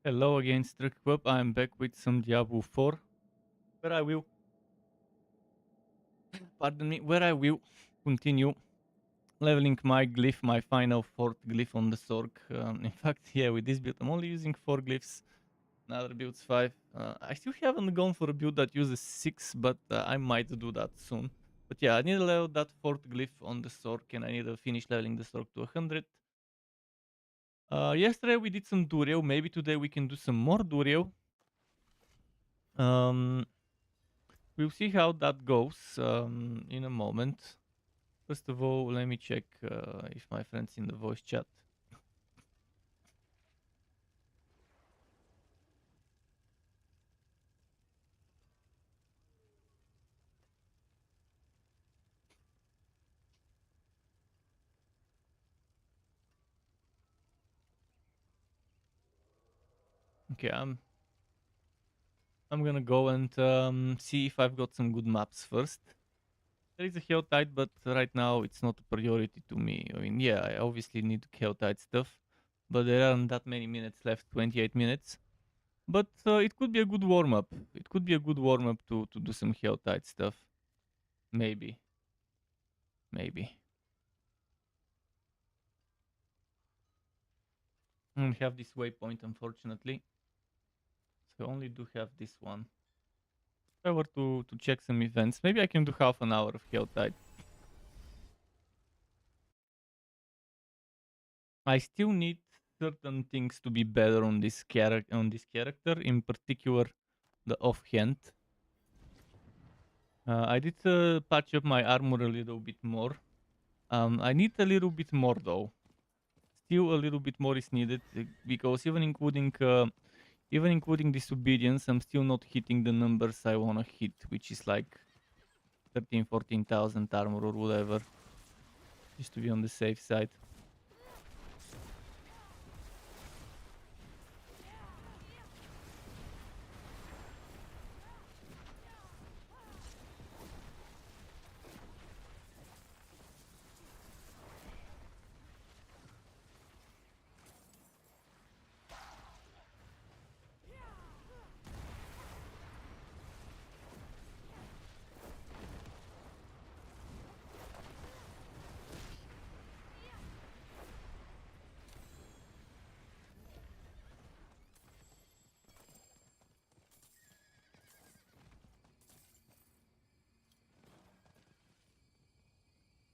Hello again, STRUCKTLF. I'm back with some Diablo 4, where I will, pardon me, where I will continue leveling my glyph, my final fourth glyph on the Sorc. In fact, yeah, with this build, I'm only using 4 glyphs, another build's 5. I still haven't gone for a build that uses 6, but I might do that soon. But yeah, I need to level that fourth glyph on the Sorc, and I need to finish leveling the Sorc to 100. Yesterday we did some Duriel, maybe today we can do some more Duriel. Um, We'll see how that goes in a moment. First of all, let me check if my friend's in the voice chat. Okay, I'm gonna go and see if I've got some good maps first. There is a Helltide, but right now it's not a priority to me. I mean, yeah, I obviously need Helltide stuff, but there aren't that many minutes left, 28 minutes. But it could be a good warm-up. It could be a good warm-up to do some Helltide stuff. Maybe. Maybe. I don't have this waypoint, unfortunately. So I only do have this one. If I were to check some events, maybe I can do half an hour of Helltide. I still need certain things to be better on this character, in particular the offhand. I did patch up my armor a little bit more. I need a little bit more though. Still a little bit more is needed because even including disobedience, I'm still not hitting the numbers I wanna hit, which is like 13,000-14,000 armor or whatever, just to be on the safe side.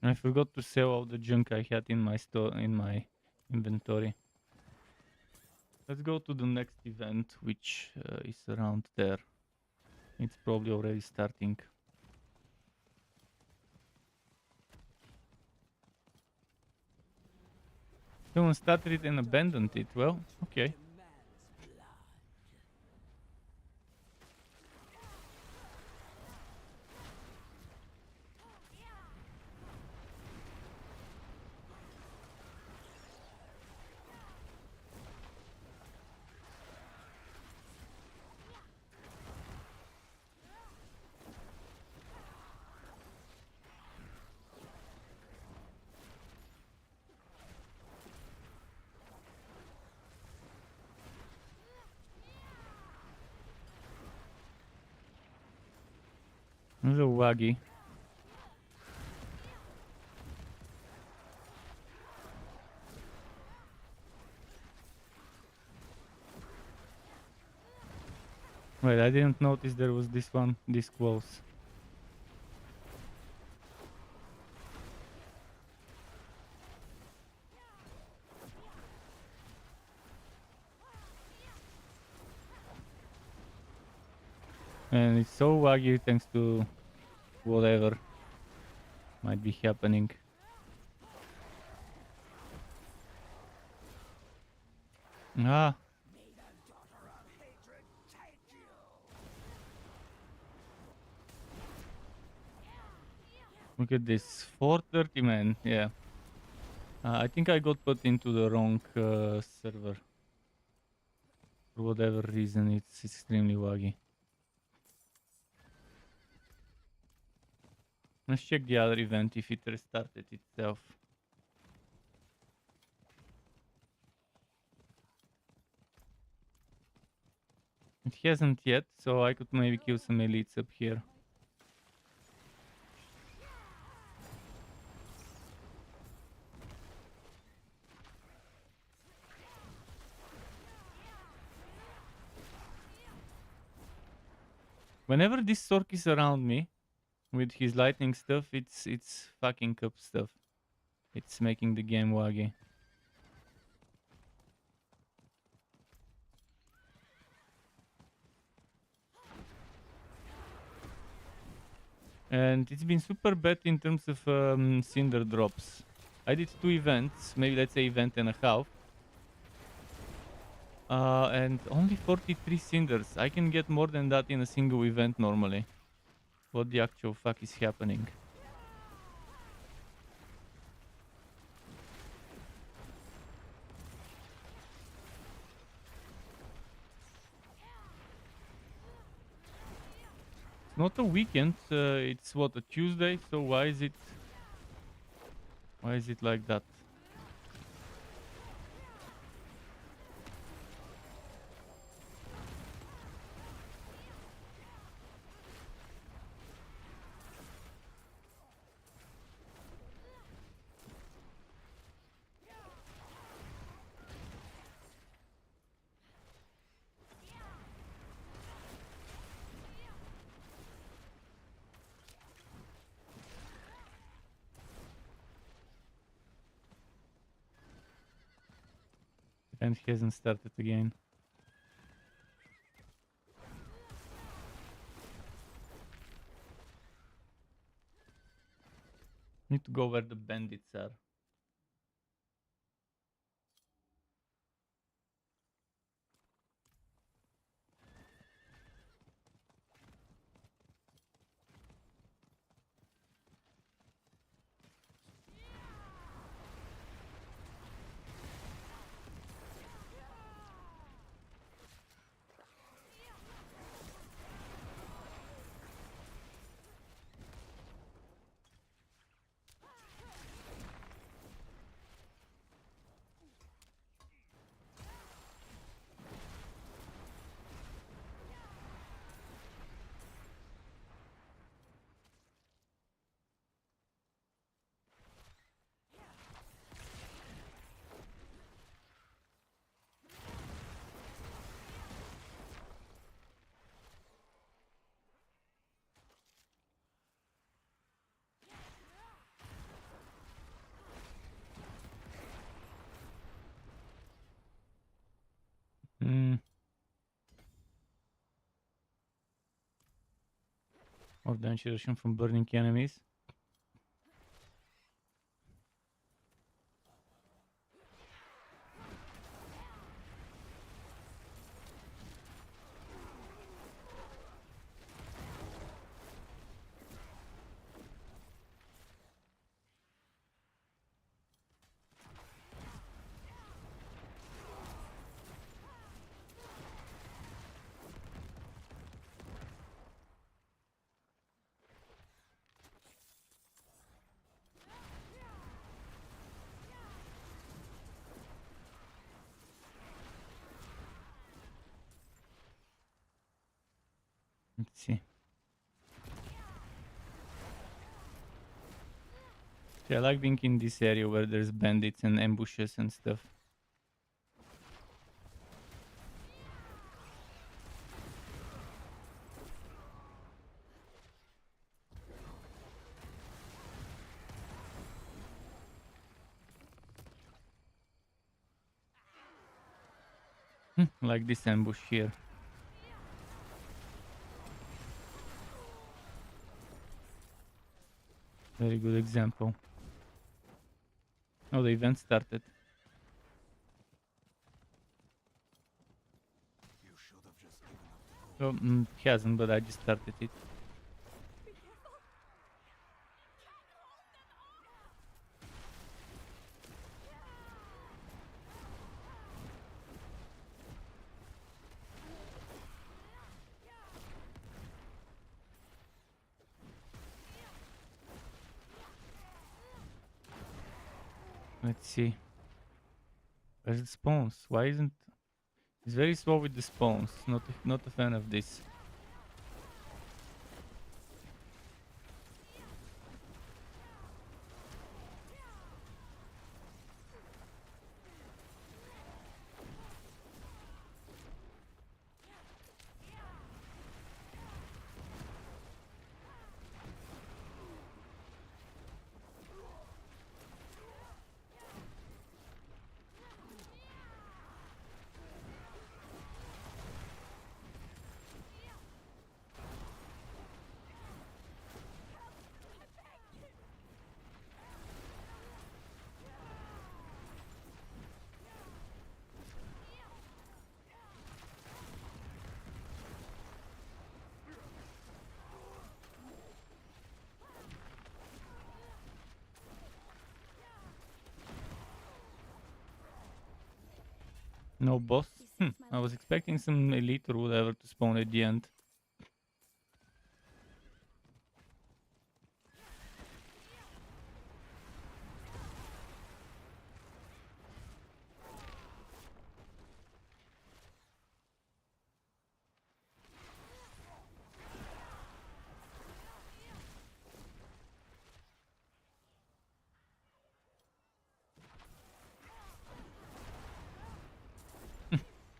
I forgot to sell all the junk I had in my inventory. Let's go to the next event, which is around there. It's probably already starting. Someone started it and abandoned it. Well, okay. A little waggy. Wait, I didn't notice there was this one this close. And it's so waggy thanks to whatever might be happening. Ah. Look at this. 430, man. Yeah. I think I got put into the wrong server. For whatever reason, it's extremely waggy. Let's check the other event if it restarted itself. It hasn't yet, so I could maybe kill some elites up here. Whenever this Sorc is around me with his lightning stuff, it's fucking up stuff. It's making the game waggy. And it's been super bad in terms of cinder drops. I did 2 events, maybe let's say event and a half. And only 43 cinders. I can get more than that in a single event normally. What the actual fuck is happening? It's not a weekend, it's what, a Tuesday, so why is it like that? And he hasn't started again. Need to go where the bandits are. More damage reduction from burning enemies. Let's see. Yeah, I like being in this area where there's bandits and ambushes and stuff. Like this ambush here. Very good example. Oh, the event started. Oh, it hasn't, but I just started it. Let's see. Where's it spawns? Why isn't He's very slow with the spawns. Not a fan of this. No boss? I was expecting some elite or whatever to spawn at the end.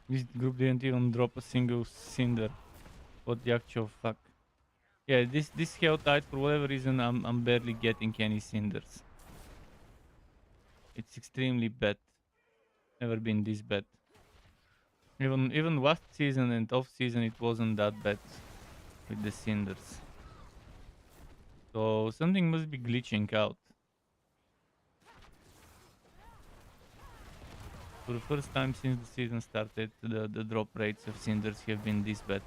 This group didn't even drop a single cinder. What the actual fuck? Yeah, this Hell Tide, for whatever reason, I'm barely getting any cinders. It's extremely bad. Never been this bad. Even last season and off season, it wasn't that bad with the cinders. So something must be glitching out. For the first time since the season started, the drop rates of cinders have been this bad.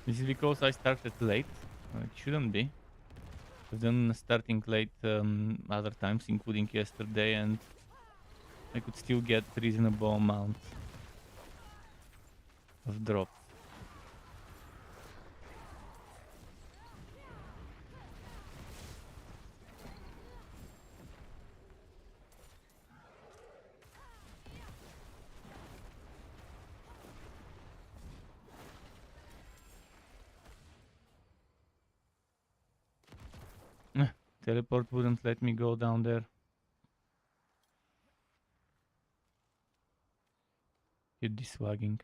This is because I started late. It shouldn't be. I've done starting late other times, including yesterday, and I could still get reasonable amount of drop. Teleport wouldn't let me go down there. Hit this lagging.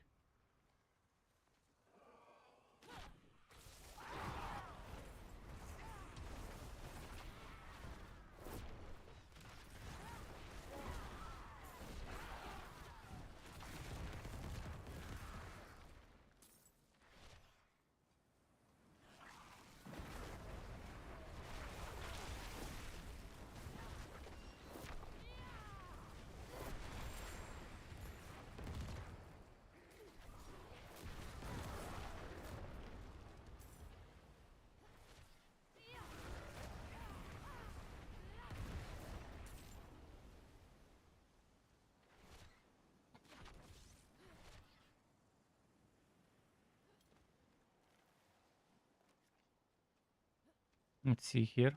Let's see here.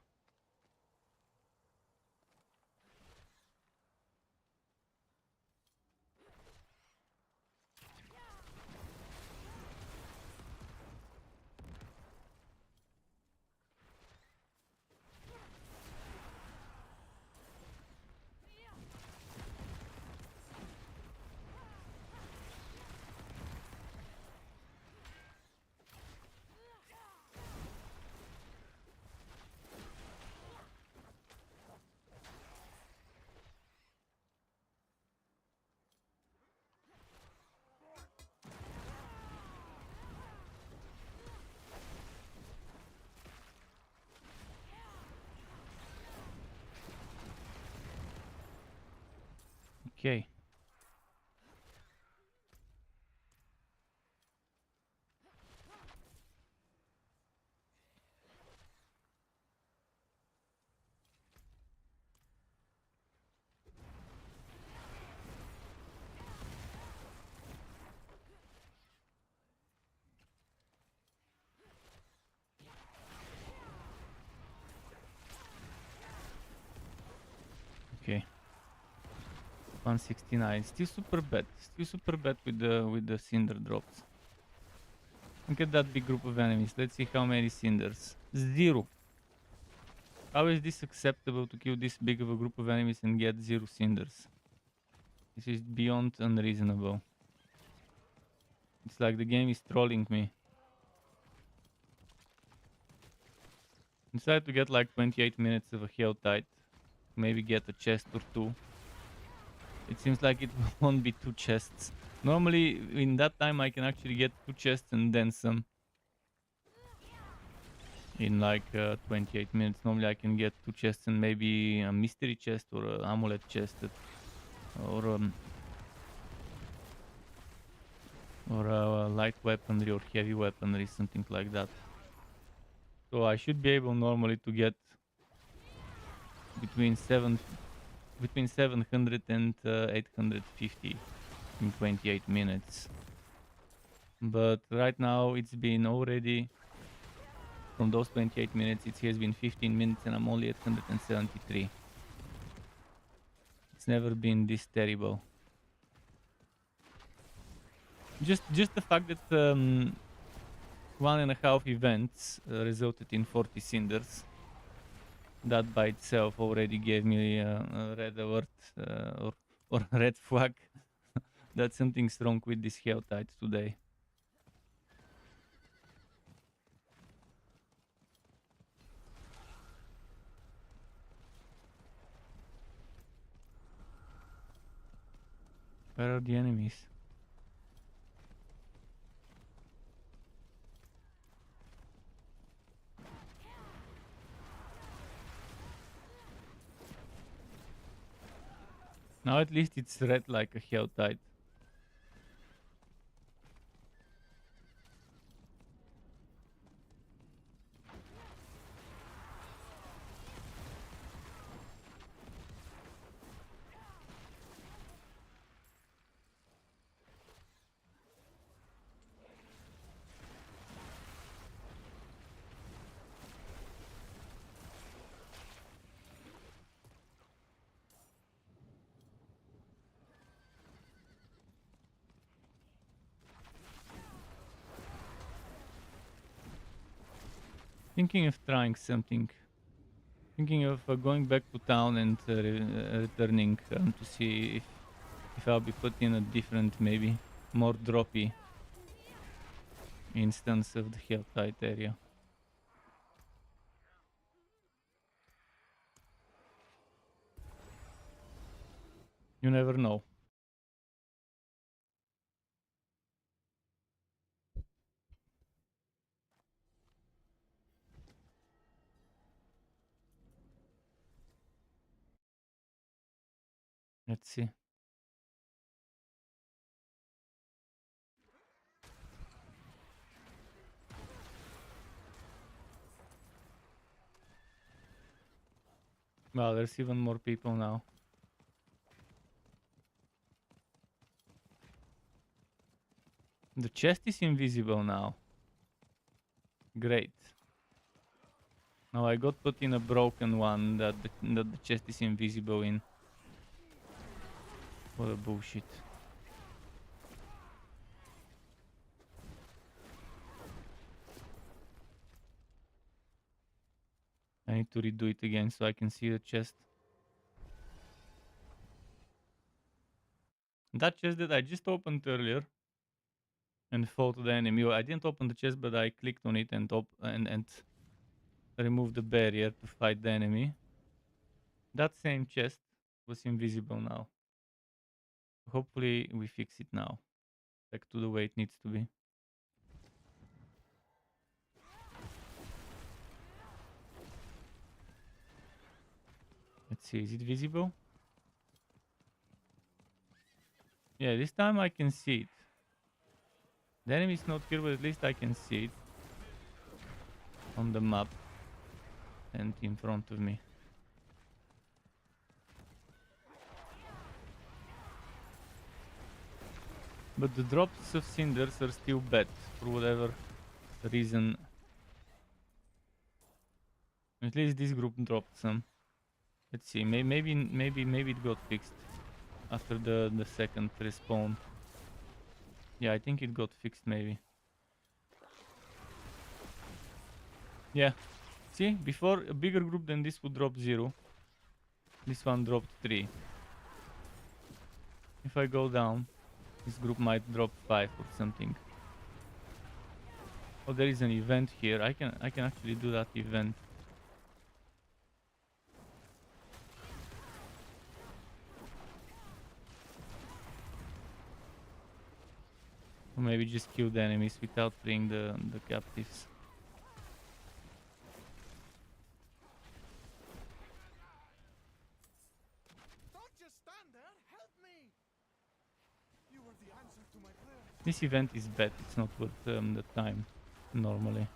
Okay. 169. Still super bad. Still super bad with the cinder drops. Look at that big group of enemies. Let's see how many cinders. 0. How is this acceptable to kill this big of a group of enemies and get 0 cinders? This is beyond unreasonable. It's like the game is trolling me. Decided to get like 28 minutes of a hell tide. Maybe get a chest or 2. It seems like it won't be 2 chests. Normally in that time I can actually get 2 chests and then some. In like 28 minutes normally I can get 2 chests and maybe a mystery chest or an amulet chest or a light weaponry or heavy weaponry, something like that. So I should be able normally to get between 700 and 850 in 28 minutes. But right now it's been already, from those 28 minutes, it has been 15 minutes and I'm only at 173. It's never been this terrible. Just the fact that 1.5 events resulted in 40 cinders. That by itself already gave me a red alert or red flag that something's wrong with this hell tide today. Where are the enemies? Now at least it's red like a hell tide. Thinking of trying something. Thinking of going back to town and returning to see if I'll be put in a different, maybe more droppy instance of the hell tide area. You never know. Let's see. Well, there's even more people now. The chest is invisible now. Great. Now I got put in a broken one that the chest is invisible in. What a bullshit. I need to redo it again so I can see the chest. That chest that I just opened earlier and fought the enemy. Well, I didn't open the chest, but I clicked on it and removed the barrier to fight the enemy. That same chest was invisible now. Hopefully we fix it now. Back to the way it needs to be. Let's see, is it visible? Yeah, this time I can see it. The enemy is not here, but at least I can see it on the map and in front of me. But the drops of cinders are still bad for whatever reason. At least this group dropped some. Let's see, maybe it got fixed. after the second respawn. Yeah, I think it got fixed maybe. Yeah. See, before a bigger group than this would drop 0. This one dropped 3. If I go down, this group might drop 5 or something. Oh, there is an event here. I can actually do that event. Or maybe just kill the enemies without freeing the captives. Don't just stand there. Help me. You are the answer to my prayers. This event is bad. It's not worth the time normally.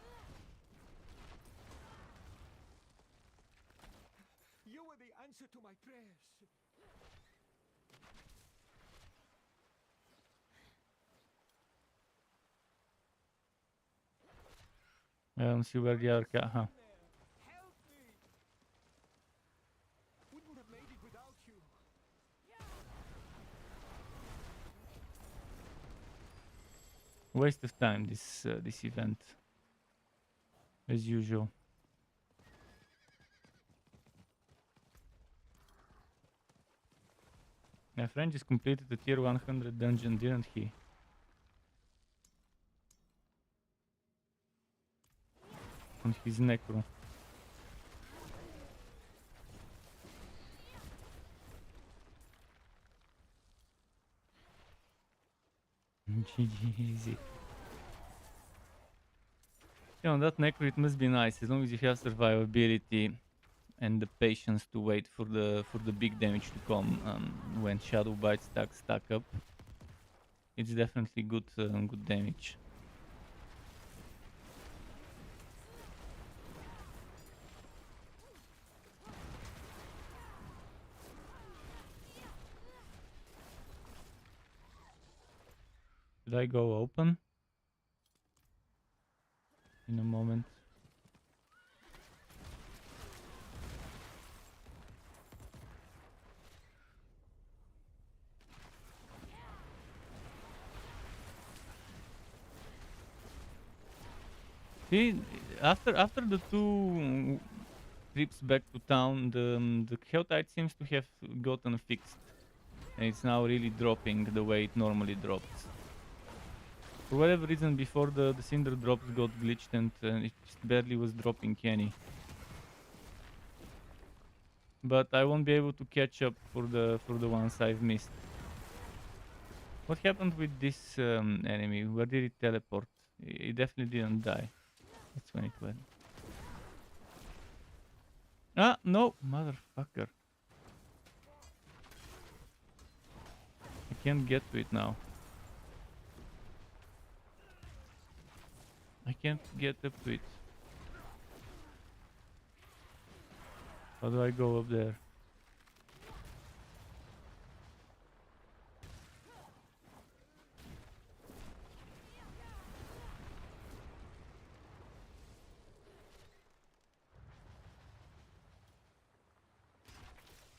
You are the answer to my prayers. I don't see where the other cat. Huh. Help me. Wouldn't have made it without you. Waste of time. This event, as usual. My friend just completed the tier 100 dungeon, didn't he? On his necro. GG, easy. Yeah, on that necro it must be nice, as long as you have survivability and the patience to wait for the big damage to come when shadow bite stacks stack up. It's definitely good damage. Should I go open? In a moment. See, after the two trips back to town, the Helltide seems to have gotten fixed. And it's now really dropping the way it normally drops. For whatever reason, before the Cinder drops got glitched and it just barely was dropping any. But I won't be able to catch up for the ones I've missed. What happened with this enemy? Where did it teleport? It definitely didn't die. That's when it went. Ah, no! Motherfucker. I can't get to it now. I can't get up to it. How do I go up there?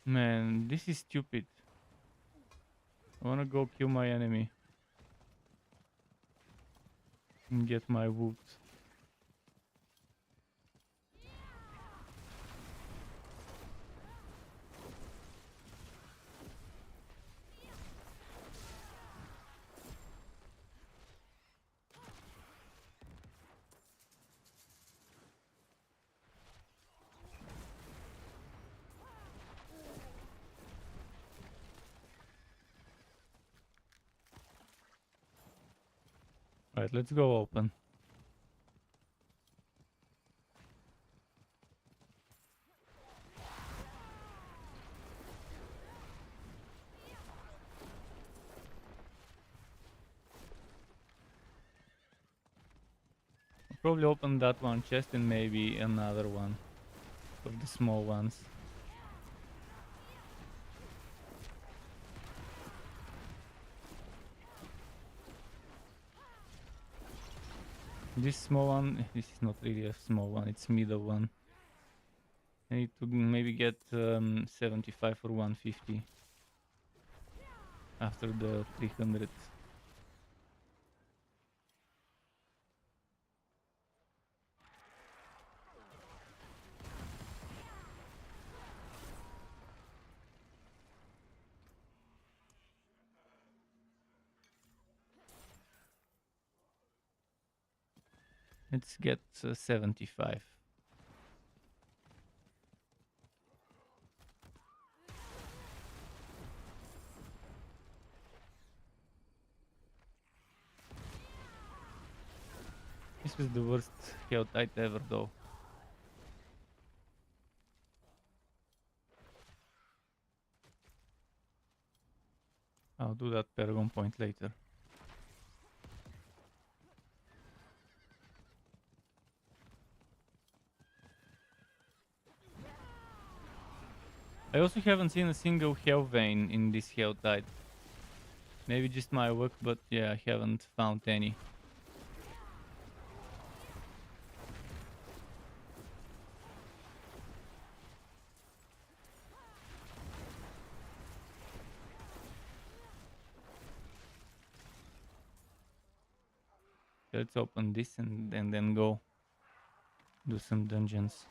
Man, this is stupid. I wanna go kill my enemy. And get my wood. Right, let's go open. I'll probably open that one chest and maybe another one of the small ones. This small one, this is not really a small one, it's middle one. I need to maybe get 75 or 150. after the 300. Let's get 75. This was the worst health I'd ever though. I'll do that Paragon point later. I also haven't seen a single health vein in this health tide. Maybe just my luck, but yeah, I haven't found any. Let's open this and then go do some dungeons.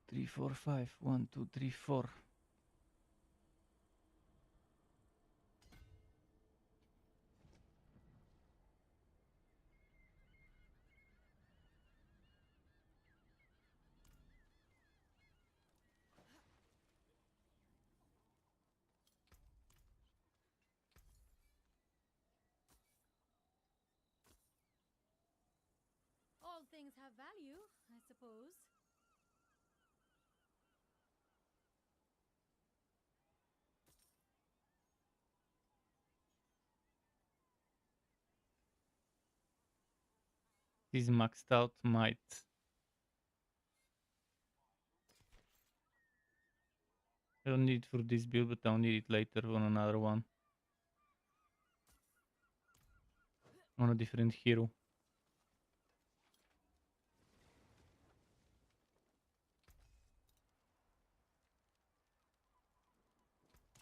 Three, four, five. 1, 2, 3, 4. All things have value, I suppose. This maxed out might. I don't need it for this build, but I'll need it later on another one. On a different hero.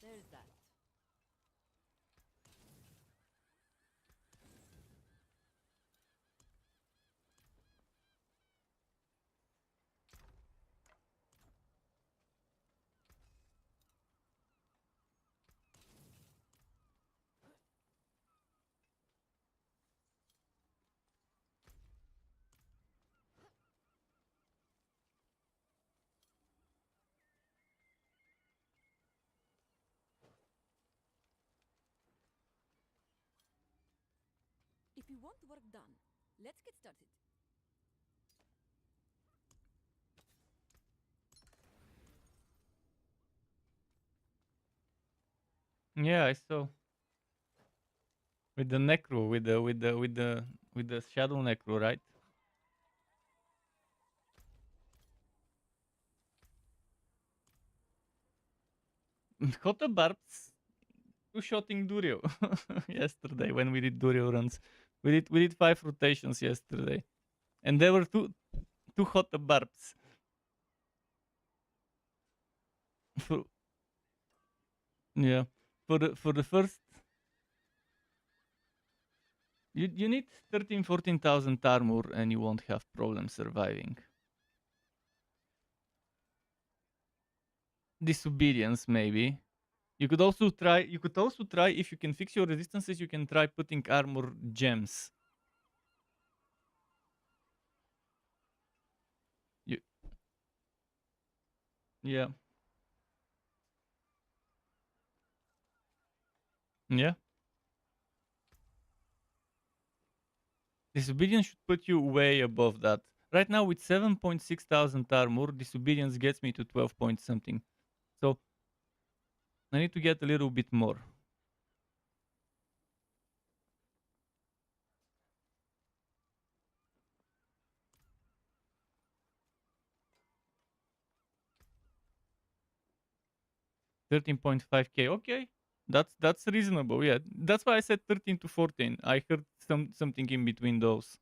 There's that. If you want work done, let's get started. Yeah, I saw. With the necro, with the shadow necro, right? Hot barbs two-shotting Durio yesterday when we did Durio runs. We did 5 rotations yesterday, and there were two hot barbs. For yeah, for the first, you need 14,000 armor and you won't have problem surviving. Disobedience maybe. You could also try. You could also try if you can fix your resistances. You can try putting armor gems. You, yeah, yeah. Disobedience should put you way above that. Right now with 7.6 thousand armor, disobedience gets me to 12 point something. So I need to get a little bit more. $13.5K. Okay, that's reasonable. Yeah, that's why I said 13 to 14. I heard something in between those.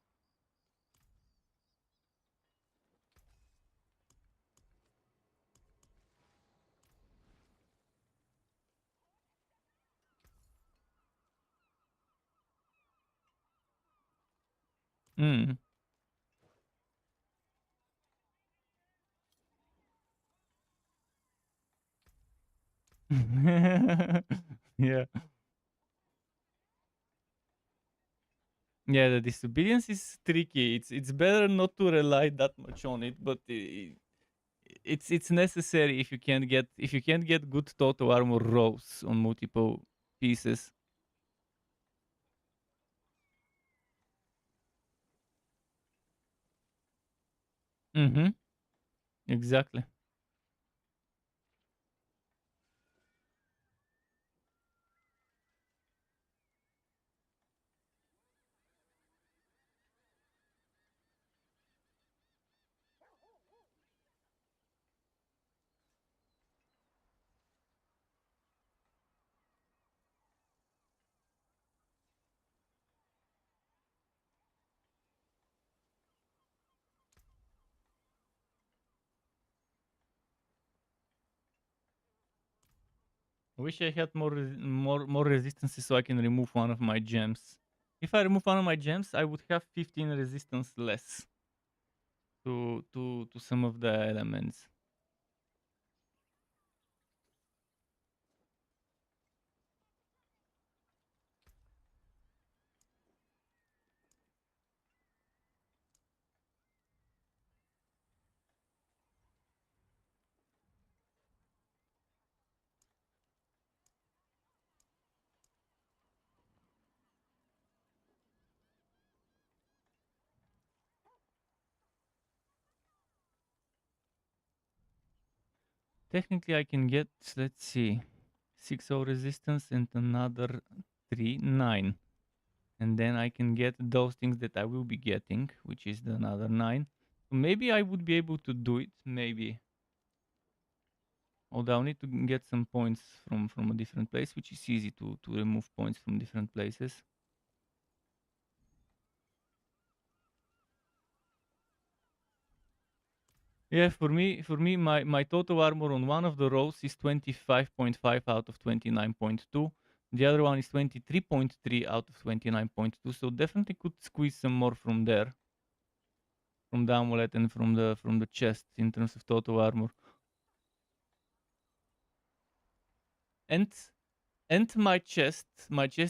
Mm. Yeah. Yeah, the disobedience is tricky. It's better not to rely that much on it, but it's necessary if you can't get good total armor rows on multiple pieces. Mm-hmm. Exactly. I wish I had more resistances so I can remove one of my gems. If I remove one of my gems, I would have 15 resistance less to some of the elements. Technically, I can get, let's see, 6-0 resistance and another 3, 9. And then I can get those things that I will be getting, which is the another 9. So maybe I would be able to do it, maybe. Although I'll need to get some points from a different place, which is easy to remove points from different places. Yeah, for me, my total armor on one of the rows is 25.5 out of 29.2. The other one is 23.3 out of 29.2. So definitely could squeeze some more from there, from the amulet and from the chest in terms of total armor. And my chest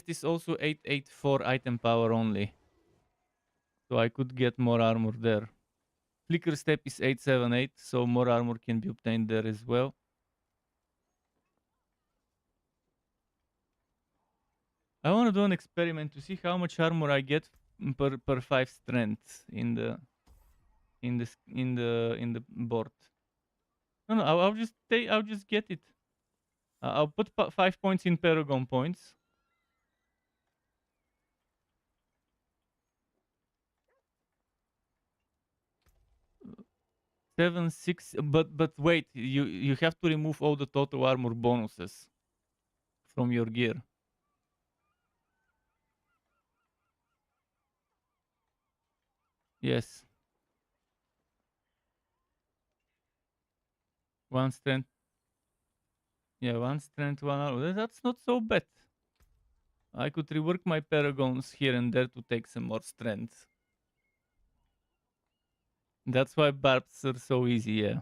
is also 884 item power only. So I could get more armor there. Flicker step is 878, so more armor can be obtained there as well. I want to do an experiment to see how much armor I get per 5 strength in the board. No, no, I'll just get it. I'll put 5 points in Paragon points. 7, 6, but wait, you have to remove all the total armor bonuses from your gear. Yes, one strength. Yeah, one strength, one armor. That's not so bad. I could rework my paragons here and there to take some more strength. That's why barbs are so easy, yeah.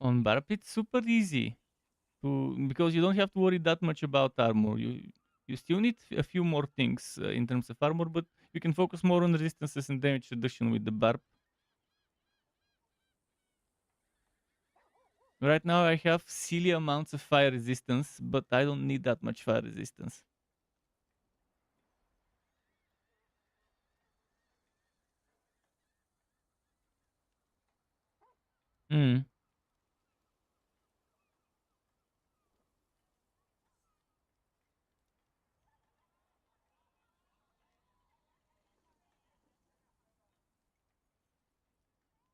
On barb, it's super easy to because you don't have to worry that much about armor. You still need a few more things in terms of armor, but you can focus more on resistances and damage reduction with the barb. Right now, I have silly amounts of fire resistance, but I don't need that much fire resistance. Mm.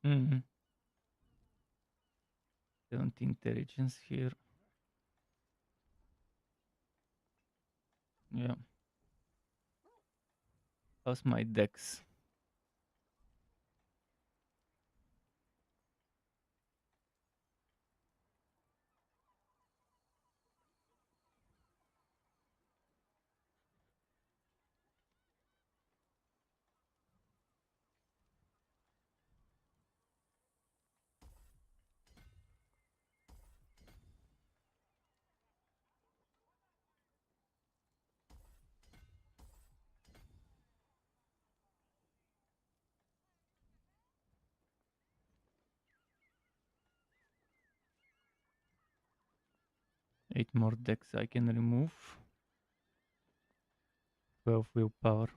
Mm. 70 intelligence here. Yeah. How's my dex? Eight more decks I can remove. 12 willpower.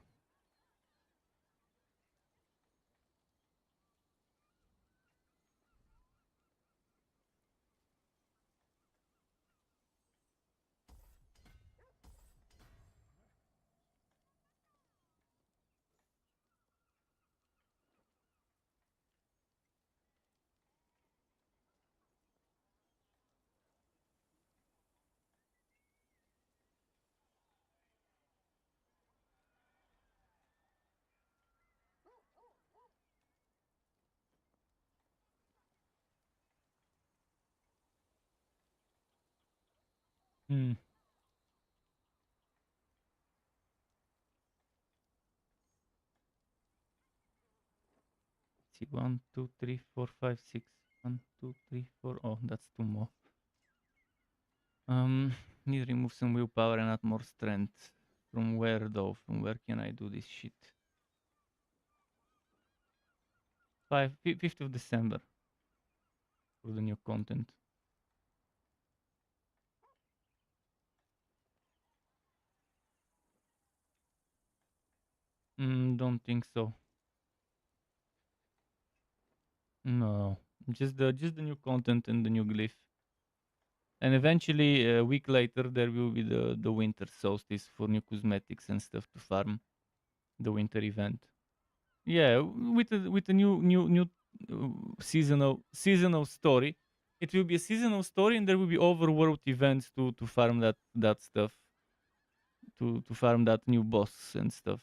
Hmm. See, 1, 2, 3, 4, 5, 6. 1, 2, 3, 4. Oh, that's two more. Need to remove some willpower and add more strength. From where though? From where can I do this shit? 5th of December for the new content. Don't think so. No, just the new content and the new glyph. And eventually, a week later, there will be the winter solstice for new cosmetics and stuff to farm. The winter event. Yeah, with a seasonal story. It will be a seasonal story, and there will be overworld events to farm that stuff, to farm that new boss and stuff.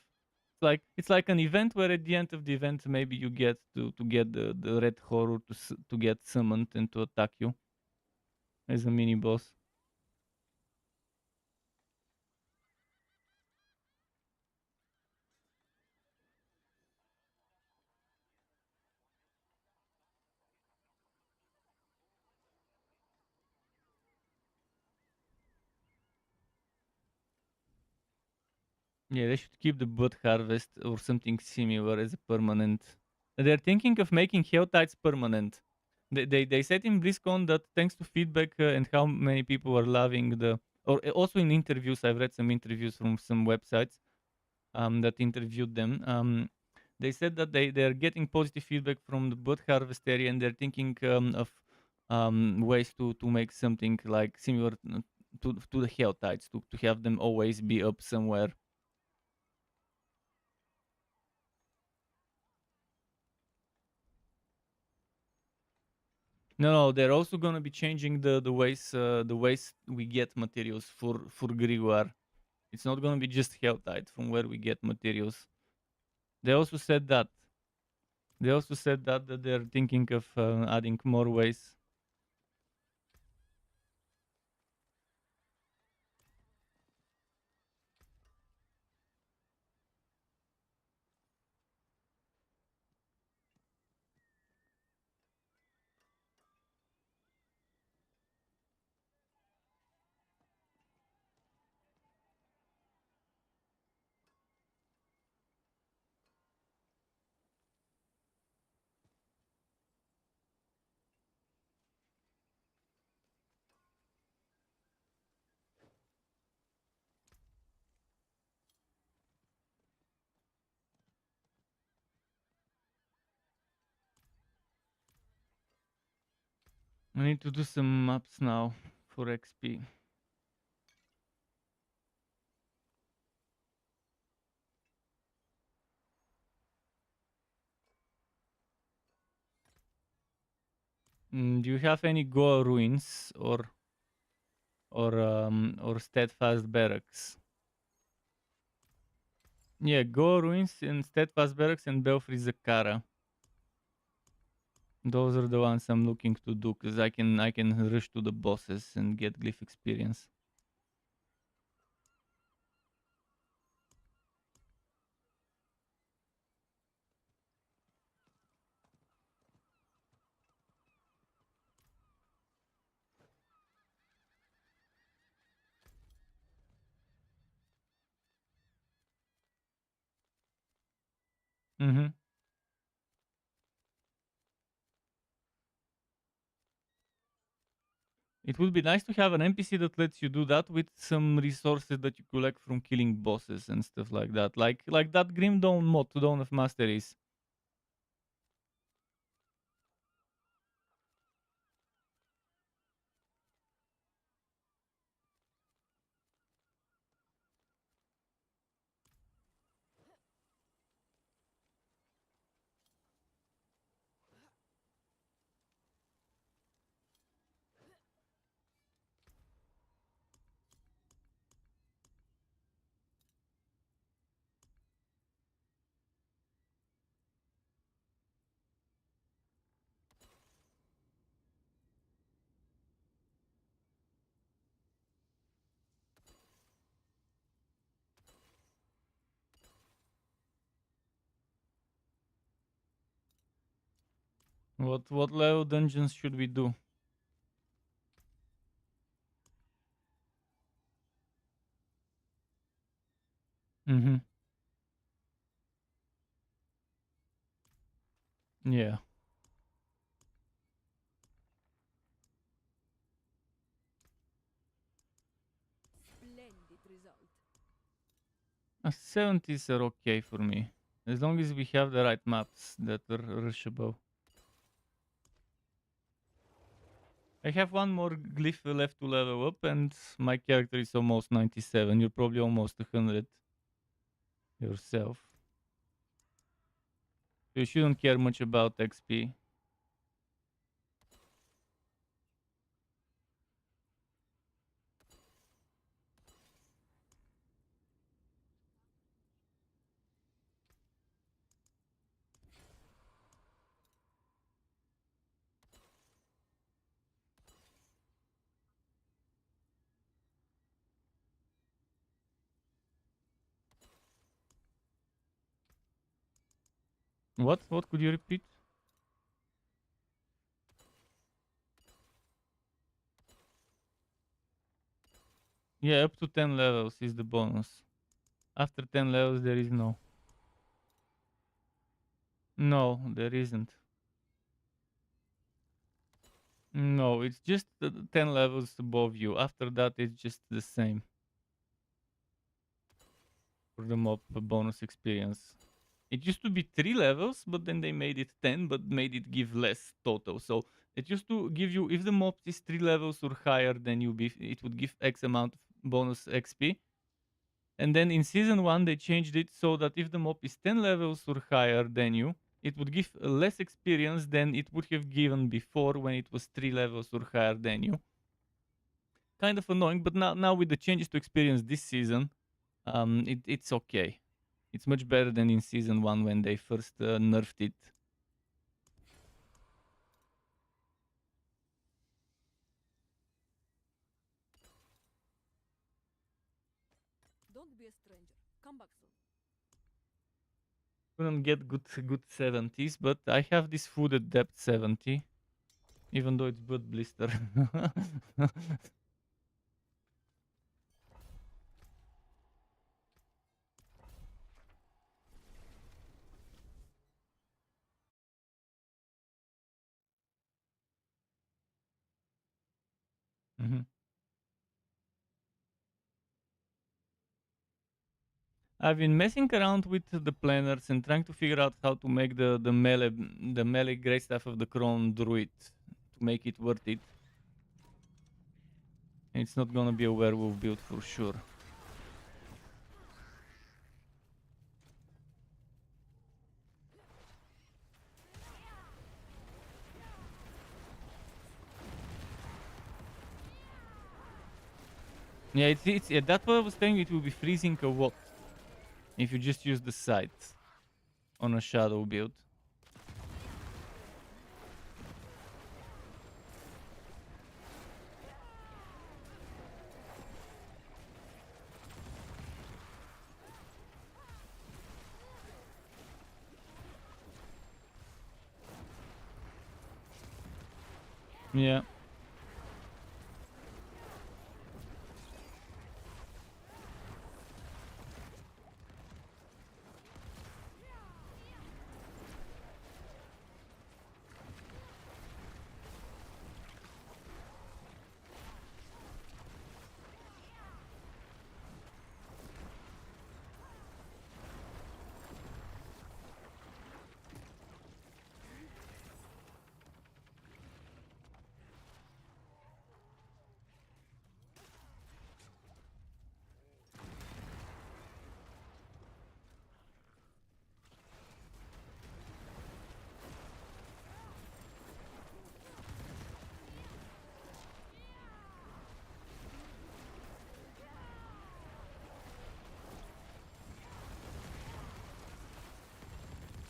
It's like an event where at the end of the event maybe you get to get the red horror to get summoned and to attack you as a mini boss. Yeah, they should keep the bud harvest or something similar as a permanent. They're thinking of making Helltides permanent. They said in BlizzCon that thanks to feedback and how many people are loving or also in interviews, I've read some interviews from some websites that interviewed them. They said that they're getting positive feedback from the bud harvest area, and they're thinking of ways to make something like similar to the Helltides, to have them always be up somewhere. No, they're also gonna be changing the ways we get materials for Grimoire. It's not gonna be just Helltide from where we get materials. They also said that. They also said that they're thinking of adding more ways. I need to do some maps now for XP. Do you have any Goa ruins or steadfast barracks? Yeah, Goa ruins and steadfast barracks and Belfry Zakara. Those are the ones I'm looking to do because I can rush to the bosses and get glyph experience. Mm-hmm. It would be nice to have an NPC that lets you do that with some resources that you collect from killing bosses and stuff like that. Like that Grim Dawn mod to Dawn of Masteries. What level dungeons should we do? Mm-hmm. Yeah. Splendid result. 70s are okay for me. As long as we have the right maps that are rushable. I have one more glyph left to level up and my character is almost 97. You're probably almost 100 yourself. You shouldn't care much about XP. What? What could you repeat? Yeah, up to 10 levels is the bonus. After 10 levels, there is no. No, there isn't. No, it's just the 10 levels above you. After that, it's just the same for the mob bonus experience. It used to be 3 levels, but then they made it 10, but made it give less total. So it used to give you, if the mob is 3 levels or higher, then it would give X amount of bonus XP. And then in season 1, they changed it so that if the mob is 10 levels or higher than you, it would give less experience than it would have given before when it was 3 levels or higher than you. Kind of annoying, but now with the changes to experience this season, it's okay. It's much better than in season 1 when they first nerfed it. Don't be a stranger. Come back soon. Couldn't get good 70s, but I have this food at depth 70, even though it's blood blister. Mhm. I've been messing around with the planners and trying to figure out how to make the melee great staff of the Crown Druid to make it worth it. And it's not gonna be a werewolf build for sure. Yeah, it's yeah, that's what I was saying. It will be freezing a lot if you just use the sight on a shadow build. Yeah.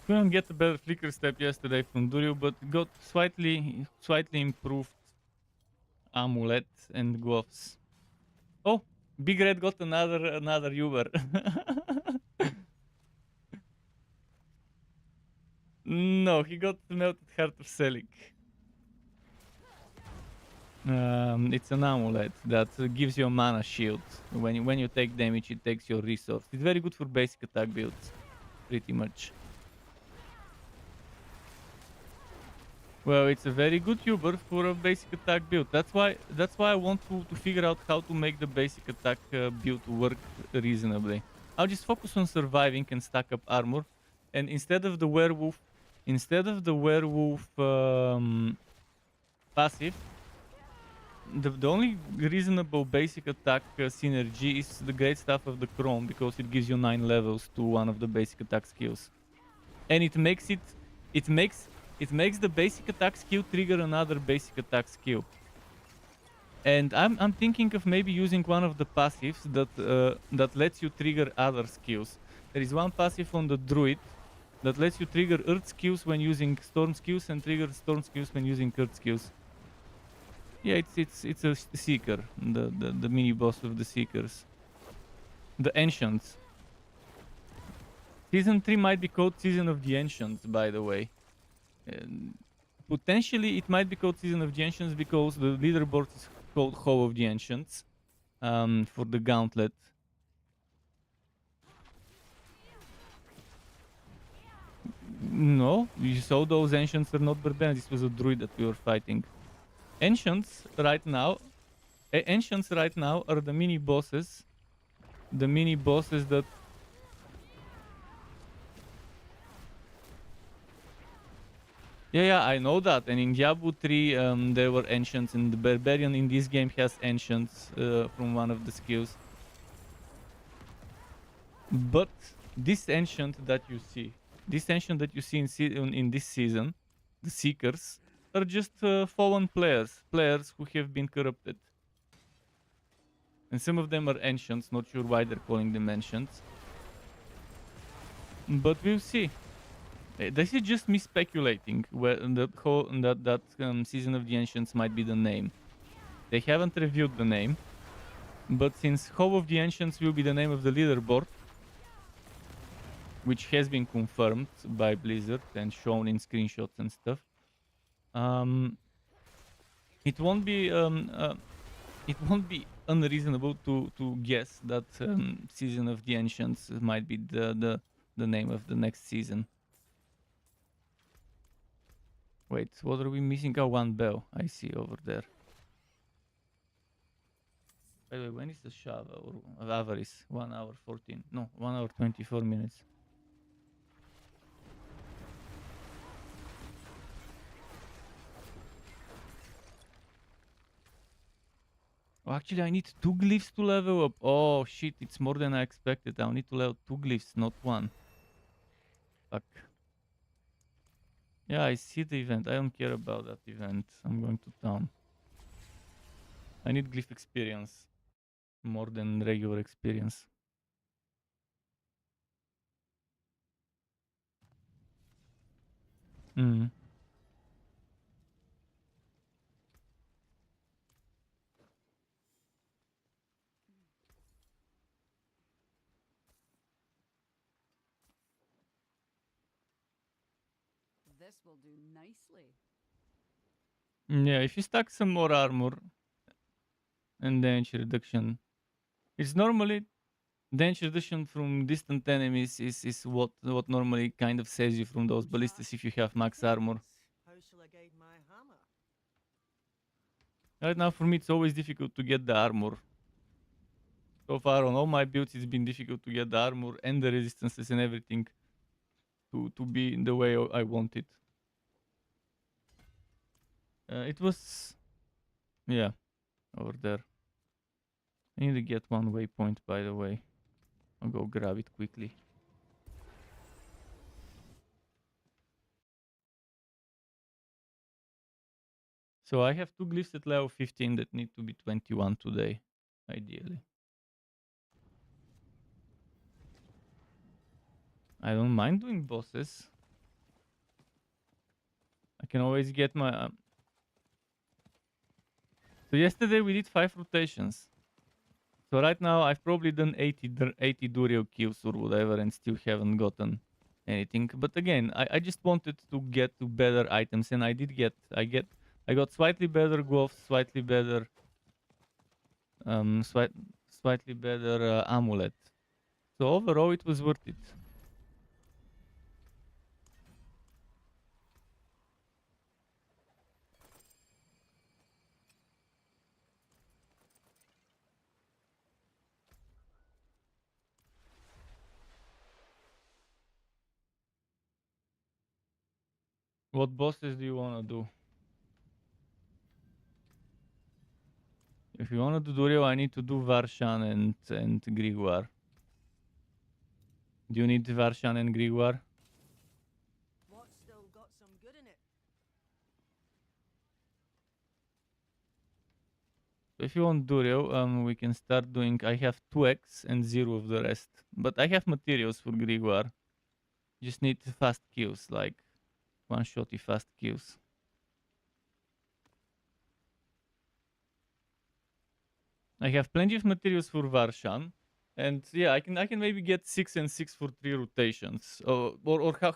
Couldn't get a better flicker step yesterday from Durio, but got slightly improved amulet and gloves. Oh, Big Red got another Uber. No, he got melted heart of Selig. It's an amulet that gives you a mana shield. When you take damage, it takes your resource. It's very good for basic attack builds, pretty much. Well, it's a very good Uber for a basic attack build. That's why I want to figure out how to make the basic attack build work reasonably. I'll just focus on surviving and stack up armor, and instead of the werewolf passive, the only reasonable basic attack synergy is the great stuff of the Chrome, because it gives you 9 levels to one of the basic attack skills, and it makes the basic attack skill trigger another basic attack skill. And I'm thinking of maybe using one of the passives that lets you trigger other skills. There is one passive on the druid that lets you trigger earth skills when using storm skills and trigger storm skills when using earth skills. Yeah, it's a seeker, the mini boss of the seekers, the ancients. Season 3 might be called Season of the Ancients, by the way. Potentially, it might be called Season of the Ancients because the leaderboard is called Hall of the Ancients for the Gauntlet. No, you saw those Ancients are not barbarians. This was a druid that we were fighting. Ancients right now are the mini bosses. The mini bosses that... Yeah, I know that. And in Diablo 3, there were ancients, and the barbarian in this game has ancients from one of the skills. But this ancient that you see in this season, the Seekers, are just fallen players who have been corrupted. And some of them are ancients, not sure why they're calling them ancients. But we'll see. This is just me speculating where that Season of the Ancients might be the name. They haven't revealed the name, but since Hall of the Ancients will be the name of the leaderboard, which has been confirmed by Blizzard and shown in screenshots and stuff, it won't be unreasonable to guess that Season of the Ancients might be the name of the next season. Wait, what are we missing? Oh, one bell. I see over there. By the way, when is the Shava or Avaris? 1 hour 14. No, 1 hour 24 minutes. Oh, actually, I need 2 glyphs to level up. Oh shit, it's more than I expected. I'll need to level 2 glyphs, not 1. Fuck. Yeah, I see the event. I don't care about that event. I'm going to town. I need glyph experience more than regular experience. Mm. This will do nicely. Yeah, if you stack some more armor and damage reduction, it's normally damage reduction from distant enemies is what normally kind of saves you from those ballistas if you have max armor. How shall I guide my hammer? Right now, for me, it's always difficult to get the armor. So far, on all my builds, it's been difficult to get the armor and the resistances and everything to be in the way I want it. It was, yeah, over there. I need to get one waypoint, by the way. I'll go grab it quickly. So I have 2 glyphs at level 15 that need to be 21 today, ideally. I don't mind doing bosses. I can always get my... So yesterday we did 5 rotations. So right now I've probably done 80 Durio kills or whatever and still haven't gotten anything. But again, I just wanted to get to better items and I did get... I got slightly better gloves, slightly better... slightly better amulet. So overall it was worth it. What bosses do you want to do? If you want to do Durio, I need to do Varshan and Grigor. Do you need Varshan and Grigor? What's still got some good in it? So if you want Durio, we can start doing... I have 2x and 0 of the rest. But I have materials for Grigor. Just need fast kills, like one-shotty fast kills. I have plenty of materials for Varshan. And yeah, I can maybe get 6 and 6 for 3 rotations. Or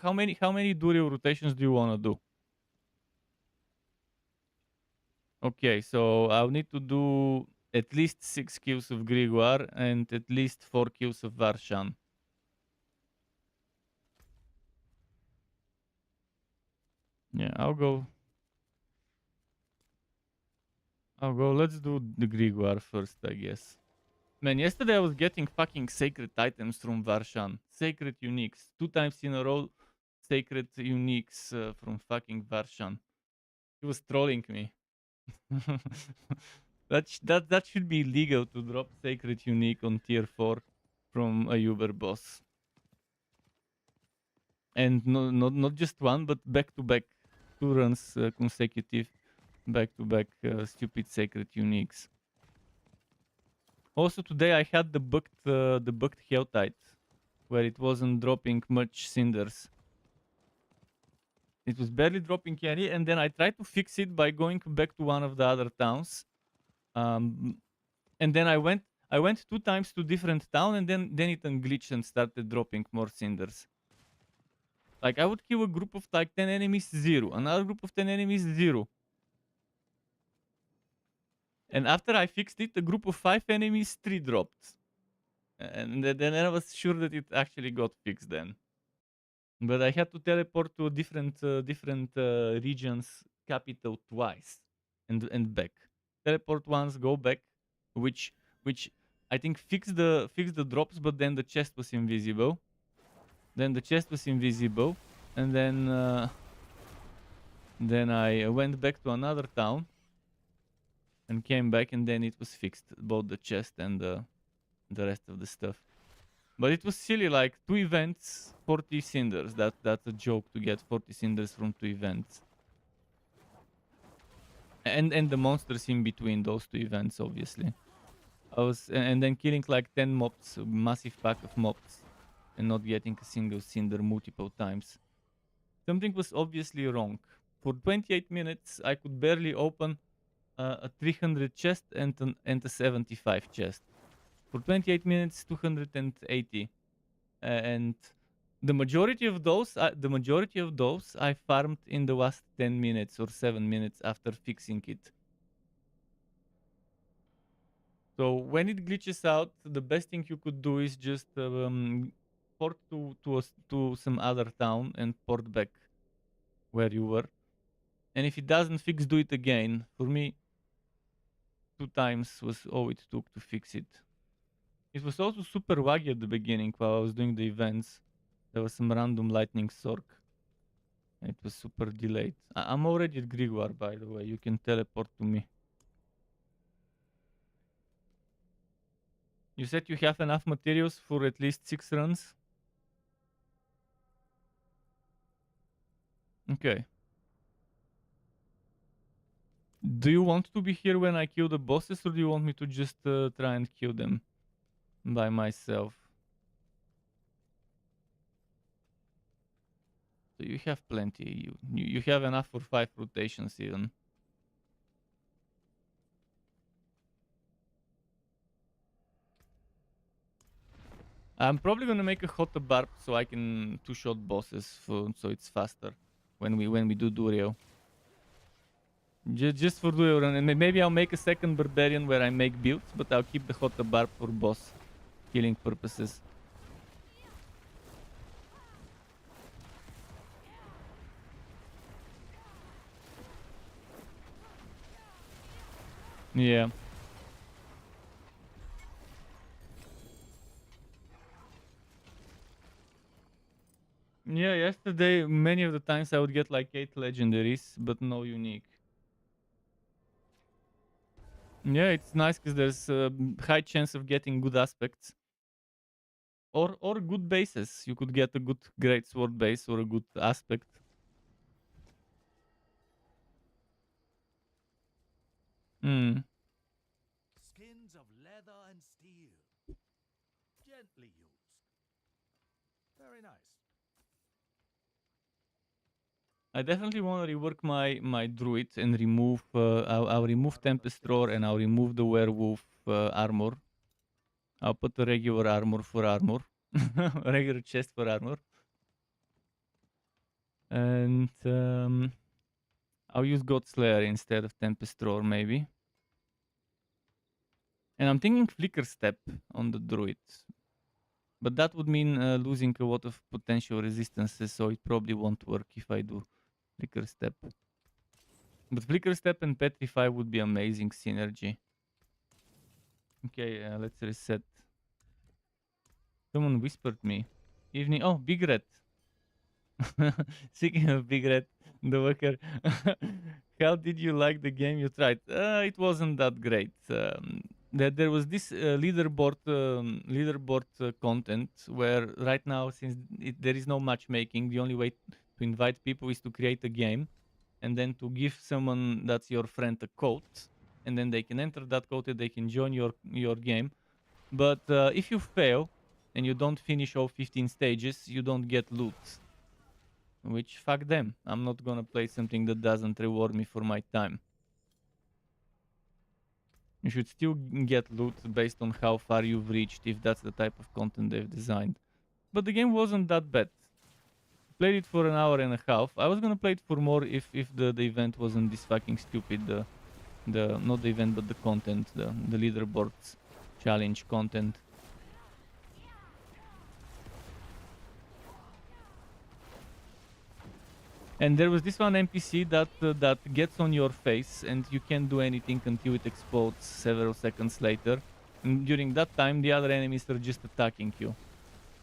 how many Durio rotations do you want to do? Okay, so I'll need to do at least 6 kills of Grigor and at least 4 kills of Varshan. Yeah, I'll go. Let's do the Grigor first, I guess. Man, yesterday I was getting fucking sacred items from Varshan. Sacred uniques. 2 times in a row, sacred uniques from fucking Varshan. He was trolling me. That should be illegal to drop sacred unique on tier 4 from a Uber boss. And not just one, but back to back, 2 runs consecutive, back to back stupid sacred uniques. Also today I had the bugged Helltide, where it wasn't dropping much cinders. It was barely dropping any, and then I tried to fix it by going back to one of the other towns. And then I went 2 times to different town, and then it unglitched and started dropping more cinders. Like I would kill a group of like 10 enemies, 0. Another group of 10 enemies, 0. And after I fixed it, a group of 5 enemies, 3 dropped. And then I was sure that it actually got fixed then. But I had to teleport to a different regions capital twice and back. Teleport once, go back, which I think fixed the drops, but then the chest was invisible. Then the chest was invisible, and then I went back to another town. and came back, and then it was fixed, both the chest and the rest of the stuff. But it was silly, like 2 events, 40 cinders. That's a joke to get 40 cinders from 2 events. And the monsters in between those 2 events, obviously. And then killing like 10 mobs, a massive pack of mobs, and not getting a single cinder multiple times. Something was obviously wrong. For 28 minutes, I could barely open a 300 chest and a 75 chest. For 28 minutes, 280. And the majority of those, I farmed in the last 10 minutes or 7 minutes after fixing it. So when it glitches out, the best thing you could do is just port to some other town and port back where you were. And if it doesn't fix, do it again. For me, 2 times was all it took to fix it. It was also super laggy at the beginning while I was doing the events. There was some random lightning Sorc. It was super delayed. I'm already at Grigor, by the way. You can teleport to me. You said you have enough materials for at least 6 runs? Okay. Do you want to be here when I kill the bosses, or do you want me to just try and kill them by myself? So you have plenty. You have enough for 5 rotations even. I'm probably gonna make a hot barb so I can 2-shot bosses so it's faster when we do Durio. Just for Durio, and maybe I'll make a second barbarian where I make builds, but I'll keep the hot barb for boss killing purposes. Yeah. Yeah, yesterday, many of the times I would get like 8 legendaries, but no unique. Yeah, it's nice because there's a high chance of getting good aspects. Or good bases. You could get a good great sword base or a good aspect. Hmm. Skins of leather and steel. Gently used. Very nice. I definitely want to rework my druid and remove. I'll remove Tempest Roar and I'll remove the werewolf armor. I'll put the regular armor for armor, regular chest for armor, and I'll use Godslayer instead of Tempest Roar maybe. And I'm thinking Flicker Step on the druid, but that would mean losing a lot of potential resistances, so it probably won't work if I do Flicker Step. But Flicker Step and Petrify would be amazing synergy. Okay, let's reset. Someone whispered me. Evening. Oh, Big Red. Speaking of Big Red, the worker. How did you like the game you tried? It wasn't that great. There was this leaderboard content where right now, since there is no matchmaking, the only way to invite people is to create a game and then to give someone that's your friend a code, and then they can enter that code and they can join your game. But if you fail and you don't finish all 15 stages, you don't get loot. Which, fuck them. I'm not gonna play something that doesn't reward me for my time. You should still get loot based on how far you've reached, if that's the type of content they've designed. But the game wasn't that bad. Played it for an hour and a half. I was gonna play it for more if the event wasn't this fucking stupid. The not the event but the content, the leaderboards challenge content. And there was this one NPC that gets on your face and you can't do anything until it explodes several seconds later. And during that time, the other enemies are just attacking you.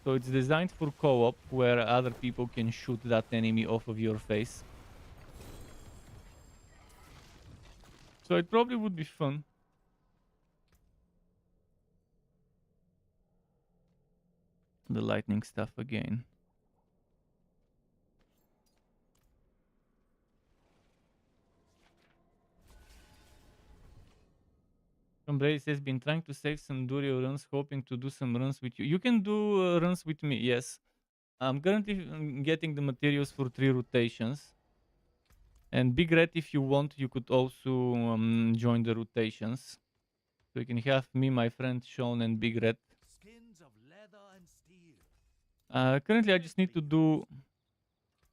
So it's designed for co-op, where other people can shoot that enemy off of your face. So it probably would be fun. The lightning stuff again. Brady says, been trying to save some Durio runs, hoping to do some runs with you. You can do runs with me, yes. I'm currently getting the materials for 3 rotations. And Big Red, if you want, you could also join the rotations. So you can have me, my friend Sean, and Big Red. Skins of leather and steel. Currently, I just need to do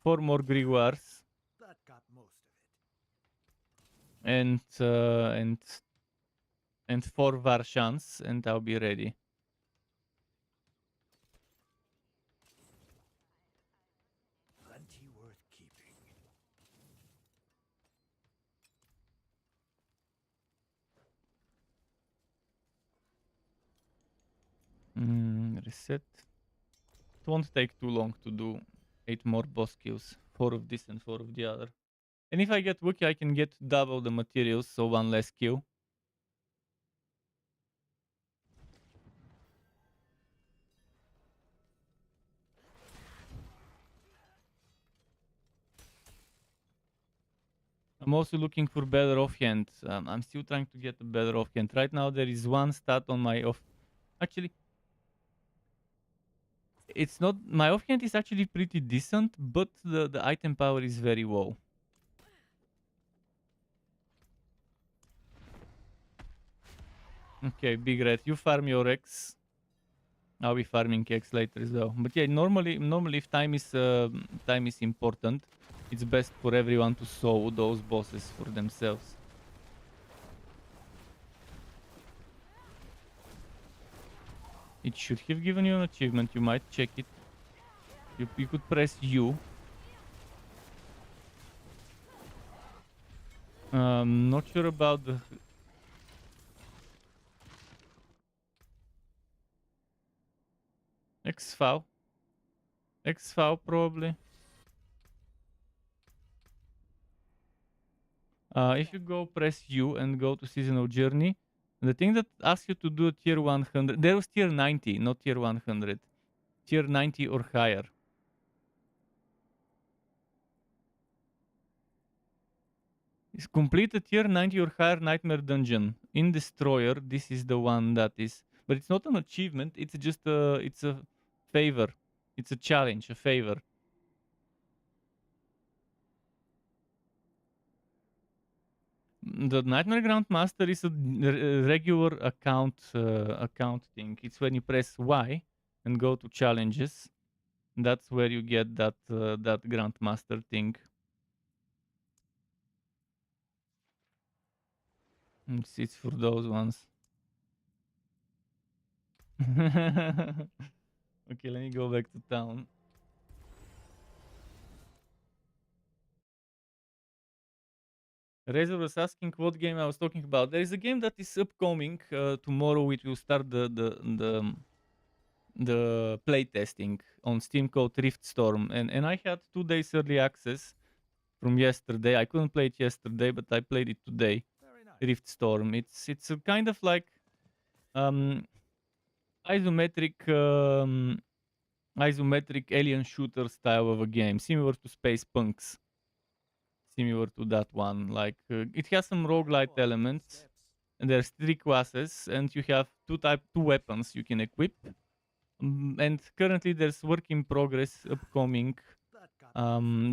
4 more Grimoires. That got most of it. And 4 Varshans, and I'll be ready. Plenty worth keeping. Reset. It won't take too long to do 8 more boss kills. 4 of this and 4 of the other. And if I get Wookiee, I can get double the materials, so 1 less kill. I'm also looking for better offhand. I'm still trying to get a better offhand. Right now there is 1 stat on my off. Actually, it's not. My offhand is actually pretty decent, but the item power is very low. Okay, Big Red, you farm your X. I'll be farming X later as well. But yeah, normally if time is important, it's best for everyone to solve those bosses for themselves. It should have given you an achievement. You might check it. You could press U. Not sure about the X-File. X-File probably. If you go press U and go to Seasonal Journey, the thing that asks you to do tier 100, there was tier 90, not tier 100. Tier 90 or higher. Is complete a tier 90 or higher nightmare dungeon in Destroyer. This is the one that is, but it's not an achievement. It's just it's a favor. It's a challenge, a favor. The Nightmare Grandmaster is a regular account thing. It's when you press Y and go to challenges. That's where you get that Grandmaster thing. It's for those ones. Okay, let me go back to town. Razor was asking what game I was talking about. There is a game that is upcoming tomorrow, which will start the play testing on Steam called Riftstorm, and I had 2 days early access from yesterday. I couldn't play it yesterday, but I played it today. Very nice. Riftstorm. It's a kind of like um, isometric isometric alien shooter style of a game, similar to Space Punks. Similar to that one. Like it has some roguelite elements, and there's 3 classes, and you have 2 weapons you can equip. And currently there's work in progress upcoming.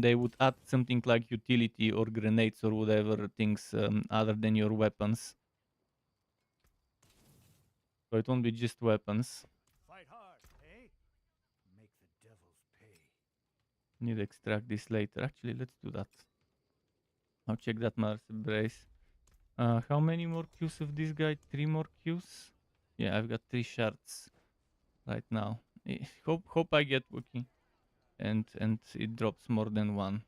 They would add something like utility or grenades or whatever things other than your weapons. So it won't be just weapons. Fight hard, eh? Make the devils pay. Need to extract this later. Actually, let's do that. I'll check that Mars brace. How many more queues of this guy? 3 more queues? Yeah, I've got 3 shards right now. Hope I get Wookie. And it drops more than 1.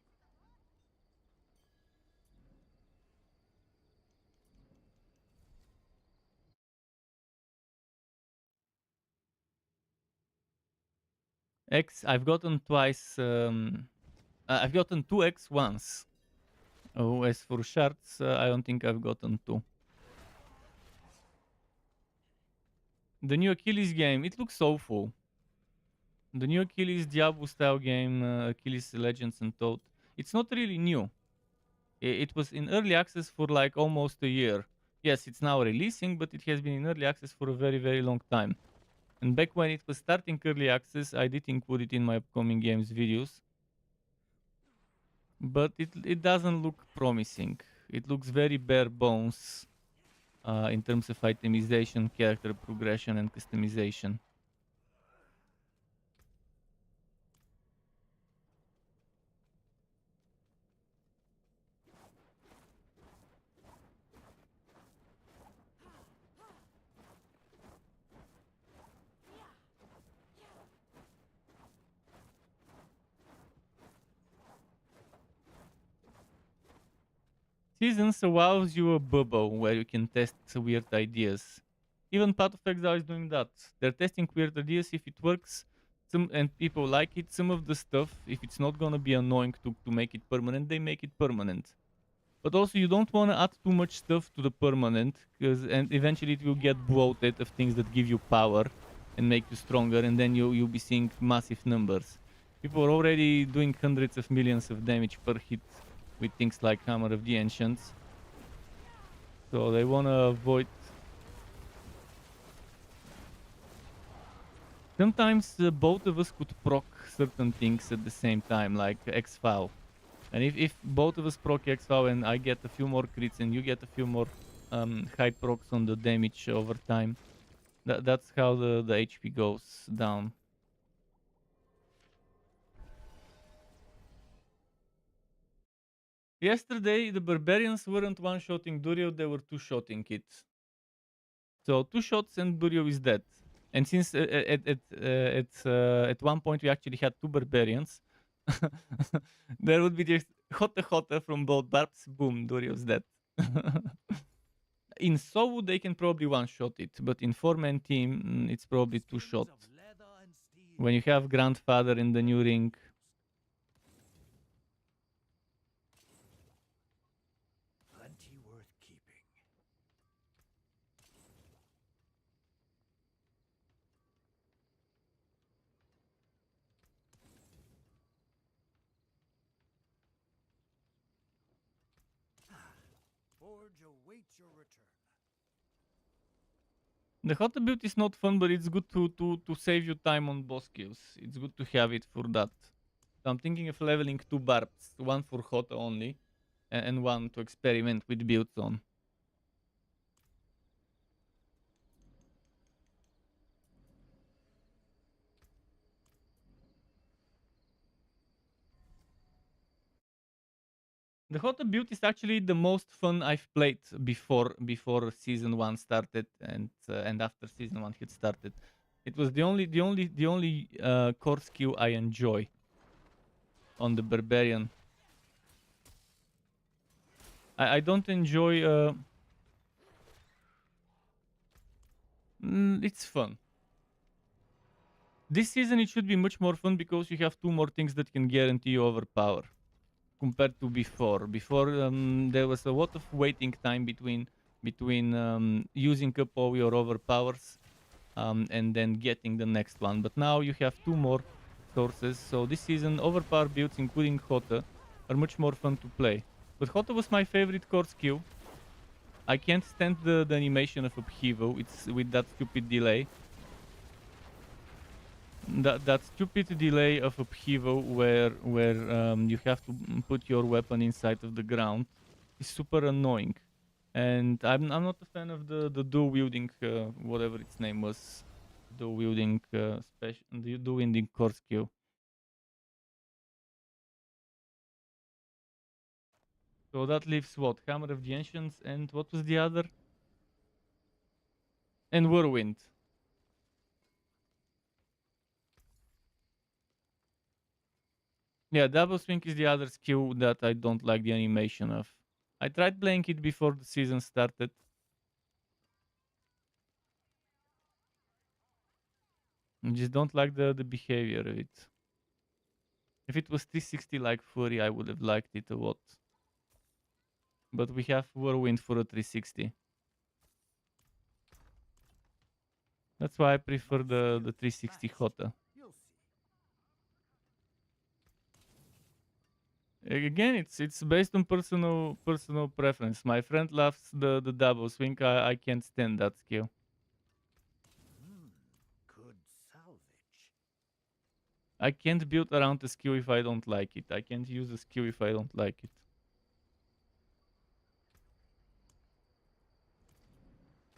X, I've gotten twice. I've gotten 2X once. Oh, as for shards, I don't think I've gotten 2. The new Achilles game, it looks awful. The new Achilles Diablo style game, Achilles Legends Untold, it's not really new. It was in early access for like almost a year. Yes, it's now releasing, but it has been in early access for a very, very long time. And back when it was starting early access, I did include it in my upcoming games videos. But it doesn't look promising. It looks very bare bones in terms of itemization, character progression, and customization. Seasons allows you a bubble where you can test weird ideas. Even Path of Exile is doing that. They're testing weird ideas. If it works, and people like it, some of the stuff, if it's not gonna be annoying to make it permanent, they make it permanent. But also, you don't want to add too much stuff to the permanent, and eventually it will get bloated of things that give you power and make you stronger, and then you'll be seeing massive numbers. People are already doing hundreds of millions of damage per hit with things like Hammer of the Ancients, so they want to avoid. Sometimes both of us could proc certain things at the same time, like X-File. And if both of us proc X-File and I get a few more crits and you get a few more high procs on the damage over time, that's how the HP goes down. Yesterday, the Barbarians weren't one-shotting Durio, they were two-shotting it. So 2 shots and Durio is dead. And since at one point we actually had 2 Barbarians, there would be just hotta from both barbs, boom, Durio's dead. In solo, they can probably one-shot it, but in 4-man team, it's probably 2 shot. When you have Grandfather in the new ring. Plenty worth keeping. Forge awaits your return. The Hotta build is not fun, but it's good to save you time on boss kills. It's good to have it for that. So I'm thinking of leveling 2 barbs, one for Hotta only, and one to experiment with builds on. The Hotta build is actually the most fun I've played before season 1 started and after season 1 had started. It was the only core skill I enjoy on the Barbarian. I don't enjoy. It's fun. This season it should be much more fun because you have 2 more things that can guarantee you overpower compared to before. Before there was a lot of waiting time between using up all your overpowers and then getting the next one. But now you have 2 more sources. So this season overpower builds, including Hotta, are much more fun to play. But Hotta was my favorite core skill. I can't stand the animation of upheaval. It's with that stupid delay. That stupid delay of upheaval where you have to put your weapon inside of the ground is super annoying. And I'm not a fan of the dual wielding whatever its name was, dual wielding special, the dual wielding core skill. So that leaves what? Hammer of the Ancients and what was the other? And Whirlwind. Yeah, double swing is the other skill that I don't like the animation of. I tried playing it before the season started. I just don't like the behavior of it. If it was 360 like Fury, I would have liked it a lot. But we have Whirlwind for a 360. That's why I prefer the 360 Hota. You'll see. Again, it's based on personal preference. My friend loves the double swing. I can't stand that skill. Good salvage. I can't build around the skill if I don't like it. I can't use the skill if I don't like it.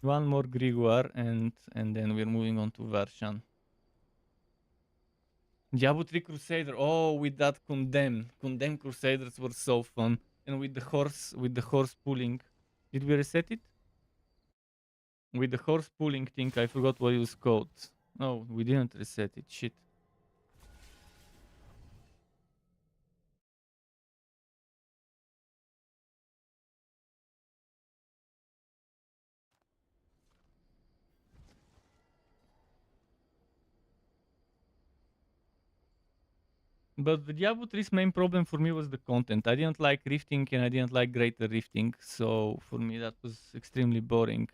One more Grimoire and then we're moving on to Varshan. Diablo 3 Crusader. Oh, with that Condemn. Condemn Crusaders were so fun. And with the horse pulling. Did we reset it? With the horse pulling thing, I forgot what it was called. No, we didn't reset it. Shit. But the Diablo 3's main problem for me was the content. I didn't like rifting and I didn't like greater rifting. So for me that was extremely boring.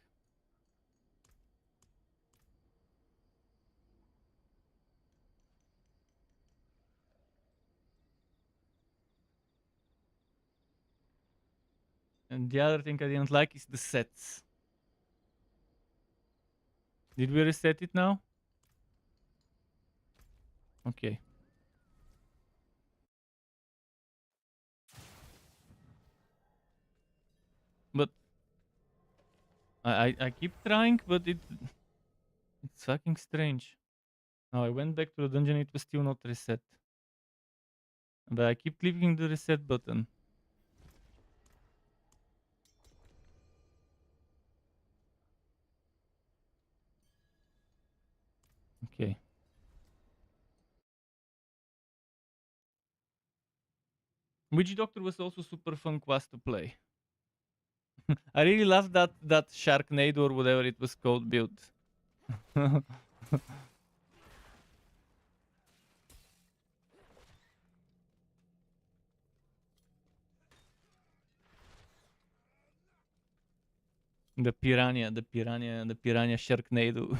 And the other thing I didn't like is the sets. Did we reset it now? Okay. But I keep trying, but it's fucking strange. Now I went back to the dungeon, it was still not reset. But I keep clicking the reset button. Okay. Witch Doctor was also super fun quest to play. I really love that Sharknado or whatever it was called build. the piranha Sharknado.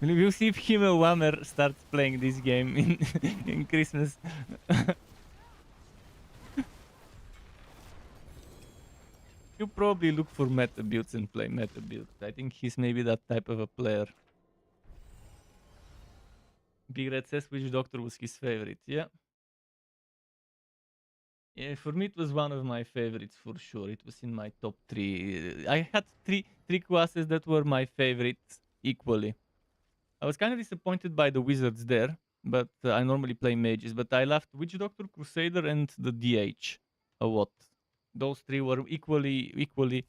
We'll see if Himmel Whammer starts playing this game in Christmas. You probably look for meta builds and play meta builds. I think he's maybe that type of a player. Big Red says which doctor was his favorite. Yeah. Yeah, for me it was one of my favorites for sure. It was in my top 3. I had three classes that were my favorites equally. I was kind of disappointed by the wizards there, but I normally play mages. But I loved Witch Doctor, Crusader, and the DH a lot. Those 3 were equally.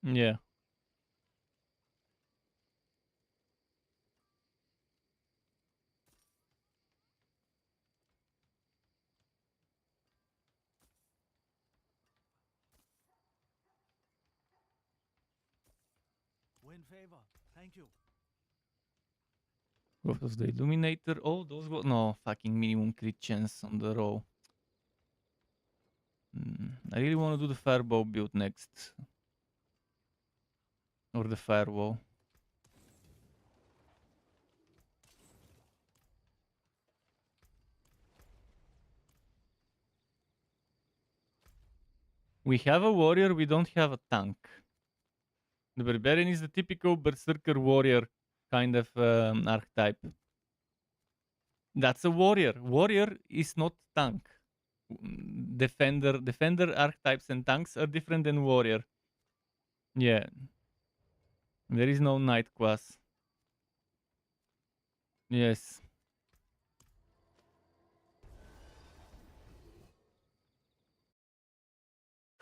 Yeah. Win favor. Thank you. What was the Illuminator? Oh, those were no fucking minimum crit chance on the row. I really want to do the Firebow build next. Or the Firewall. We have a warrior, we don't have a tank. The Barbarian is the typical Berserker warrior kind of archetype. That's a warrior. Warrior is not tank. Defender archetypes and tanks are different than warrior. Yeah. There is no knight class. Yes.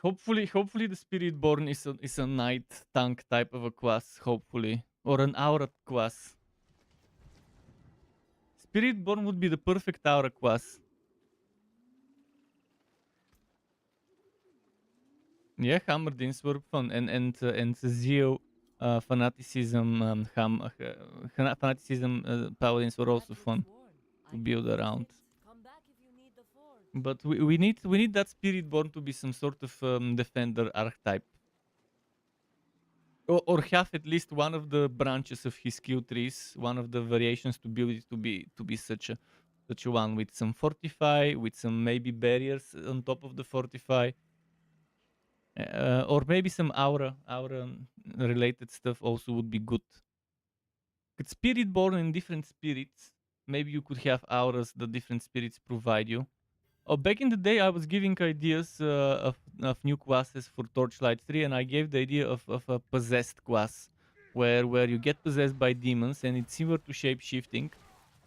Hopefully the Spiritborn is a knight tank type of a class, hopefully. Or an aura class. Spiritborn would be the perfect aura class. Yeah, Hammerdins were fun, and Zeo fanaticism fanaticism paladins were also fun to build around. Come back if you need the forge. But we need that Spiritborn to be some sort of defender archetype, or have at least one of the branches of his skill trees, one of the variations to build it to be such a one with some fortify, with some maybe barriers on top of the fortify. Or maybe some aura related stuff also would be good. It's spirit born in different spirits. Maybe you could have auras that different spirits provide you. Oh, back in the day, I was giving ideas of new classes for Torchlight 3, and I gave the idea of a possessed class, where you get possessed by demons, and it's similar to shape shifting,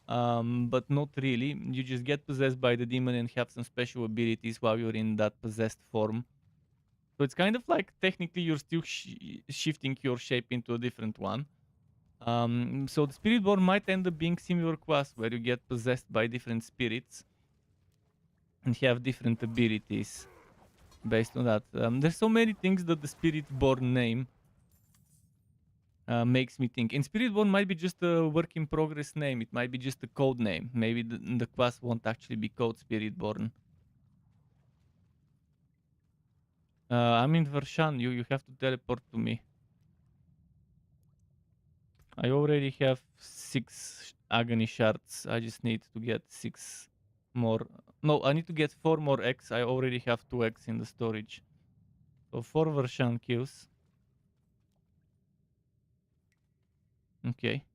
but not really. You just get possessed by the demon and have some special abilities while you're in that possessed form. So it's kind of like technically you're still shifting your shape into a different one. So the Spiritborn might end up being similar class where you get possessed by different spirits and have different abilities based on that. There's so many things that the Spiritborn name makes me think. And Spiritborn might be just a work in progress name. It might be just a code name. Maybe the class won't actually be called Spiritborn. I'm in Vershan. You have to teleport to me. I already have 6 agony shards. I just need to get 6 more. No, I need to get 4 more X. I already have 2 X in the storage. So 4 Vershan kills. Okay.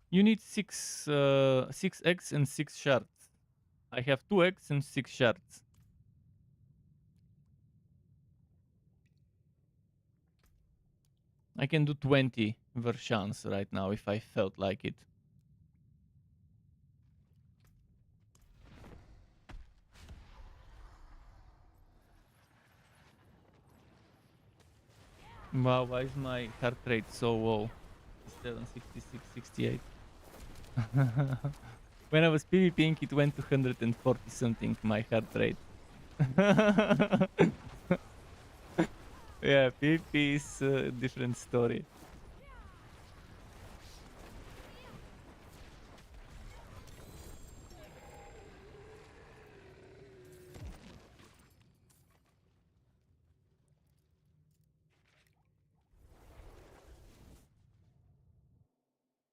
You need 6 X and 6 shards. I have 2 X and 6 shards. I can do 20 Vershans right now if I felt like it. Wow, why is my heart rate so low? 67, 66, 68. When I was PvPing, it went to 140 something, my heart rate. Yeah, PvP is a different story.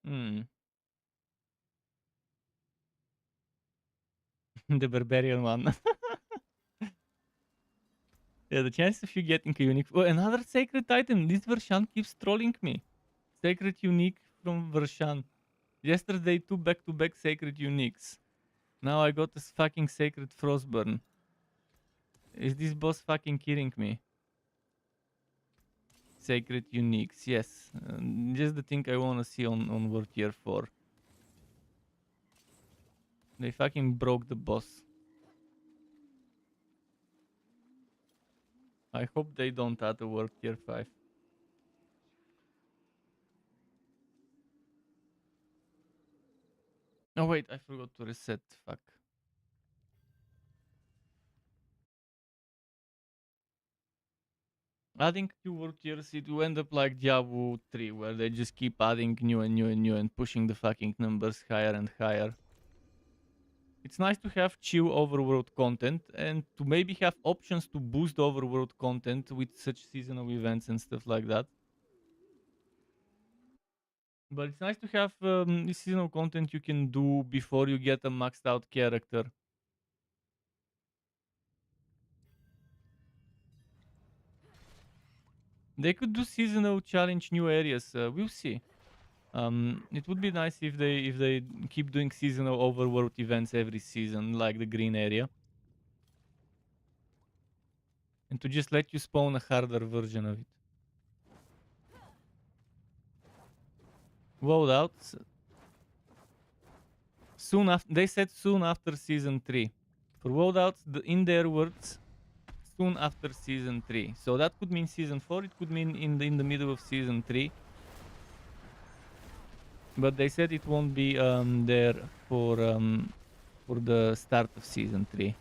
Hmm. The barbarian one. Yeah, the chance of you getting a unique... Oh, another sacred item. This Vershan keeps trolling me. Sacred unique from Vershan. Yesterday, 2 back-to-back sacred uniques. Now I got this fucking sacred frostburn. Is this boss fucking kidding me? Sacred uniques, yes. Just the thing I wanna see on World Tier 4. They fucking broke the boss. I hope they don't add a World Tier 5. Oh wait, I forgot to reset. Fuck. Adding new world tiers, it will end up like Diablo 3, where they just keep adding new and new and new and pushing the fucking numbers higher and higher. It's nice to have chill overworld content and to maybe have options to boost overworld content with such seasonal events and stuff like that. But it's nice to have this seasonal content you can do before you get a maxed out character. They could do seasonal challenge new areas. We'll see. It would be nice if they keep doing seasonal overworld events every season, like the green area, and to just let you spawn a harder version of it. Loadouts. soon after. They said soon after season 3. For loadouts, in their words, soon after season 3. So that could mean season 4. It could mean in the middle of season 3. But they said it won't be there for the start of season 3.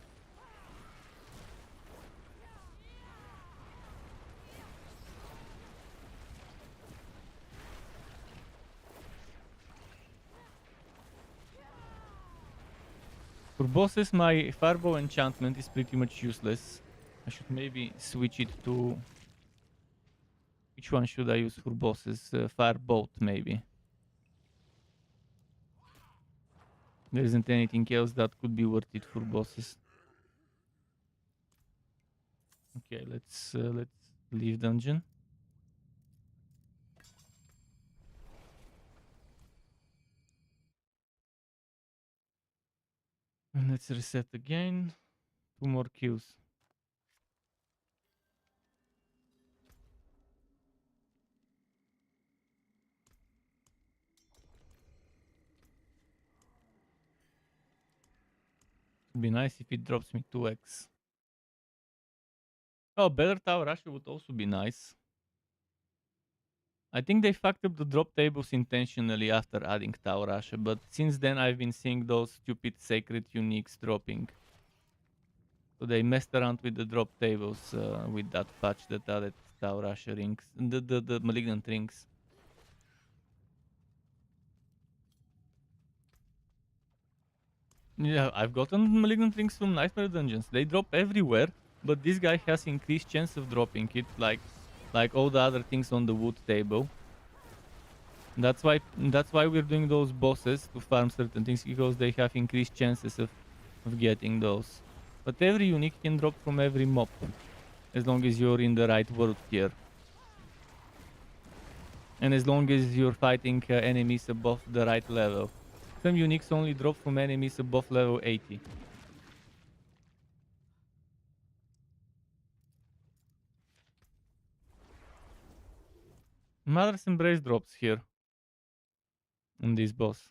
For bosses, my fireball enchantment is pretty much useless. I should maybe switch it to... Which one should I use for bosses? Firebolt, maybe. There isn't anything else that could be worth it for bosses. Okay, let's leave dungeon. And let's reset again. 2 more kills. It'd be nice if it drops me 2x. Oh, better Tower Rusher would also be nice. I think they fucked up the drop tables intentionally after adding Tower Rusher, but since then I've been seeing those stupid sacred uniques dropping. So they messed around with the drop tables with that patch that added Tower Rusher rings, the malignant rings. Yeah, I've gotten malignant rings from Nightmare Dungeons. They drop everywhere, but this guy has increased chance of dropping it, like all the other things on the wood table. That's why we're doing those bosses to farm certain things, because they have increased chances of getting those. But every unique can drop from every mob, as long as you're in the right world tier. And as long as you're fighting enemies above the right level. Some uniques only drop from enemies above level 80. Mother's Embrace drops here on this boss.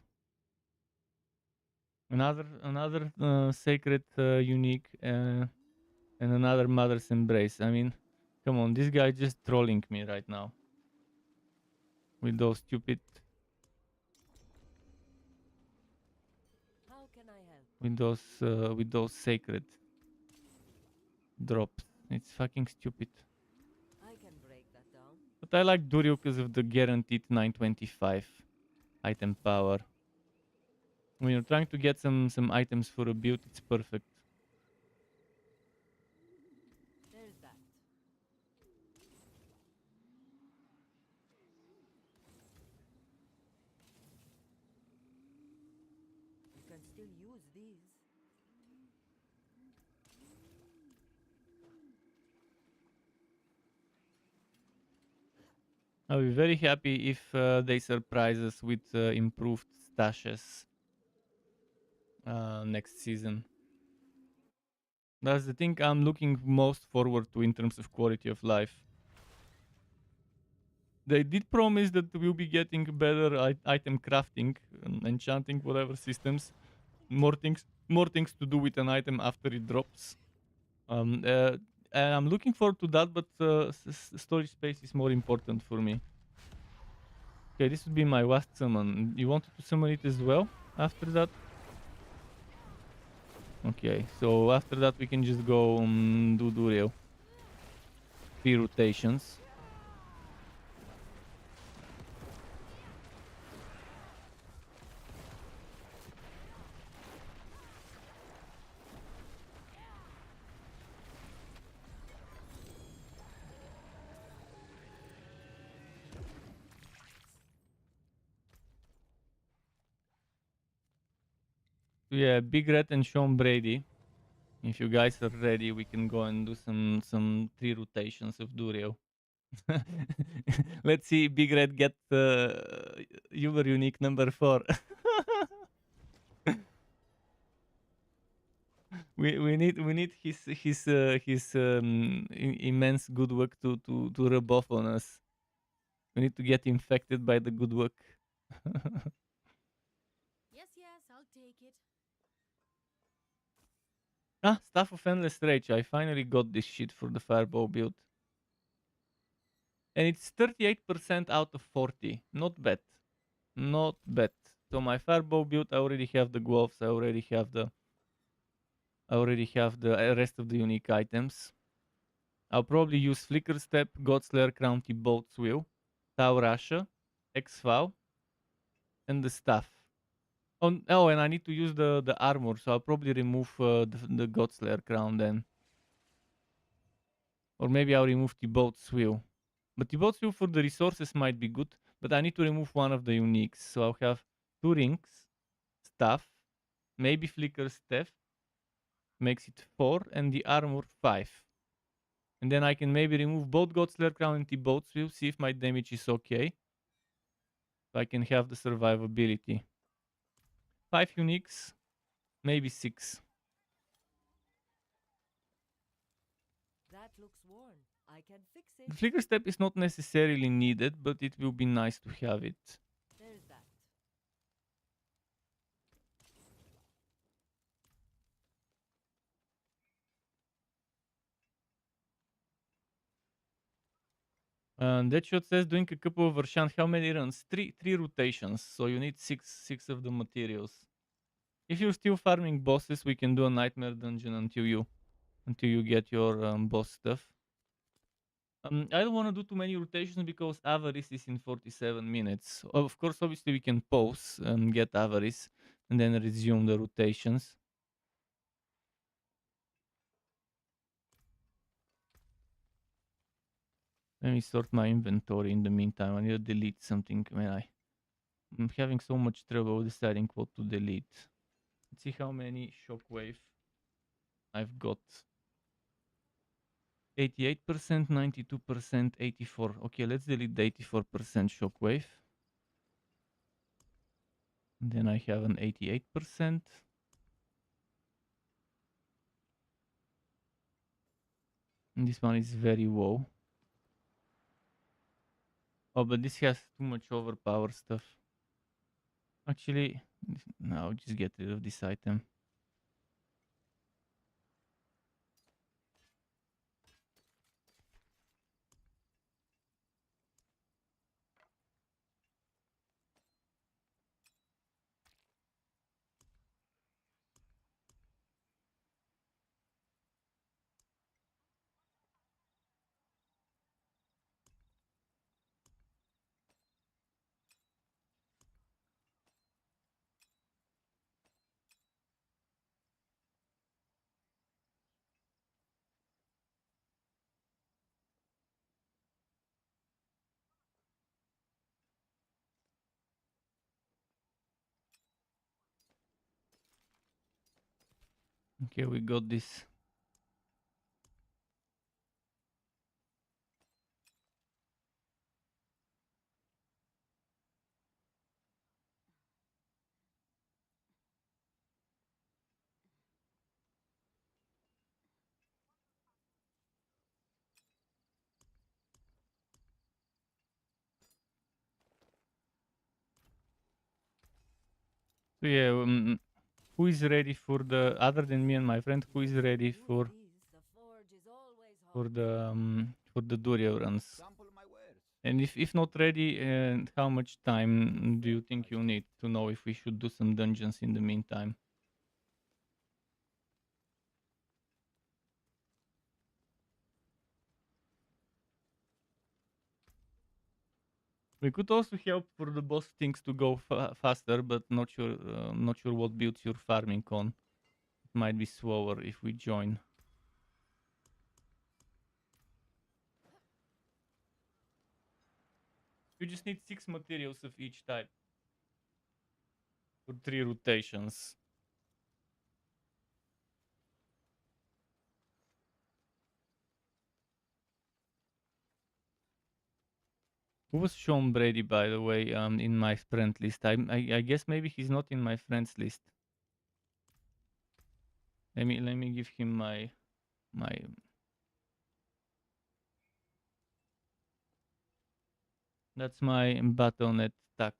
Another sacred unique and another Mother's Embrace. I mean, come on, this guy just trolling me right now with those stupid, How can I help? with those sacred drops. It's fucking stupid. I can break that down. But I like Durio because of the guaranteed 925 item power. When you're trying to get some items for a build, it's perfect. There's that. You can still use these. I'll be very happy if they surprise us with improved stashes next season. That's the thing I'm looking most forward to in terms of quality of life. They did promise that we'll be getting better item crafting and enchanting, whatever systems, more things to do with an item after it drops. And I'm looking forward to that, but storage space is more important for me. Okay, this would be my last summon. You wanted to summon it as well after that? Okay, so after that we can just go do Durio. 3 rotations. Yeah, Big Red and Sean Brady. If you guys are ready, we can go and do some 3 rotations of Durio. Let's see Big Red get Uber Unique number 4. we need his immense good work to rub off on us. We need to get infected by the good work. Yes, yes, I'll take it. Ah, Staff of Endless Rage. I finally got this shit for the Firebow build. And it's 38% out of 40. Not bad. Not bad. So my Firebow build, I already have the gloves. I already have the rest of the unique items. I'll probably use Flicker Step, Godslayer, Crownty, Bolt's Will, Tau Rasha, X-Vow, and the Staff. Oh, and I need to use the armor, so I'll probably remove the Godslayer crown then. Or maybe I'll remove the Bolt's Will. But the Bolt's Will for the resources might be good, but I need to remove one of the uniques. So I'll have 2 rings, Staff, maybe Flicker Step, makes it 4, and the armor 5. And then I can maybe remove both Godslayer Crown and the Bolt's Will, see if my damage is okay. So I can have the survivability. 5 uniques, maybe 6. That looks worn. I can fix The it. Flicker Step is not necessarily needed, but it will be nice to have it. There's that. Deadshot says doing a couple of Vershan. How many runs? Three rotations. So you need six of the materials. If you're still farming bosses, we can do a nightmare dungeon until you get your boss stuff. I don't want to do too many rotations because Avarice is in 47 minutes. Of course, obviously we can pause and get Avarice and then resume the rotations. Let me sort my inventory in the meantime. I need to delete something. I'm having so much trouble deciding what to delete. Let's see how many shockwave I've got. 88%, 92%, 84. Okay, let's delete the 84% shockwave. And then I have an 88%. And this one is very low. Oh, but this has too much overpower stuff. Actually, no, I'll just get rid of this item. Okay, we got this. So yeah, who is ready for the, other than me and my friend, who is ready for The forge is always hot. for the Durio runs? Sample my wares. And if not ready, how much time do you think you need to know if we should do some dungeons in the meantime? We could also help for the boss things to go faster, but not sure what builds you're farming on. It might be slower if we join. You just need 6 materials of each type for 3 rotations. Who was Sean Brady, by the way, in my friend list? I guess maybe he's not in my friends list. Let me give him my. That's my Battle.net tag.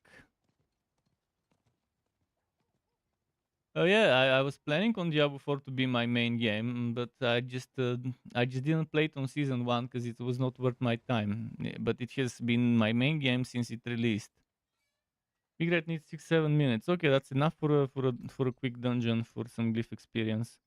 Oh yeah, I was planning on Diablo 4 to be my main game, but I just didn't play it on season 1 because it was not worth my time. But it has been my main game since it released. Big Red needs 6-7 minutes. Okay, that's enough for a quick dungeon for some glyph experience.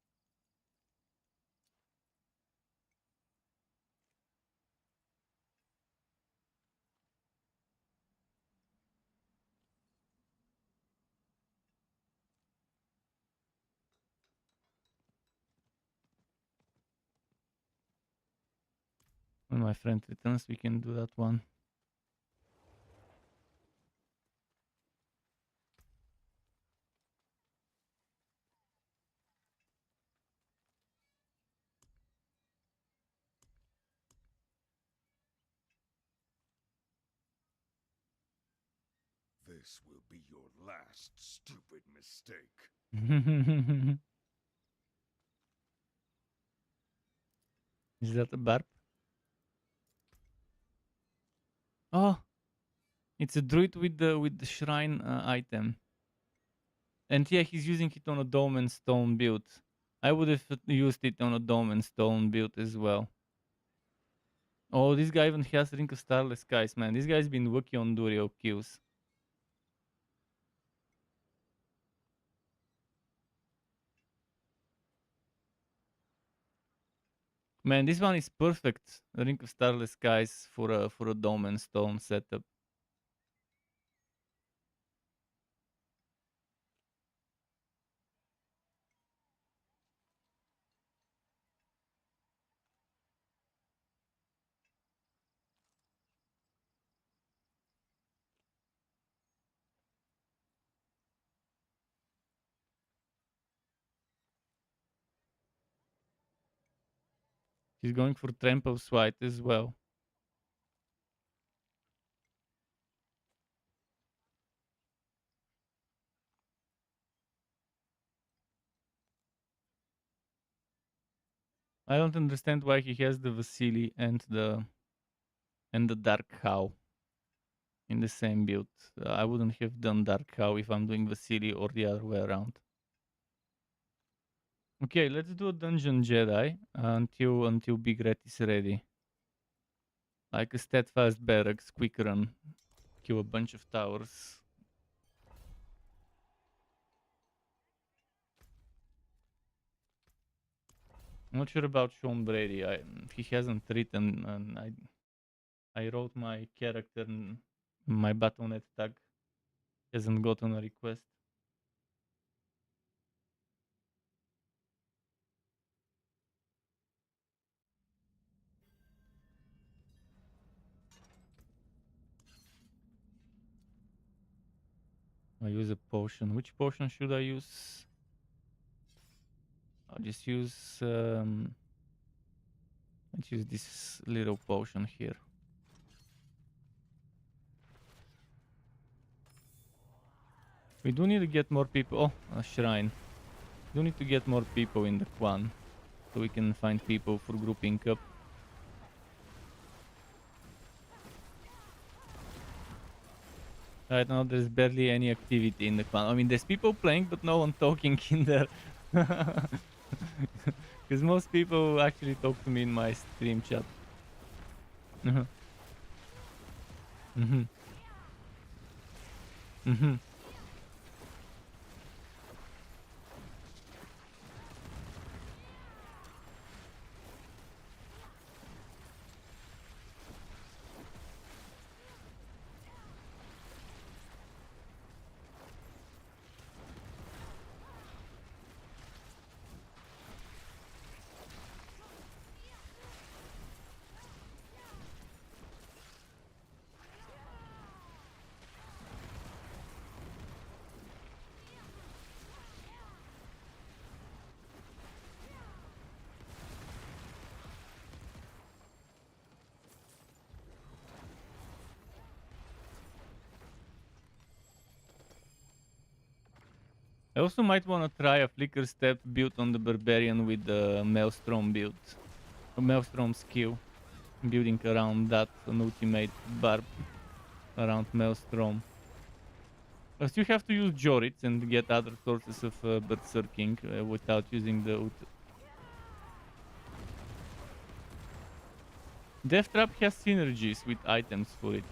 When my friend returns, we can do that one. This will be your last stupid mistake. Is that a barb? Oh, it's a druid with the shrine item. And yeah, he's using it on a dome and stone build. I would have used it on a dome and stone build as well. Oh, this guy even has Ring of Starless Skies, man. This guy's been working on Durio kills. Man, this one is perfect. Ring of Starless Skies for a dome and stone setup. He's going for Trample Swipe as well. I don't understand why he has the Vasili and the Dark Cow in the same build. I wouldn't have done Dark Cow if I'm doing Vasili or the other way around. Okay, let's do a Dungeon Jedi until Big Red is ready. Like a steadfast barracks, quick run, kill a bunch of towers. I'm not sure about Sean Brady. He hasn't written, and I wrote my character and my Battle.net tag hasn't gotten a request. I use a potion. Which potion should I use? I'll just use let's use this little potion here. We do need to get more people. Oh, a shrine. We do need to get more people in the clan so we can find people for grouping up. Right now there's barely any activity in the clan. I mean, there's people playing, but no one talking in there. Because most people actually talk to me in my stream chat. Mhm. Mhm. Mhm. I also might want to try a Flicker Step build on the Barbarian with the Maelstrom build. A Maelstrom skill. Building around that, an ultimate barb around Maelstrom. Plus you have to use Jorits and get other sources of berserking without using the Death Trap has synergies with items for it,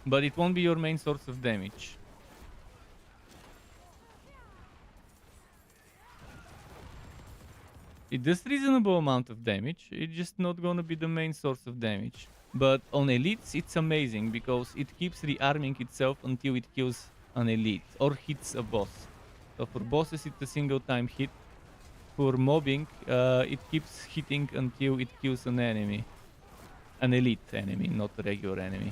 but it won't be your main source of damage. It does reasonable amount of damage, it's just not gonna be the main source of damage. But on elites it's amazing because it keeps rearming itself until it kills an elite or hits a boss. So for bosses it's a single time hit. For mobbing it keeps hitting until it kills an enemy. An elite enemy, not a regular enemy.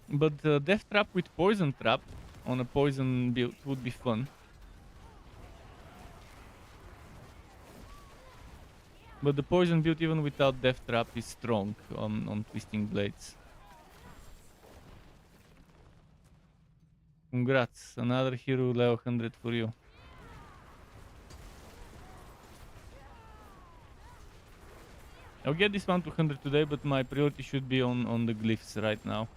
But Death Trap with Poison Trap on a poison build would be fun. But the poison build even without Death Trap is strong on Twisting Blades. Congrats, another hero level 100 for you. I'll get this one to 100 today, but my priority should be on the glyphs right now.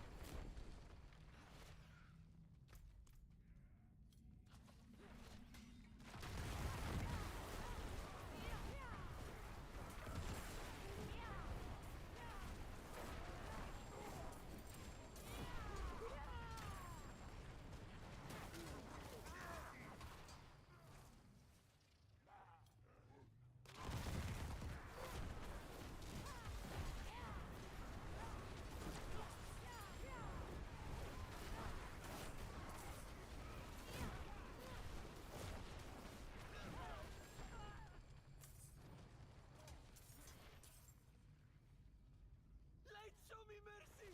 Light, show me mercy!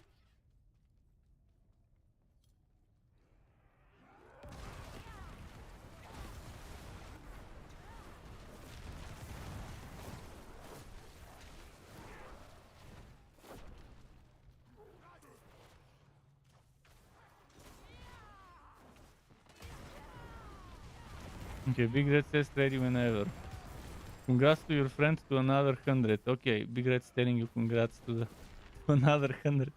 Okay, Big Red says ready whenever. Congrats to your friend to another 100. Okay, Big Red's telling you congrats to another 100.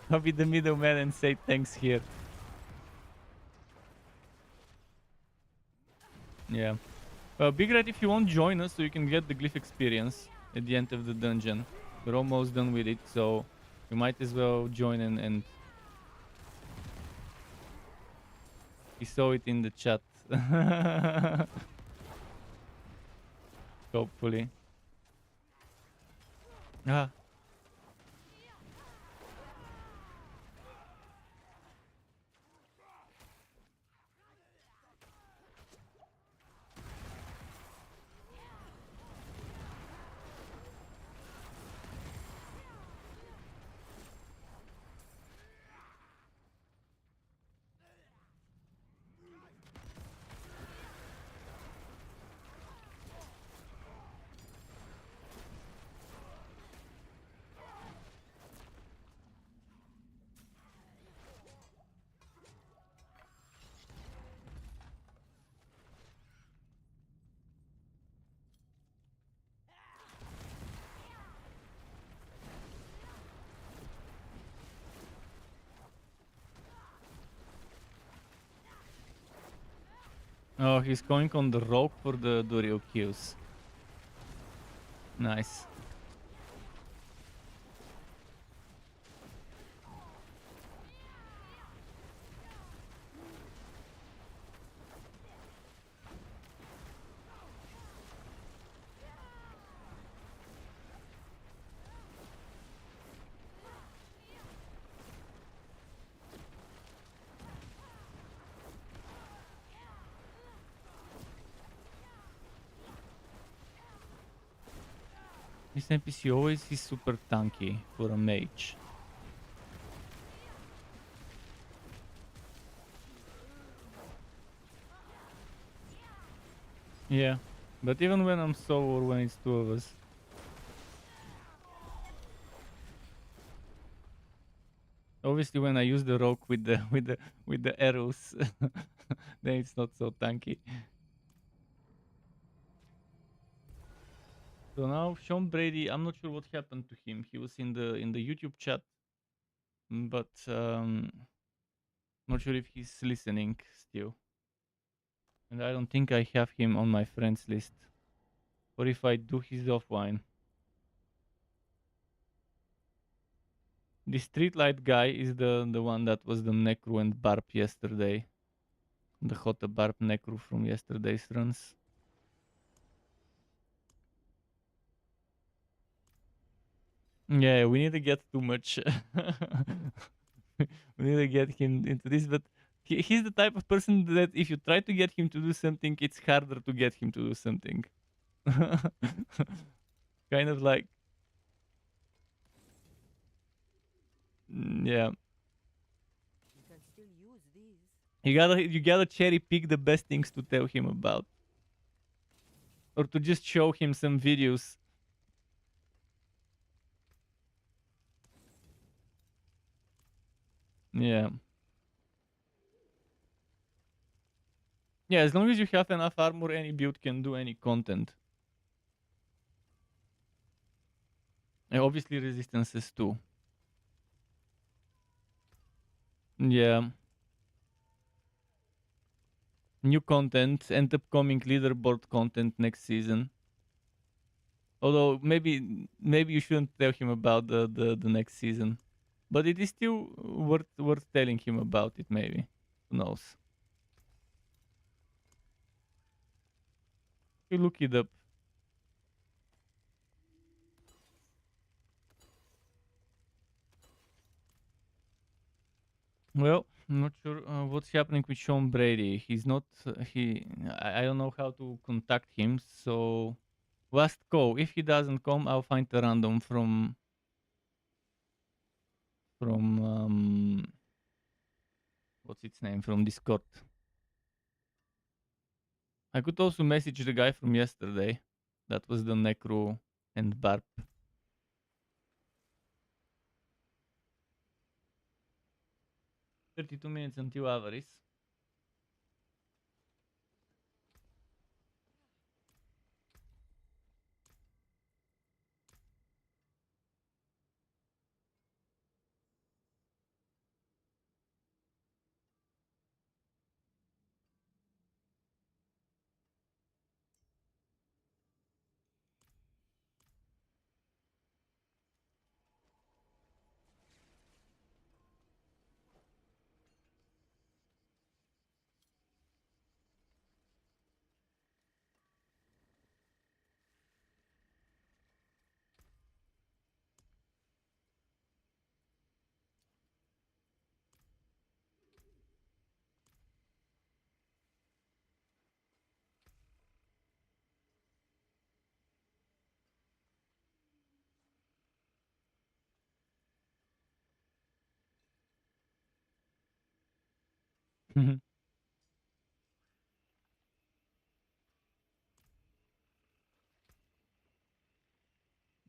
I'll be the middleman and say thanks here. Yeah. Big Red, if you want, join us so you can get the glyph experience at the end of the dungeon. We're almost done with it, so you might as well join and we saw it in the chat. Hopefully. Ah. Oh, he's going on the rogue for the real kills. Nice. This NPC always is super tanky for a mage. Yeah, but even when I'm solo or when it's two of us. Obviously when I use the rogue with the with the arrows, then it's not so tanky. So now Sean Brady, I'm not sure what happened to him. He was in the YouTube chat, but not sure if he's listening still. And I don't think I have him on my friends list. Or if I do, he's offline. The streetlight guy is the one that was the Necro and Barb yesterday. The hot Barb Necro from yesterday's runs. Yeah, we need to get too much. We need to get him into this, but he's the type of person that if you try to get him to do something, it's harder to get him to do something. Kind of like, yeah. You can still use these. You gotta cherry pick the best things to tell him about, or to just show him some videos. Yeah. Yeah, as long as you have enough armor, any build can do any content. And obviously resistances too. Yeah. New content and upcoming leaderboard content next season. Although maybe you shouldn't tell him about the next season. But it is still worth telling him about it, maybe. Who knows? You look it up. Well, I'm not sure what's happening with Sean Brady. He's not. I don't know how to contact him. So, last call. If he doesn't come, I'll find a random from what's its name, from Discord. I could also message the guy from yesterday. That was the Necro and Barb. 32 minutes until Avaris.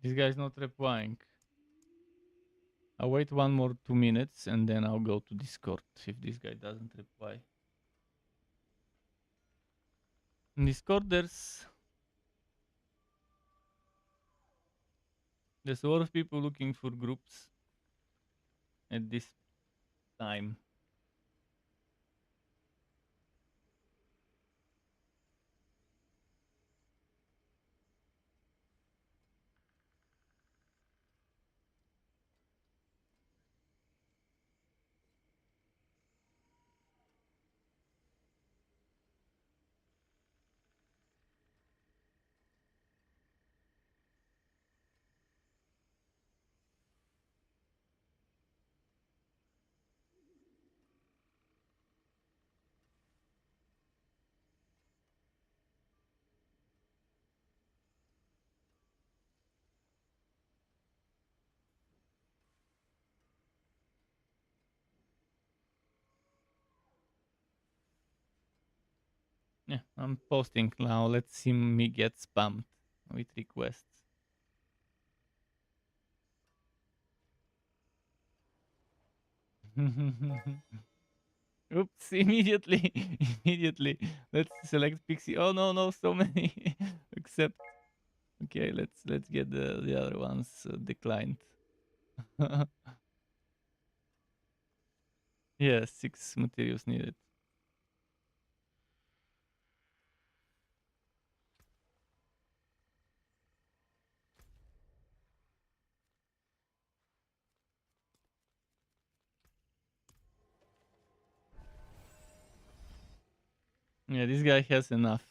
This guy's not replying. I'll wait 2 minutes and then I'll go to Discord if this guy doesn't reply. In Discord, there's a lot of people looking for groups at this time. Yeah, I'm posting now. Let's see me get spammed with requests. Oops, immediately. Immediately. Let's select Pixie. Oh no, no, so many. Accept. Okay, let's get the other ones declined. Yeah, 6 materials needed. Yeah, this guy has enough.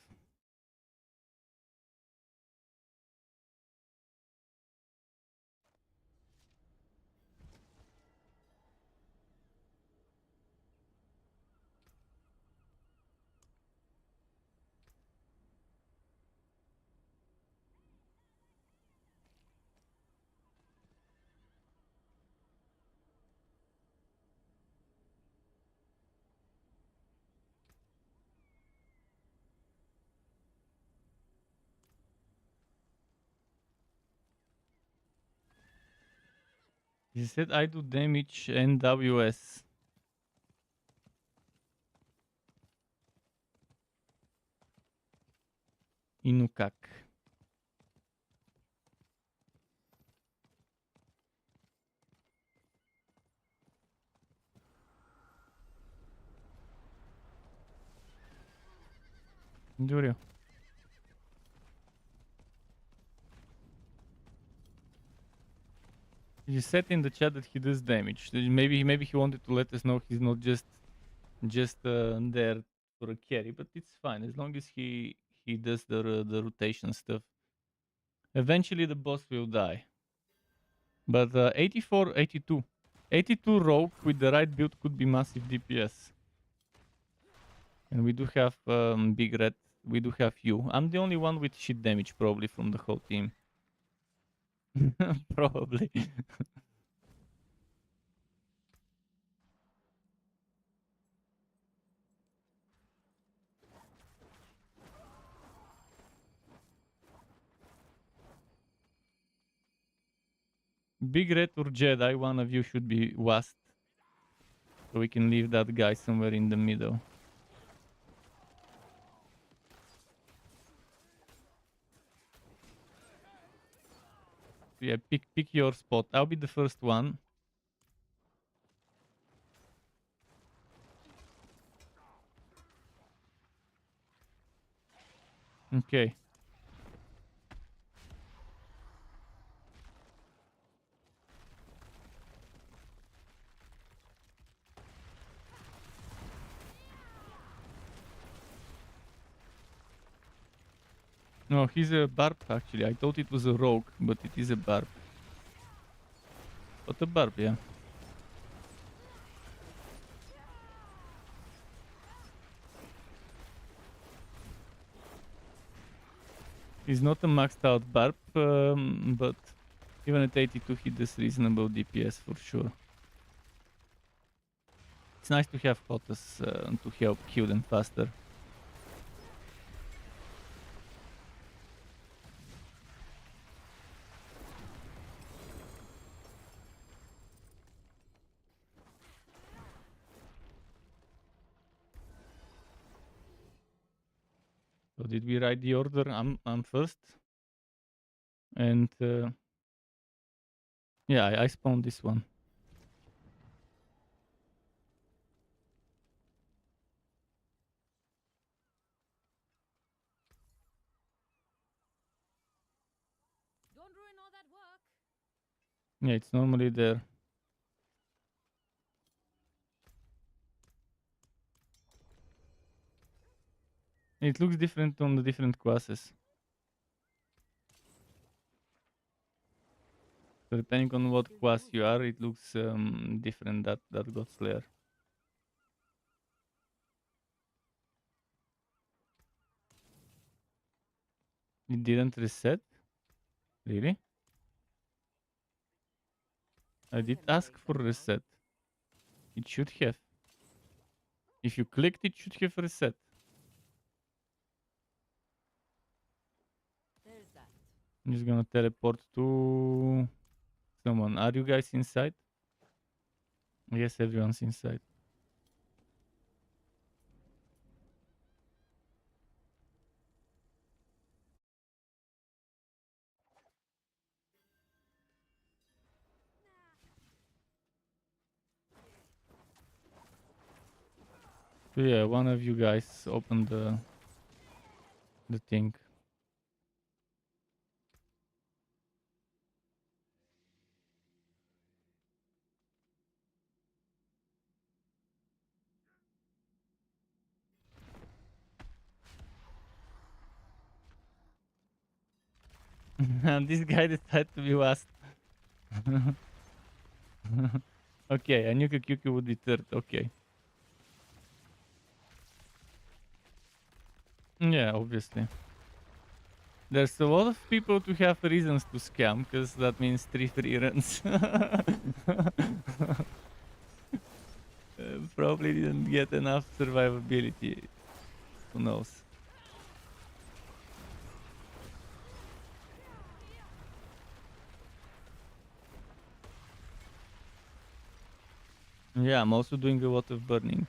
He said I do damage NWS. Inukak. Durio. He said in the chat that he does damage. Maybe he wanted to let us know he's not just there for a carry, but it's fine as long as he does the rotation stuff. Eventually the boss will die. But 84, 82. 82 rogue with the right build could be massive DPS. And we do have big red. We do have you. I'm the only one with shit damage probably from the whole team. Probably. Big red or Jedi, one of you should be Wast. So we can leave that guy somewhere in the middle. Yeah, pick your spot. I'll be the first one. Okay. No, he's a barb actually. I thought it was a rogue, but it is a barb. But a barb, yeah. He's not a maxed out barb, but even at 82 he does reasonable DPS for sure. It's nice to have Hotas to help kill them faster. So did we write the order? I'm first. And yeah, I spawned this one. Don't ruin all that work. Yeah, it's normally there. It looks different on the different classes. So depending on what class you are, it looks different, that God Slayer. It didn't reset? Really? I did ask for reset. It should have. If you clicked, it should have reset. There's that. I'm just gonna teleport to someone. Are you guys inside? Yes, everyone's inside. So yeah, one of you guys open the thing. And this guy decided to be last. Okay, I knew Kyuku would be third. Okay. Yeah, obviously. There's a lot of people to have reasons to scam, because that means 3 free runs. Probably didn't get enough survivability. Who knows? Yeah, I'm also doing a lot of burning.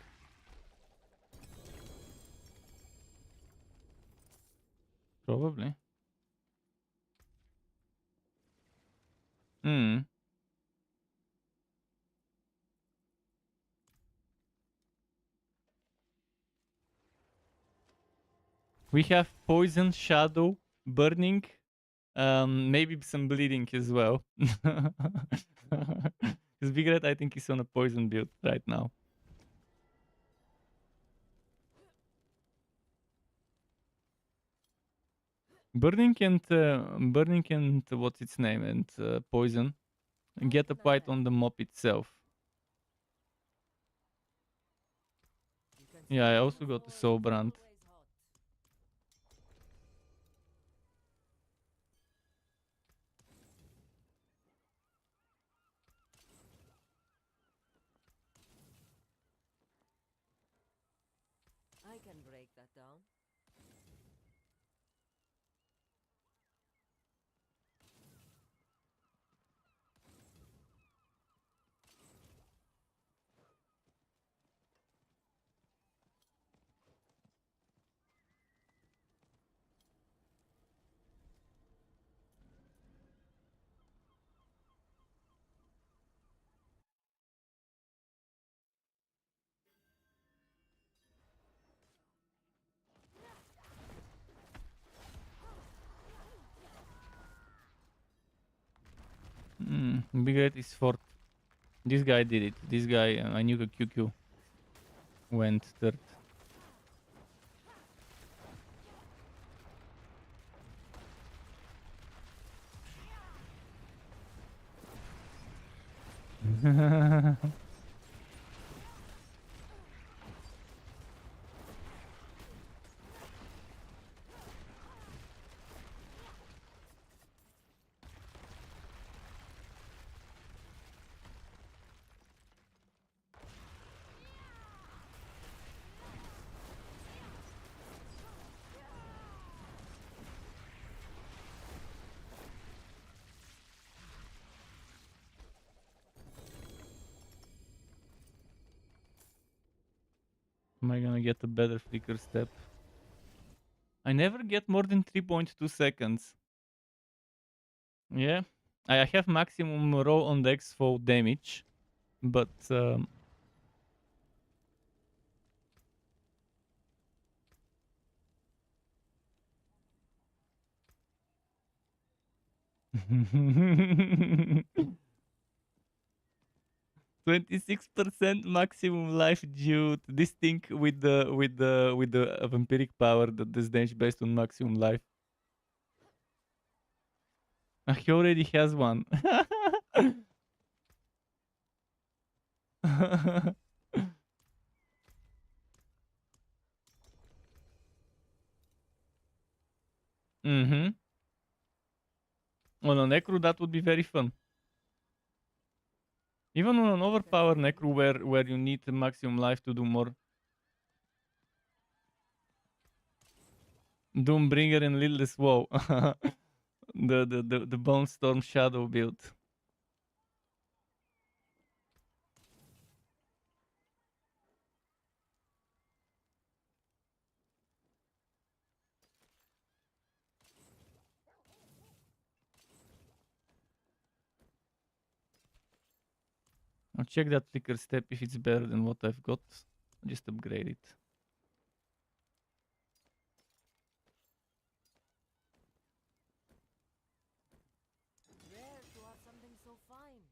Probably. Hmm. We have poison, shadow, burning, maybe some bleeding as well. Because Big Red, I think, is on a poison build right now. Burning and what's its name, and poison get applied on the mop itself. Yeah, I also got the soul brand. I can break that down. Big Red is fourth. This guy did it. This guy, I knew the QQ went third. Am I gonna get a better flicker step? I never get more than 3.2 seconds. Yeah, I have maximum roll on the X-Foe damage, but 26% maximum life due to this thing with the vampiric power that does damage based on maximum life. He already has one. Mm-hmm. On a necro, that would be very fun. Even on an overpowered necro where you need the maximum life to do more. Doombringer and Lilith's Woe. the Bone Storm Shadow build. I'll check that flicker step if it's better than what I've got. Just upgrade it. Rare to have something so fine.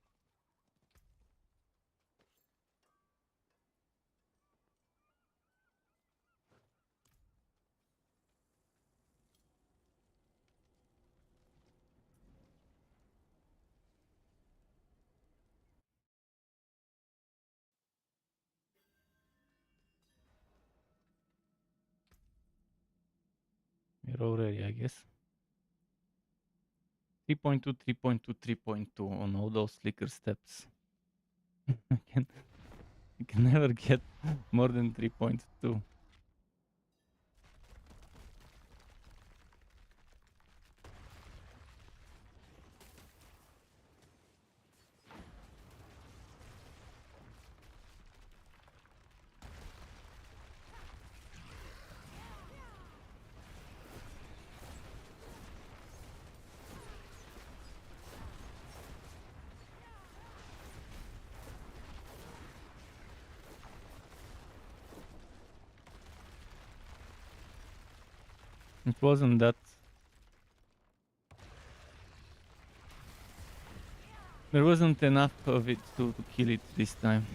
We're already, I guess. 3.2, 3.2, 3.2 on all those slicker steps. I can never get more than 3.2. It wasn't that. There wasn't enough of it to kill it this time.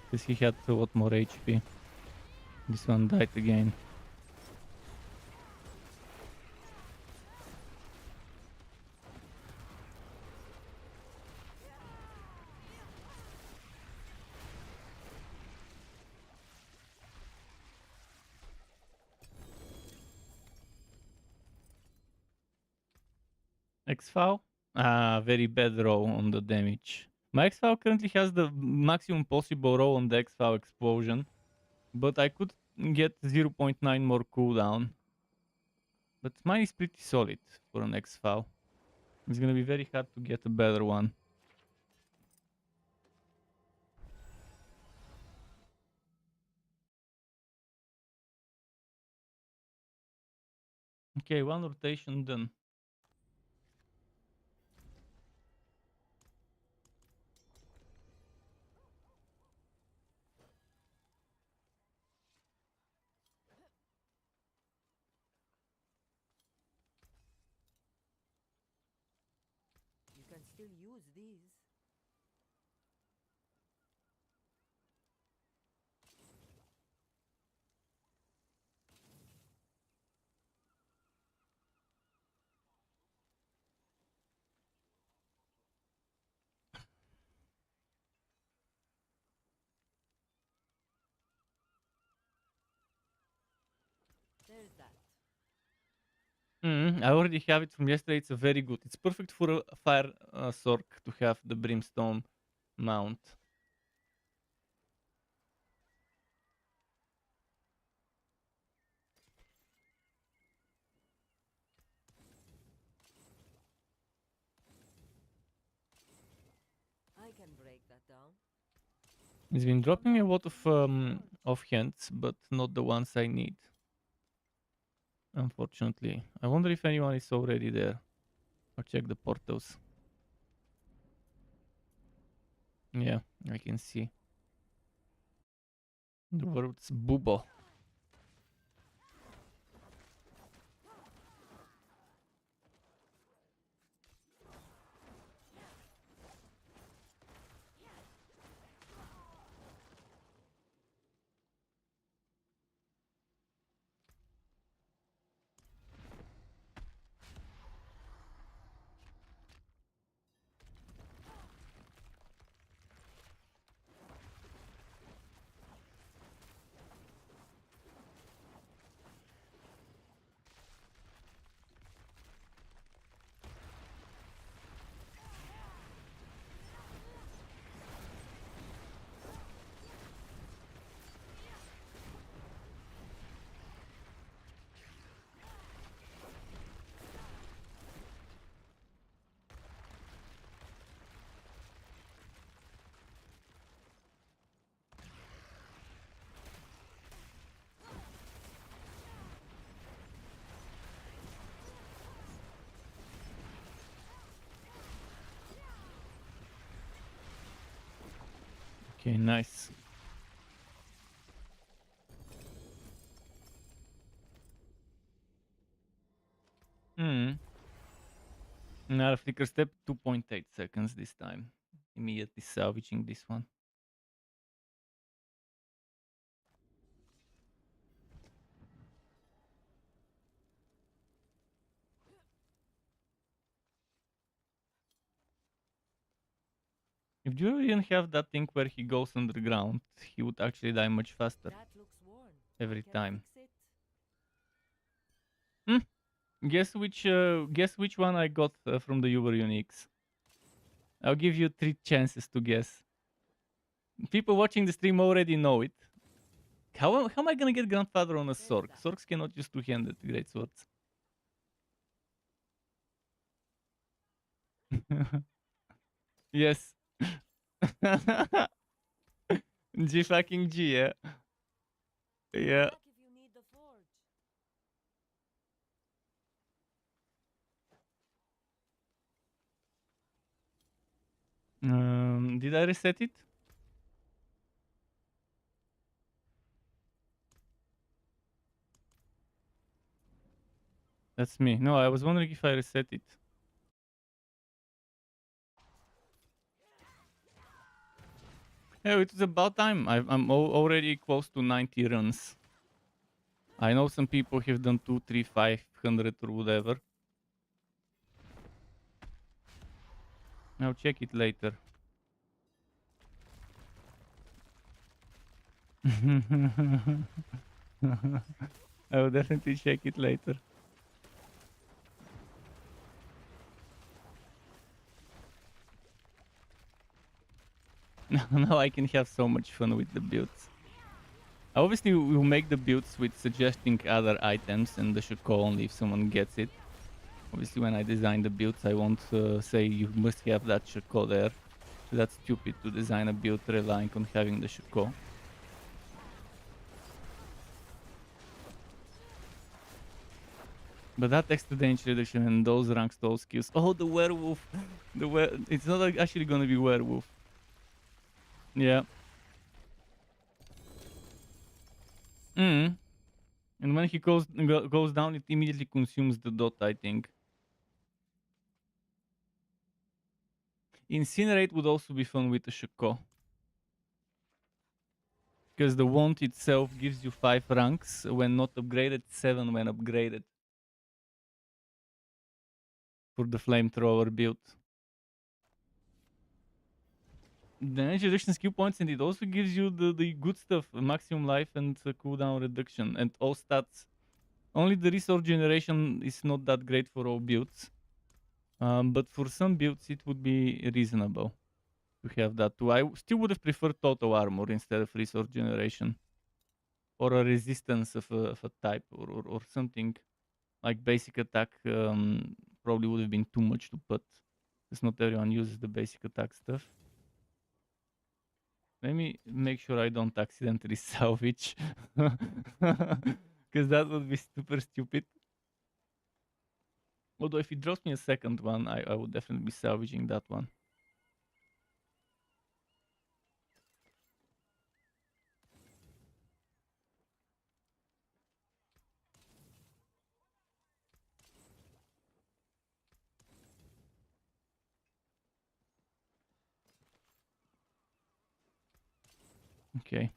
Because he had a lot more HP. This one died again. X-Foul? Very bad roll on the damage. My X-Foul currently has the maximum possible roll on the X-Foul explosion. But I could get 0.9 more cooldown. But mine is pretty solid for an X-Foul. It's gonna be very hard to get a better one. Okay, one rotation done. You can still use these. There's that. I already have it from yesterday. It's a very good. It's perfect for a fire sorc to have the brimstone mount. I can break that down. It's been dropping me a lot of hands, but not the ones I need. Unfortunately. I wonder if anyone is already there. Or check the portals. Yeah, I can see. The world's Bubo. Okay, nice. Another flicker step, 2.8 seconds this time. Immediately salvaging this one. If Juro didn't have that thing where he goes underground, he would actually die much faster That looks worn. every Can time. fix it? Guess which one I got from the Uber Uniques. I'll give you 3 chances to guess. People watching the stream already know it. How am I gonna get grandfather on a There's Sorc? that. Sorcs cannot use two-handed great swords. Yes. G fucking G, yeah. Yeah. Back if you need the forge. Did I reset it? That's me. No, I was wondering if I reset it. Yeah, it was about time. I'm already close to 90 runs. I know some people have done 2, 3, 500 or whatever. I'll check it later. I will definitely check it later. Now I can have so much fun with the builds. Obviously, we'll make the builds with suggesting other items, and the should call only if someone gets it. Obviously, when I design the builds, I won't say you must have that Shako there. That's stupid to design a build relying on having the Shako. But that extra danger reduction and those ranks, those skills. Oh, the werewolf! It's not like actually gonna be werewolf. Yeah. And when he goes down, it immediately consumes the dot, I think. Incinerate would also be fun with the Shako. Because the wand itself gives you 5 ranks when not upgraded, 7 when upgraded. For the flamethrower build. The energy reduction skill points, and it also gives you the good stuff, maximum life and cooldown reduction, and all stats. Only the resource generation is not that great for all builds. But for some builds, it would be reasonable to have that too. I still would have preferred total armor instead of resource generation. Or a resistance of a type, or something like basic attack. Probably would have been too much to put, because not everyone uses the basic attack stuff. Let me make sure I don't accidentally salvage. Because that would be super stupid. Although if it drops me a second one, I would definitely be salvaging that one. Okay.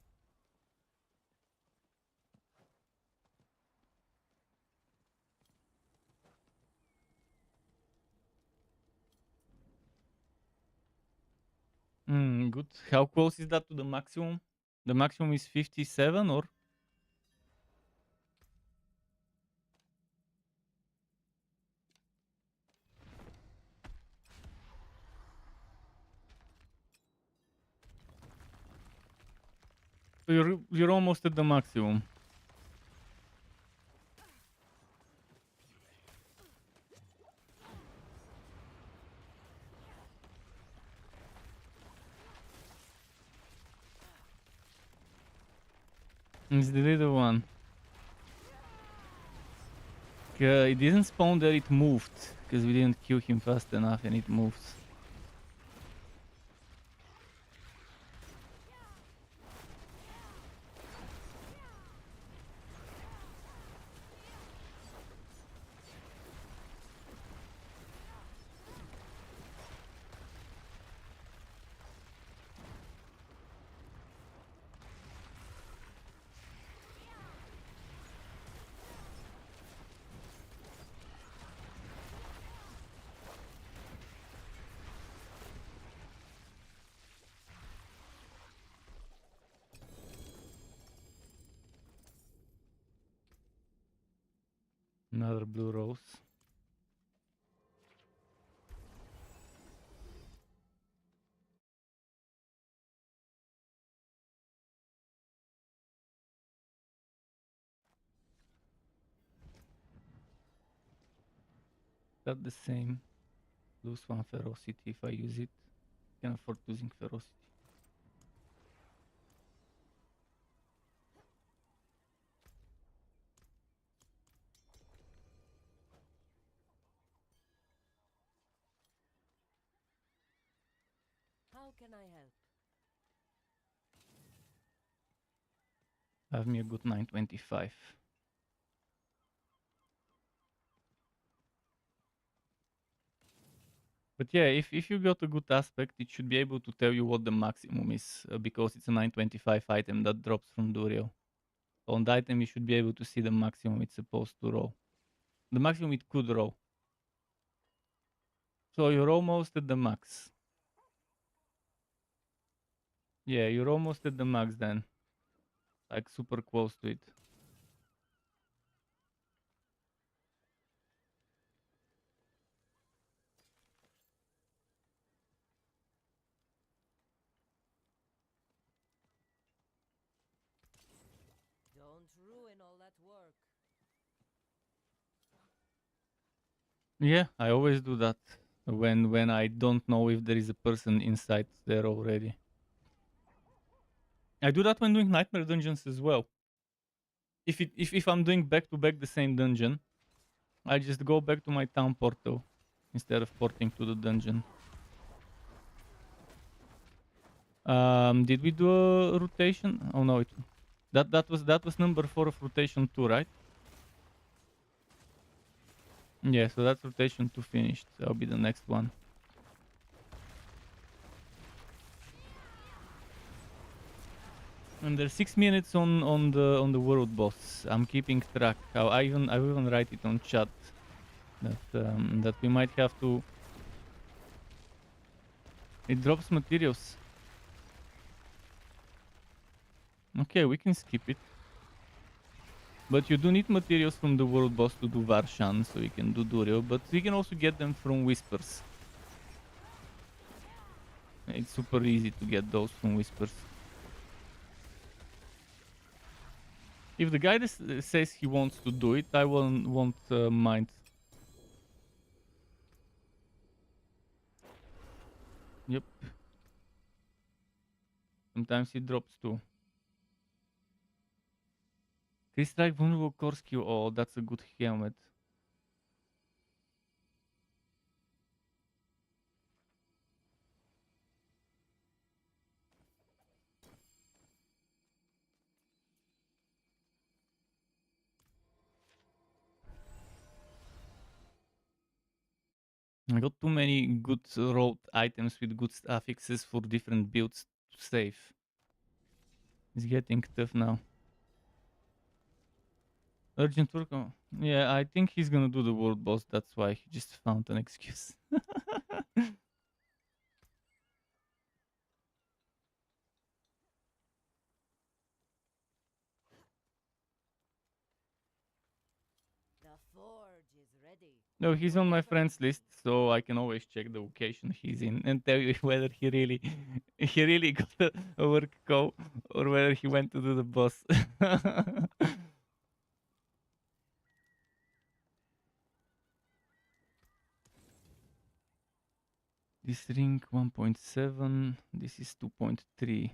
Good. How close is that to the maximum? The maximum is 57, or? So you're almost at the maximum. It's the little one. It didn't spawn there, it moved. Because we didn't kill him fast enough and it moves. Another blue rose. That the same. Lose one ferocity if I use it. Can afford losing ferocity. How can I help? Have me a good 925. But yeah, if you got a good aspect, it should be able to tell you what the maximum is, because it's a 925 item that drops from Durio. On the item, you should be able to see the maximum it's supposed to roll. The maximum it could roll. So you're almost at the max. Yeah, you're almost at the max then. Like super close to it. Don't ruin all that work. Yeah, I always do that when I don't know if there is a person inside there already. I do that when doing nightmare dungeons as well. If I'm doing back to back the same dungeon, I just go back to my town portal instead of porting to the dungeon. Did we do a rotation? Oh no, that was number 4 of rotation 2, right? Yeah, so that's rotation 2 finished. That'll be the next one. And there's 6 minutes on the world boss. I'm keeping track. I will even write it on chat that we might have to. It drops materials. Okay, we can skip it. But you do need materials from the world boss to do Varshan, so you can do Durio. But we can also get them from Whispers. It's super easy to get those from Whispers. If the guy says he wants to do it, I won't mind. Yep. Sometimes he drops too. Chris Strike vulnerable core skill. Oh, that's a good helmet. I got too many good rolled items with good affixes for different builds to save. It's getting tough now. Urgent work. Oh, yeah, I think he's gonna do the world boss. That's why he just found an excuse. The forge is ready. No, he's on my Whenever friends you list, so I can always check the location he's in and tell you whether he really got a work call or whether he went to do the boss. This ring 1.7, this is 2.3.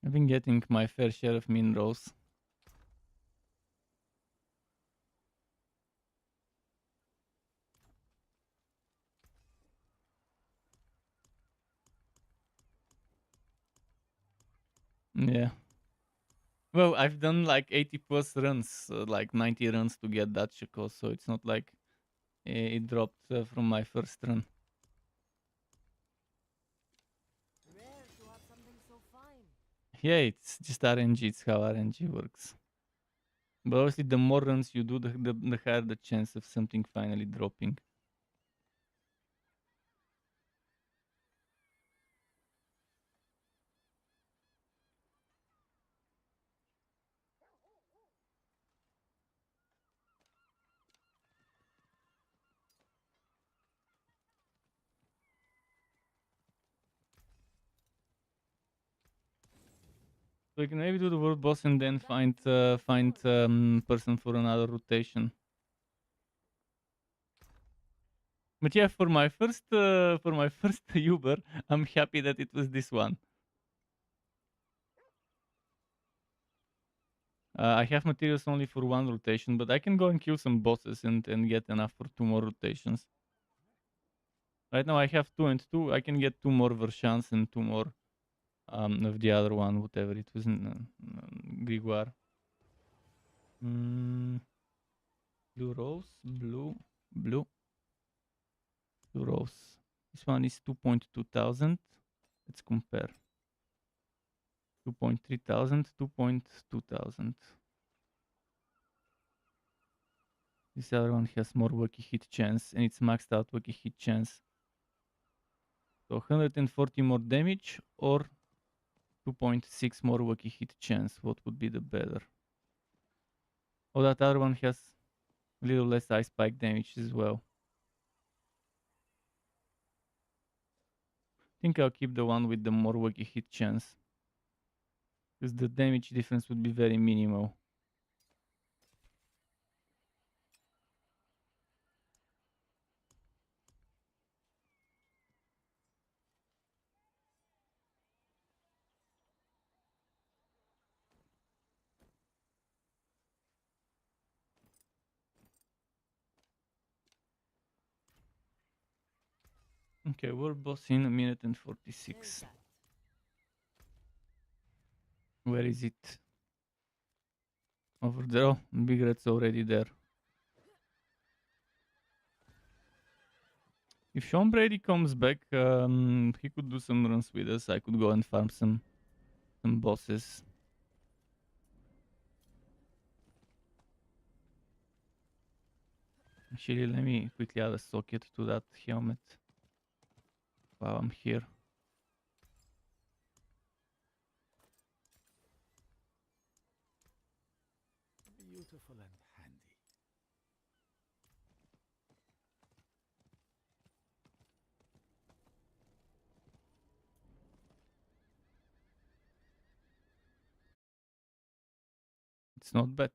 I've been getting my fair share of minerals. Yeah. Well, I've done like 80 plus runs, like 90 runs to get that Shako, so it's not like it dropped from my first run. rare to have something so fine. Yeah, it's just RNG, it's how RNG works. But obviously, the more runs you do, the higher the chance of something finally dropping. So we can maybe do the world boss and then find person for another rotation. But yeah, for my first Uber, I'm happy that it was this one. I have materials only for one rotation, but I can go and kill some bosses and get enough for 2 more rotations. Right now I have 2 and 2. I can get 2 more Verchans and 2 more of the other one, whatever it was, Grimoire. Blue rose, blue, blue rose. This one is 2.2 thousand. Let's compare. 2.3 thousand, 2.2 thousand. This other one has more wacky hit chance, and it's maxed out wacky hit chance. So 140 more damage or 2.6 more wacky hit chance. What would be the better? Oh, that other one has a little less ice spike damage as well. I think I'll keep the one with the more wacky hit chance, because the damage difference would be very minimal. Okay, world boss in a minute and 46. Where is it? Over there. Oh, Big Red's already there. If Sean Brady comes back, he could do some runs with us. I could go and farm some bosses. Actually, let me quickly add a socket to that helmet while I'm here. Beautiful and handy. It's not bad.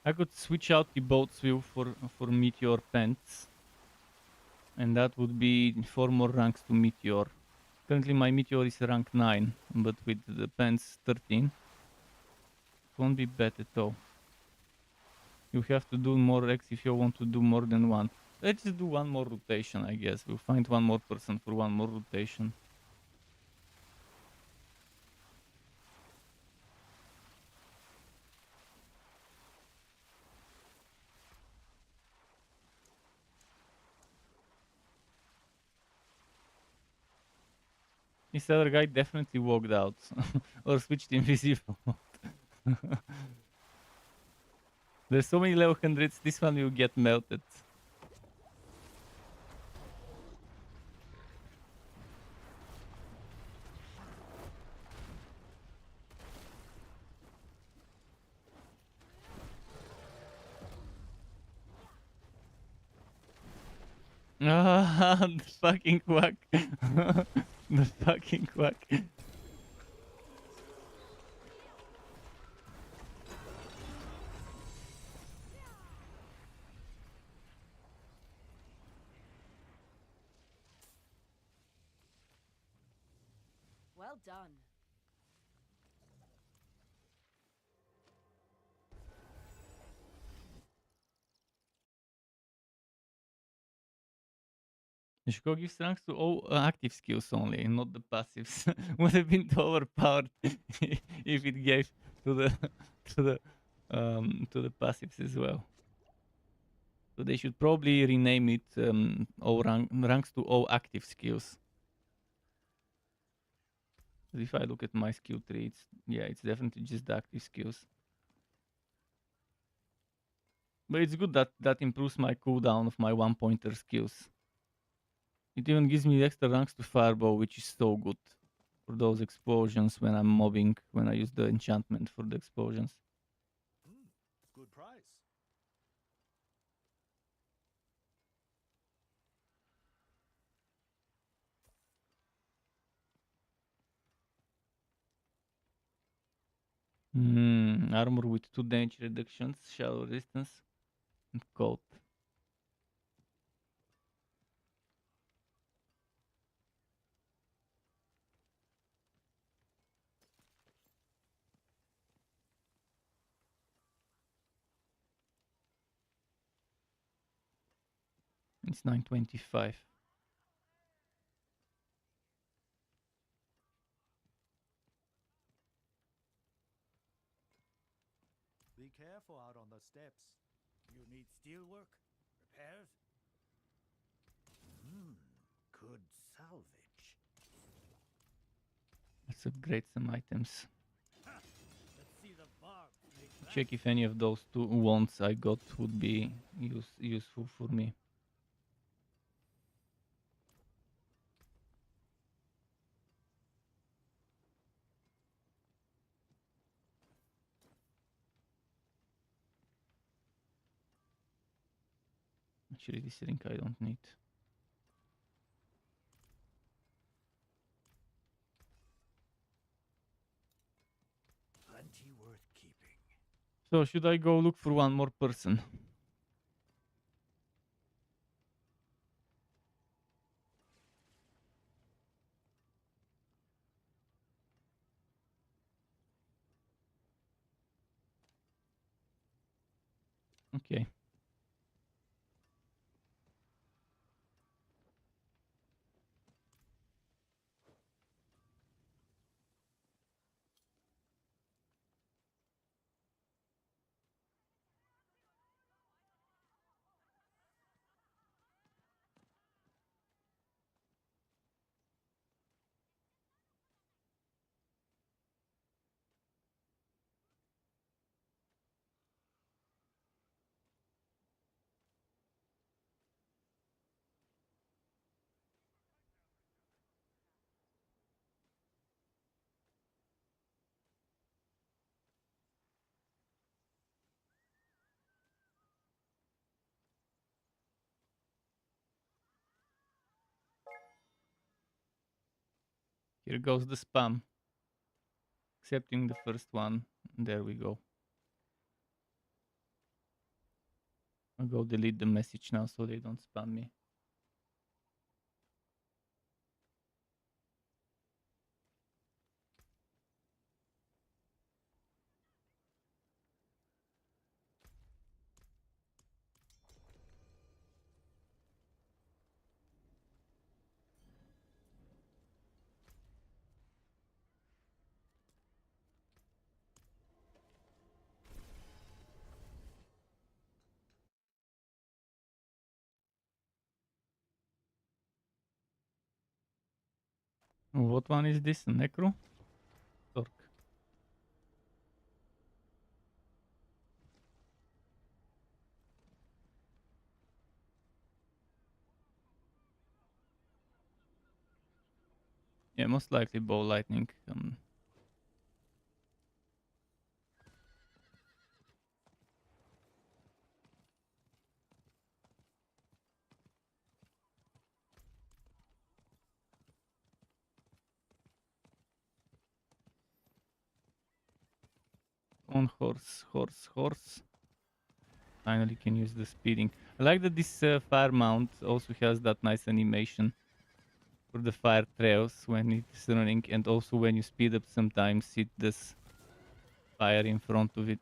I could switch out the boat's wheel for meteor pants, and that would be 4 more ranks to meteor. Currently my meteor is rank 9, but with the pants 13, it won't be bad at all. You have to do more X if you want to do more than one. Let's just do one more rotation, I guess. We'll find one more person for one more rotation. This other guy definitely walked out or switched invisible. There's so many level 100s, this one will get melted. Ah, the fucking quack. The fucking quack. Well done. You should go give strength to all active skills only, not the passives. Would have been too overpowered if it gave to the to the passives as well. So they should probably rename it ranks to all active skills. If I look at my skill tree, it's definitely just the active skills. But it's good that that improves my cooldown of my one pointer skills. It even gives me extra ranks to fireball, which is so good for those explosions when I'm mobbing, when I use the enchantment for the explosions. Good price. Armor with 2 damage reductions, shallow resistance, and cold. It's 925. Be careful out on the steps. You need steelwork? Repairs? Good salvage. Let's upgrade some items. Let's see the barb make that. Check if any of those 2 wands I got would be useful for me. Actually, this ring I don't need. Plenty worth keeping. So, should I go look for one more person? Okay. Here goes the spam. Accepting the first one. There we go. I'll go delete the message now so they don't spam me. What one is this? Necro? Sorc. Yeah, most likely bow lightning. On horse, horse, horse. Finally can use the speeding. I like that this fire mount also has that nice animation for the fire trails when it's running, and also when you speed up sometimes it does fire in front of it.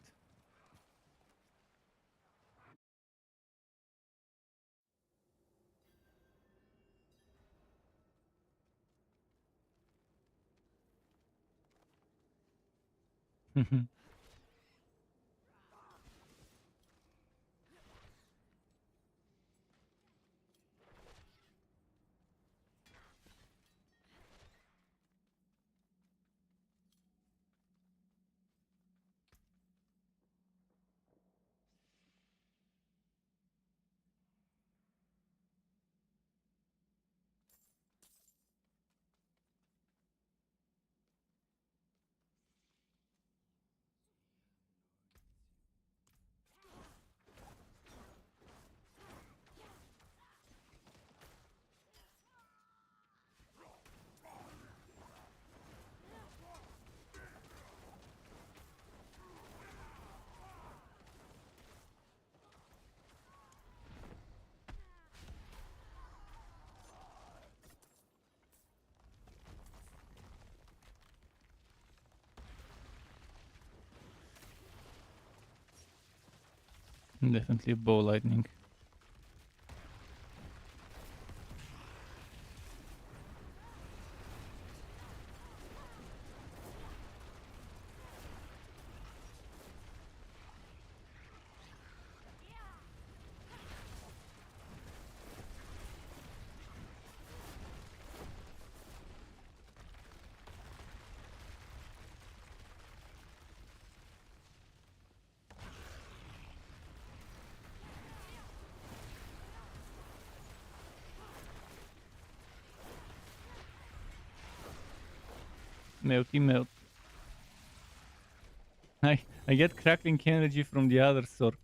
Definitely bow lightning. Melty melt. I get crackling energy from the other Sorc.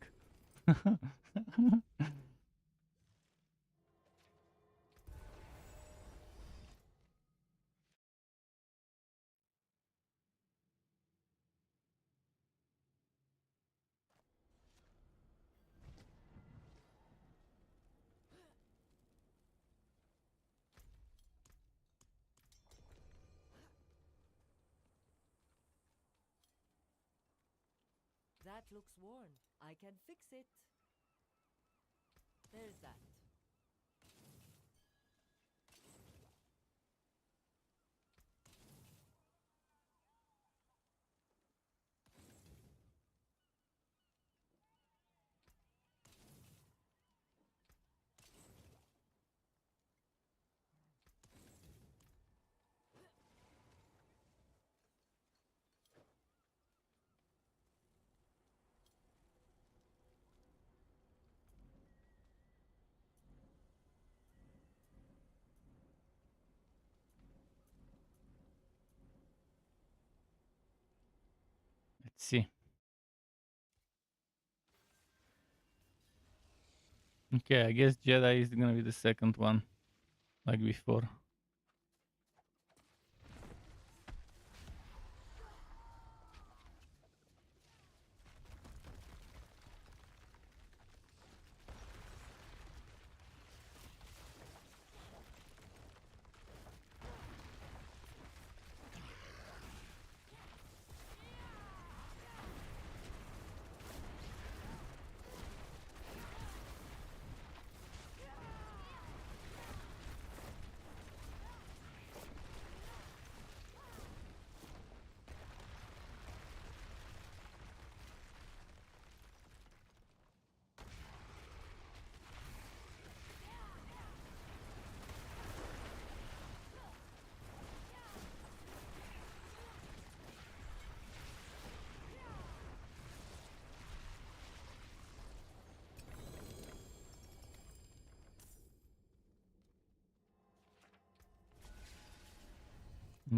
That looks worn. I can fix it. There's that. Let's see. Okay, I guess Jedi is gonna be the second one, like before.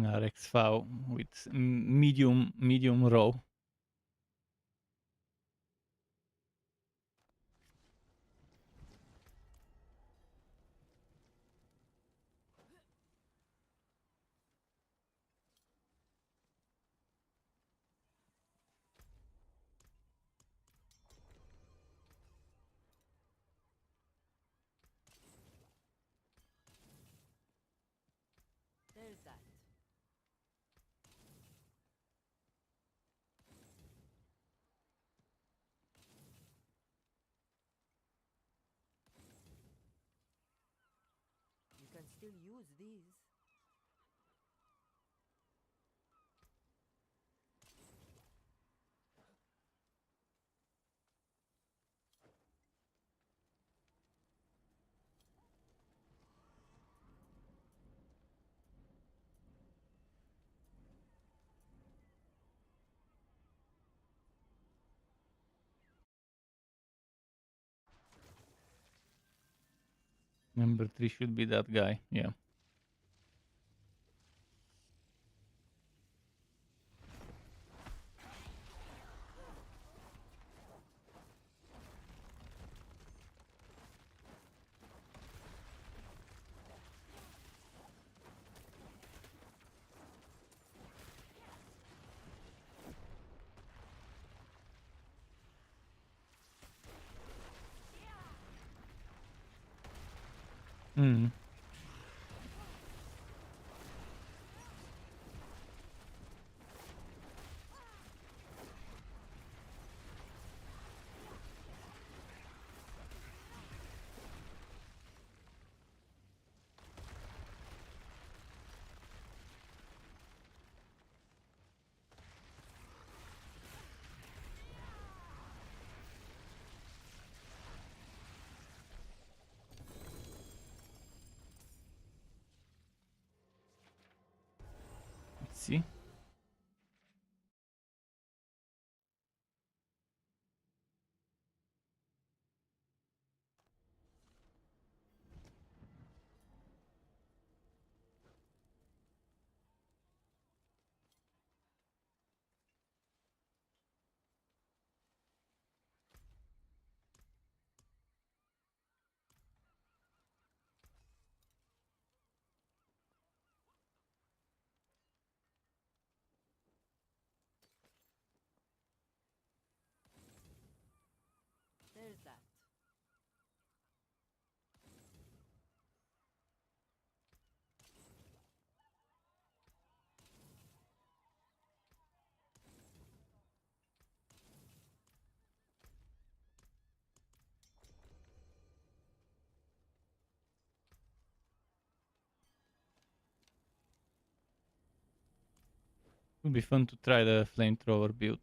Rex V with medium raw. There's that. You can still use these. Number 3 should be that guy. Yeah. Mm. see. There's that. Would be fun to try the flamethrower build.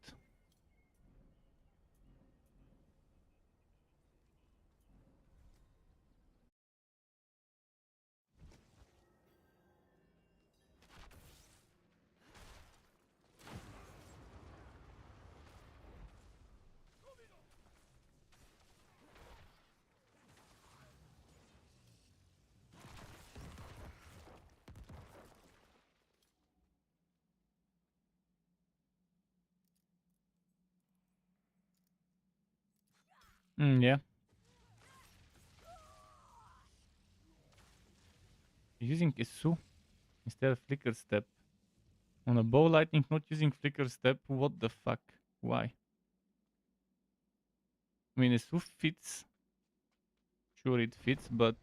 Yeah. Using Isu instead of flicker step. On a bow lightning, not using flicker step. What the fuck? Why? I mean, Isu fits. Sure, it fits, but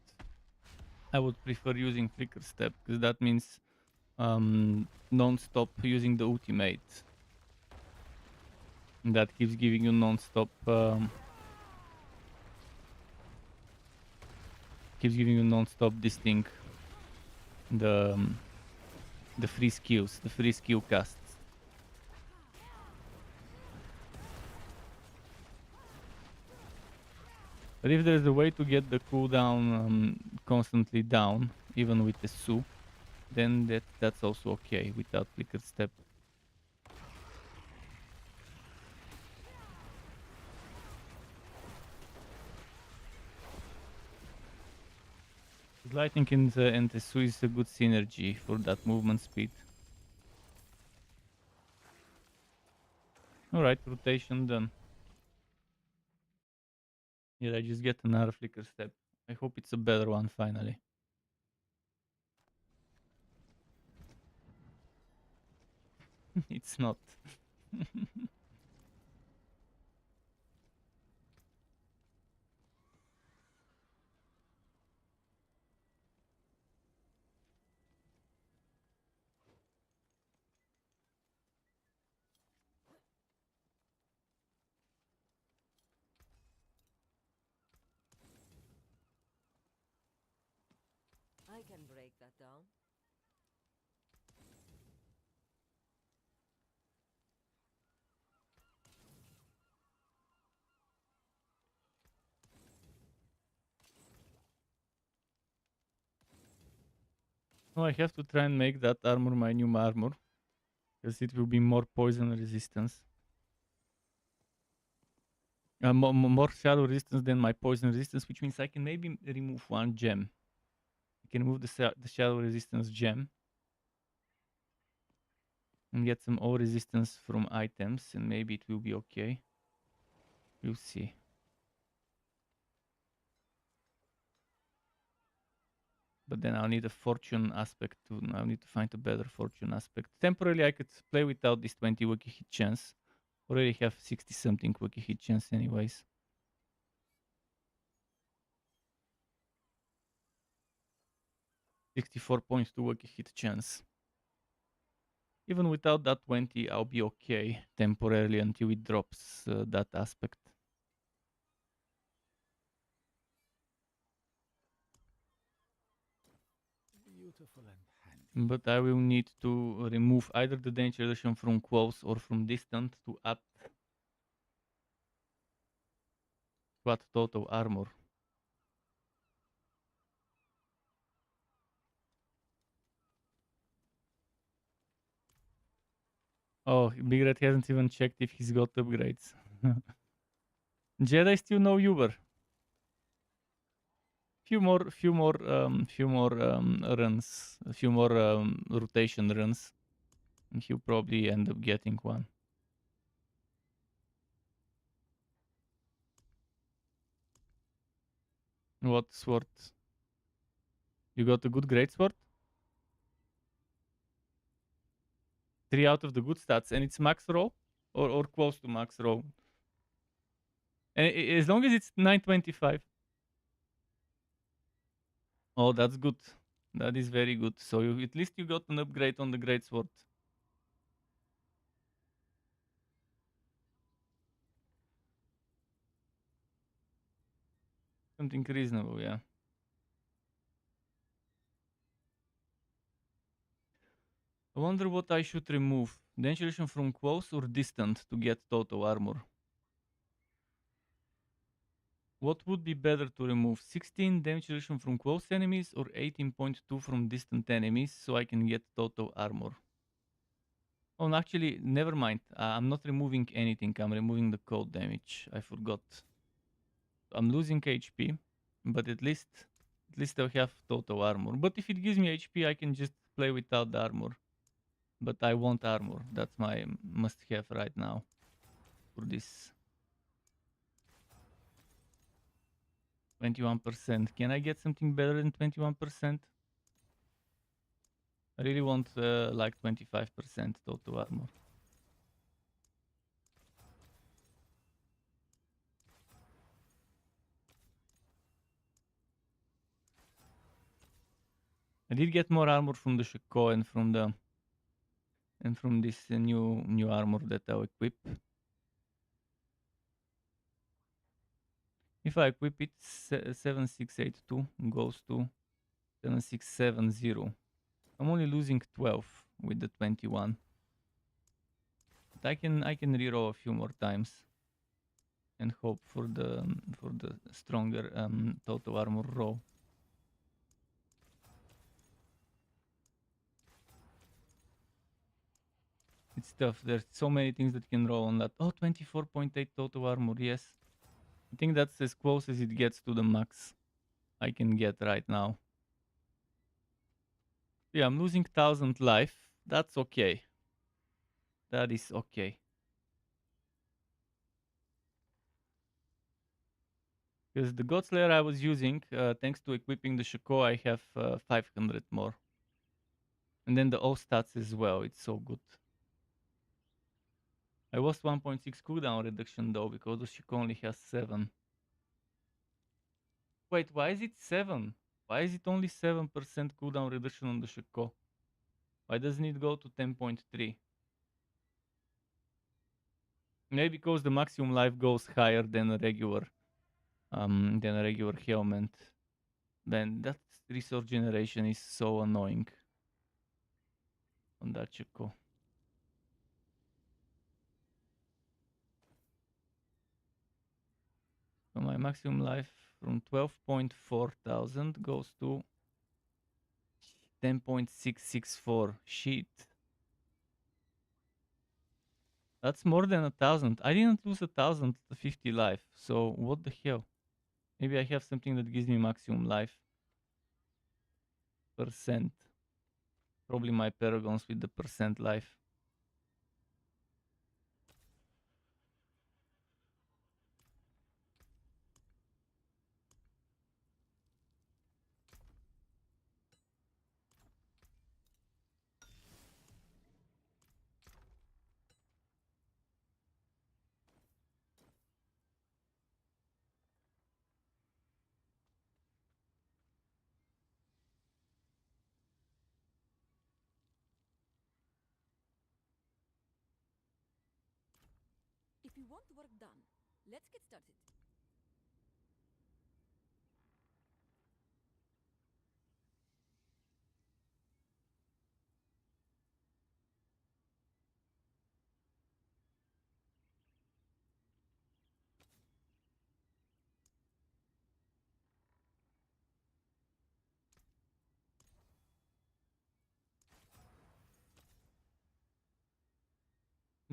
I would prefer using flicker step because that means non-stop using the ultimate. And that keeps giving you non-stop this thing, the the free skills, the free skill casts. But if there's a way to get the cooldown constantly down, even with the Su, then that's also okay without flicker step. Lightning and the Su is a good synergy for that movement speed. Alright, rotation done. Yeah, I just get another flicker step. I hope it's a better one finally. It's not. I can break that down. Oh, I have to try and make that armor my new armor, because it will be more poison resistance. More shadow resistance than my poison resistance, which means I can maybe remove one gem. I can remove the shadow resistance gem and get some all resistance from items, and maybe it will be okay. We'll see. But then I'll need a fortune aspect too. I'll need to find a better fortune aspect. Temporarily, I could play without this 20 wiki hit chance. Already have 60 something wiki hit chance anyways. 64.2 wiki hit chance. Even without that 20, I'll be okay temporarily until it drops that aspect. Beautiful and handy. But I will need to remove either the danger reduction from close or from distant to add total armor. Oh, Big Red hasn't even checked if he's got upgrades. Jedi still no Uber. Few more runs, a few more rotation runs, and he'll probably end up getting one. What sword? You got a good great sword? 3 out of the good stats, and it's max roll or close to max roll. And as long as it's 925. Oh, that's good. That is very good. So at least you got an upgrade on the great sword. Something reasonable, yeah. I wonder what I should remove. Denaturation from close or distant to get total armor. What would be better to remove? 16 damage reduction from close enemies or 18.2 from distant enemies so I can get total armor? Oh, and actually, never mind. I'm not removing anything. I'm removing the cold damage. I forgot. I'm losing HP, but at least I'll have total armor. But if it gives me HP, I can just play without the armor. But I want armor. That's my must-have right now for this. 21%. Can I get something better than 21%? I really want like 25% total armor. I did get more armor from the Shako and from this new armor that I'll equip. If I equip it, 7682 goes to 7670. I'm only losing 12 with the 21. But I can reroll a few more times and hope for the stronger total armor roll. It's tough. There's so many things that can roll on that. Oh, 24.8 total armor. Yes. I think that's as close as it gets to the max I can get right now. Yeah, I'm losing 1000 life. That's okay. That is okay. Because the God Slayer I was using, thanks to equipping the Shako, I have 500 more. And then the O stats as well. It's so good. I lost 1.6 cooldown reduction though, because the Shako only has 7. Wait, why is it 7? Why is it only 7% cooldown reduction on the Shako? Why doesn't it go to 10.3? Maybe because the maximum life goes higher than a regular helmet. Then that resource generation is so annoying on that Shako. So my maximum life from 12.4 thousand goes to 10.664. Shit. That's more than 1,000. I didn't lose 1,050 life. So what the hell? Maybe I have something that gives me maximum life. Percent. Probably my paragons with the percent life. If you want work done, let's get started.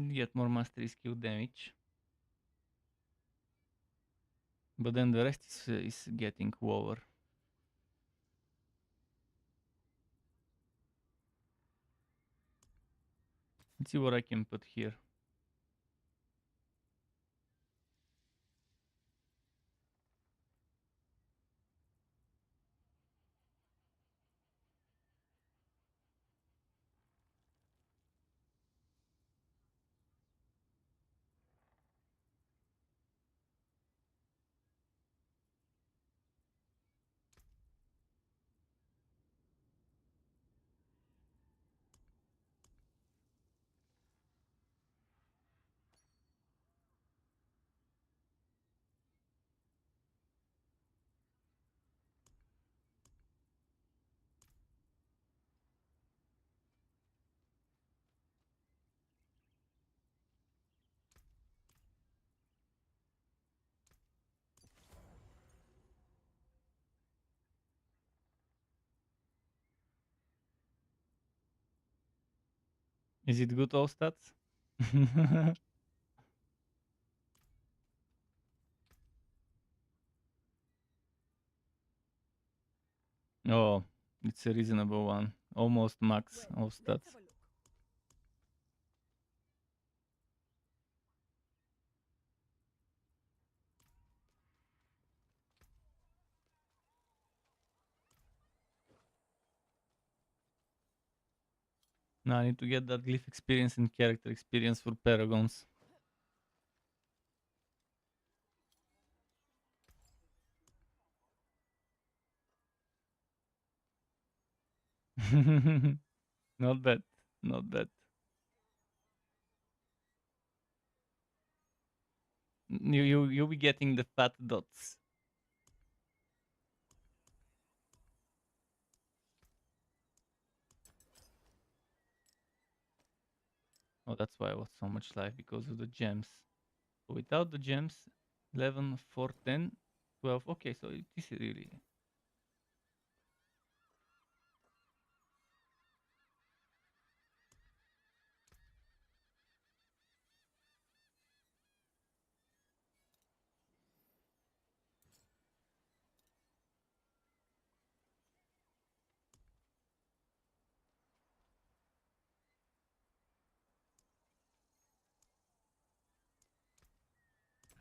get more mastery skill damage. But then the rest is getting lower. Let's see what I can put here. Is it good, all stats? Oh, it's a reasonable one. Almost max Well, all let's stats. have a look. Now I need to get that glyph experience and character experience for paragons. Not bad, not bad. You'll be getting the fat dots. Oh, that's why I lost so much life, because of the gems. So without the gems, 11, 4, 10, 12. Okay, so it is really.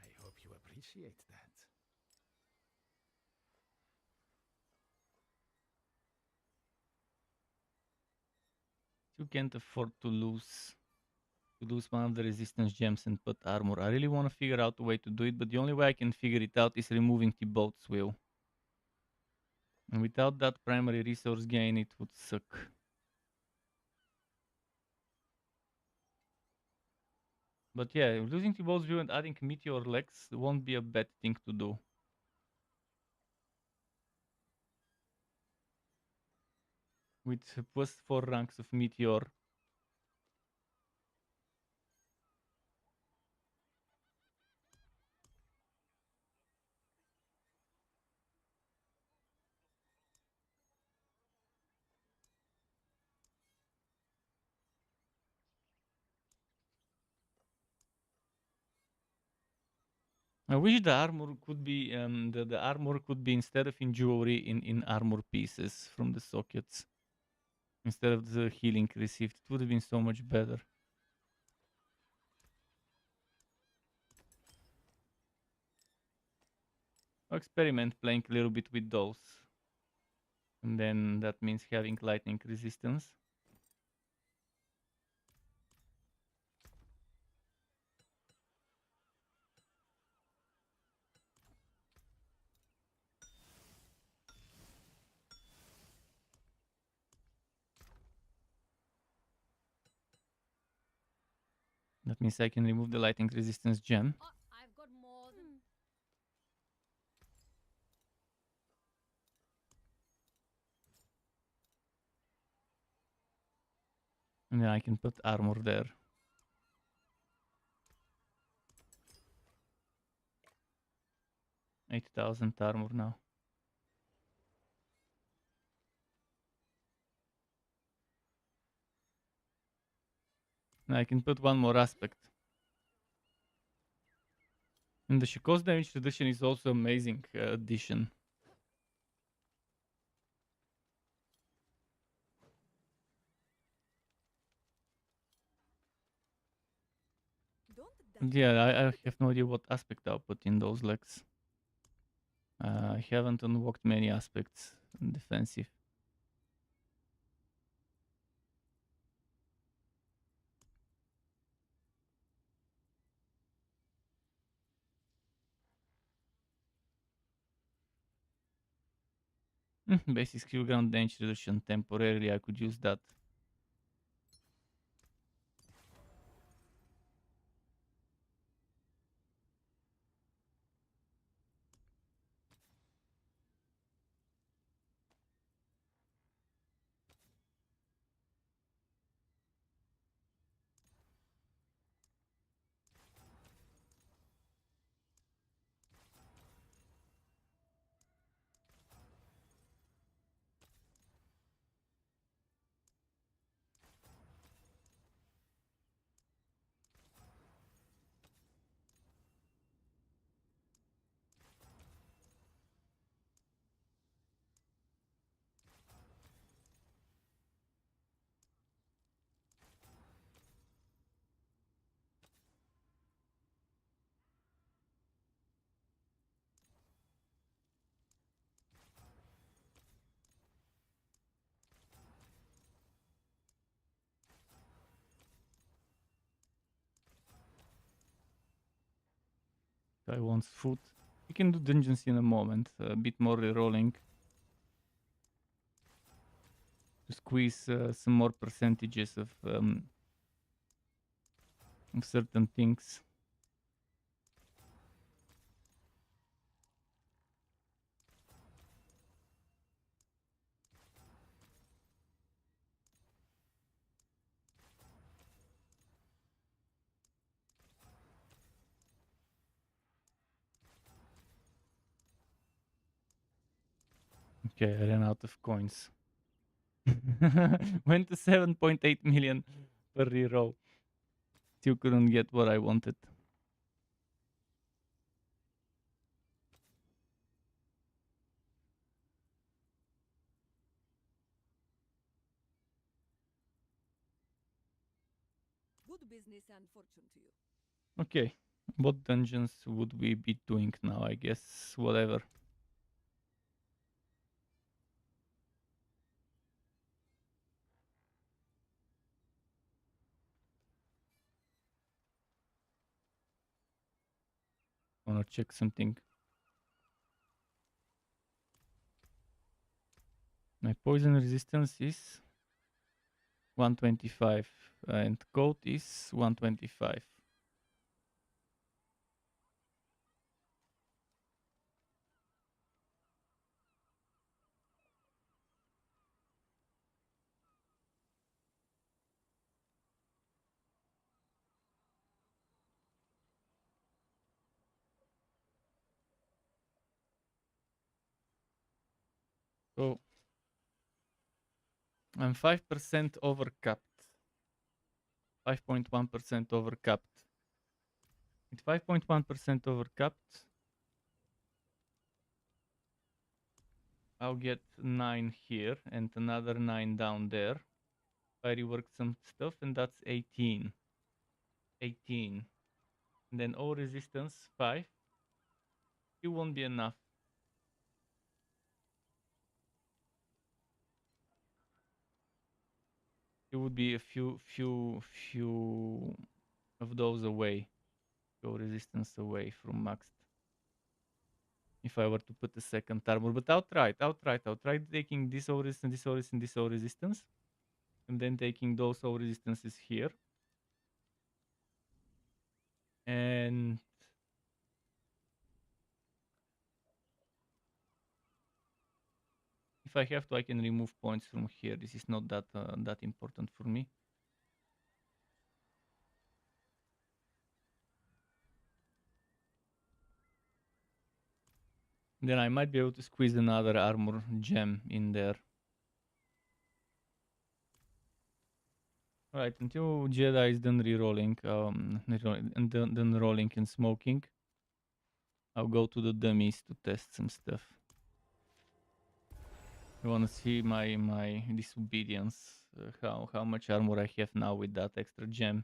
I hope you appreciate that. You can't afford to lose one of the resistance gems and put armor. I really want to figure out a way to do it, but the only way I can figure it out is removing the boat's wheel. And without that primary resource gain, it would suck. But yeah, losing the boat's wheel and adding meteor legs won't be a bad thing to do. With plus 4 ranks of meteor. I wish the armor could be the armor could be, instead of in jewelry, in armor pieces from the sockets. Instead of the healing received. It would have been so much better. I'll experiment playing a little bit with those. And then that means having lightning resistance. That means I can remove the lightning resistance gem. Oh, I've got more than. And then I can put armor there. 8,000 armor now. I can put one more aspect. And the Shiko's damage reduction is also amazing addition. Don't And dash. yeah, I have no idea what aspect I'll put in those legs. I haven't unlocked many aspects in defensive. Basic skill ground damage reduction. Temporarily, I could use that. I want food. We can do dungeons in a moment. A bit more rerolling. To squeeze some more percentages of certain things. Okay, I ran out of coins. Went to 7.8 million per reroll. Still couldn't get what I wanted. Good business and fortune to you. Okay, what dungeons would we be doing now? I guess whatever. Wanna check something. My poison resistance is 125 and coat is 125. So I'm 5% overcapped. 5.1% overcapped. With 5.1% overcapped, I'll get 9 here and another 9 down there. I reworked some stuff and that's 18. 18. And then all resistance 5. It won't be enough. It would be a few of those away. Go resistance away from maxed. If I were to put the second armor, but I'll try taking this all resistance, this all resistance, this all resistance, and then taking those all resistances here. And if I have to, I can remove points from here. This is not that important for me. Then I might be able to squeeze another armor gem in there. Right, until Jedi is done re-rolling, and done rolling and smoking, I'll go to the dummies to test some stuff. I wanna see my disobedience, how much armor I have now with that extra gem,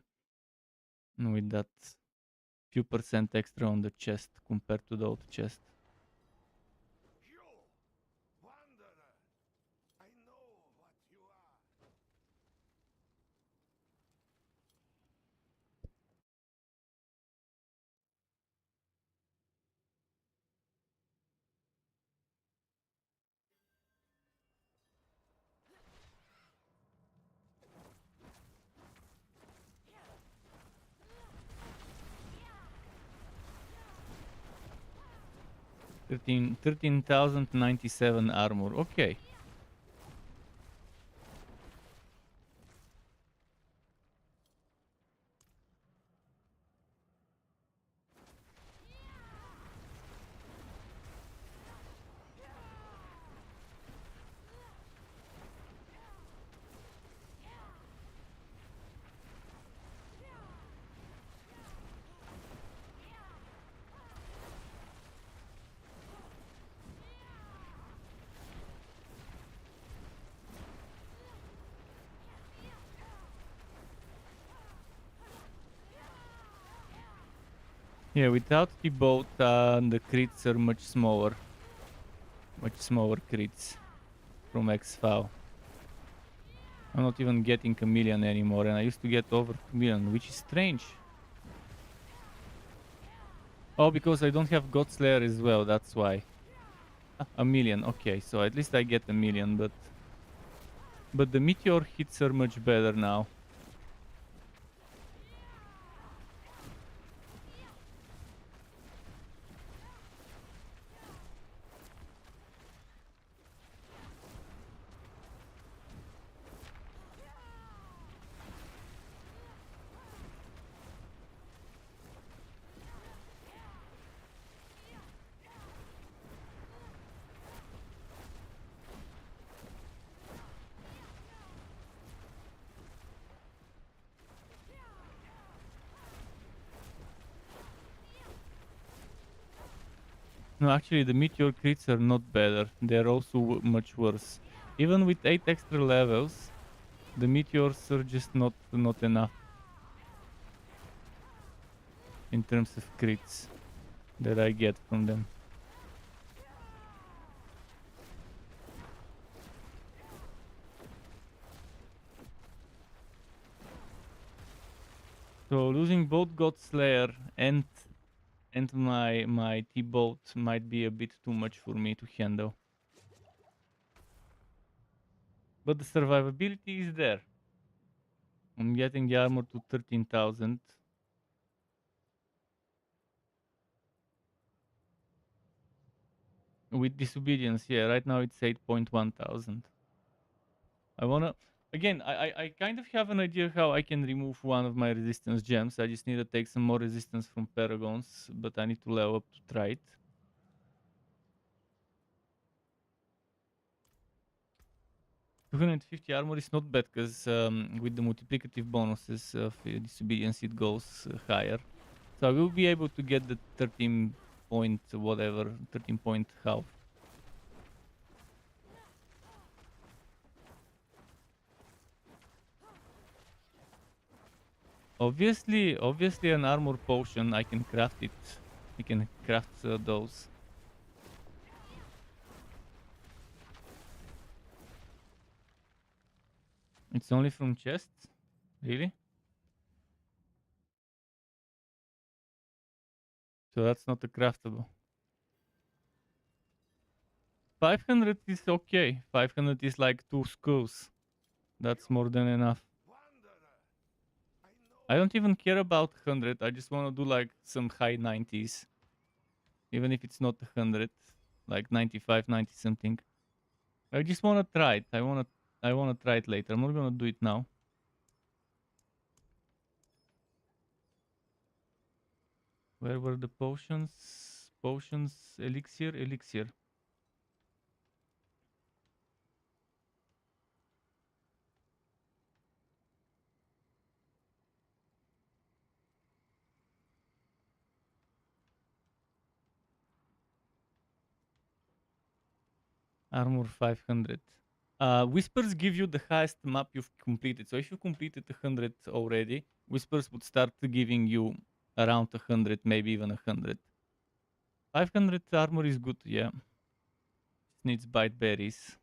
and with that few percent extra on the chest compared to the old chest. You, wanderer, I know what you are. 13,097 armor. Okay. Yeah, without the boat, the crits are much smaller. Much smaller crits from X-Foul. I'm not even getting a million anymore, and I used to get over 2 million, which is strange. Oh, because I don't have God Slayer as well, that's why. A million, okay, so at least I get a million, but the meteor hits are much better now. No, actually, the meteor crits are not better. They're also much worse. Even with 8 extra levels, the meteors are just not enough in terms of crits that I get from them. So losing both God Slayer and my T-boat might be a bit too much for me to handle. But the survivability is there. I'm getting the armor to 13,000. With disobedience, yeah, right now it's 8.1 thousand. I wanna again I kind of have an idea how I can remove one of my resistance gems. I just need to take some more resistance from paragons, but I need to level up to try it. 250 armor is not bad because with the multiplicative bonuses of disobedience it goes higher. So I will be able to get the 13 point whatever, 13 point half. Obviously an armor potion, I can craft it. I can craft those. It's only from chests? Really? So that's not a craftable. 500 is okay. 500 is like 2 skulls. That's more than enough. Wanderer, I know. I don't even care about 100. I just want to do like some high 90s. Even if it's not 100. Like 95, 90 something. I just want to try it. I want to try it later. I'm not going to do it now. Where were the potions? Potions, elixir. Armor 500. Whispers give you the highest map you've completed. So if you completed 100 already, Whispers would start giving you around 100, maybe even 100. 500 armor is good, yeah. Just needs bite berries.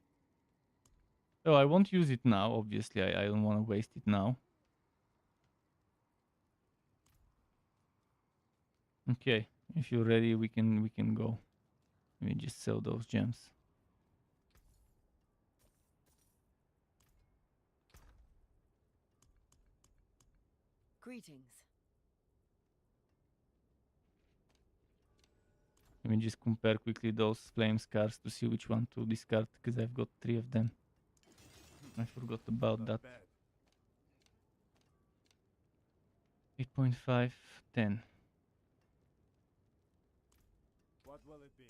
So I won't use it now, obviously. I don't want to waste it now. Okay, if you're ready, we can go. Let me just sell those gems. Greetings. Let me just compare quickly those flame scars to see which one to discard, because I've got 3 of them. I forgot about Not that. bad. 8.5, 10. What will it be?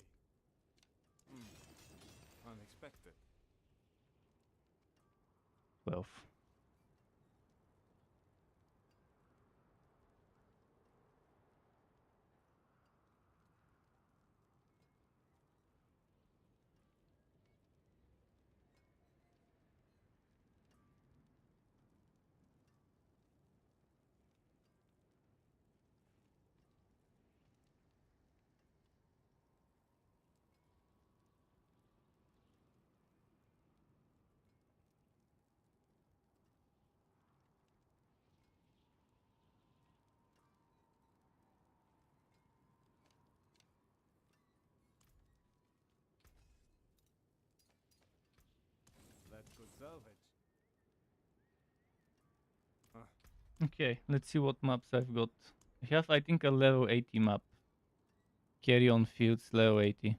Unexpected. 12. That's good salvage. Okay, let's see what maps I've got. I have, I think, a level 80 map. Carry on fields, level 80.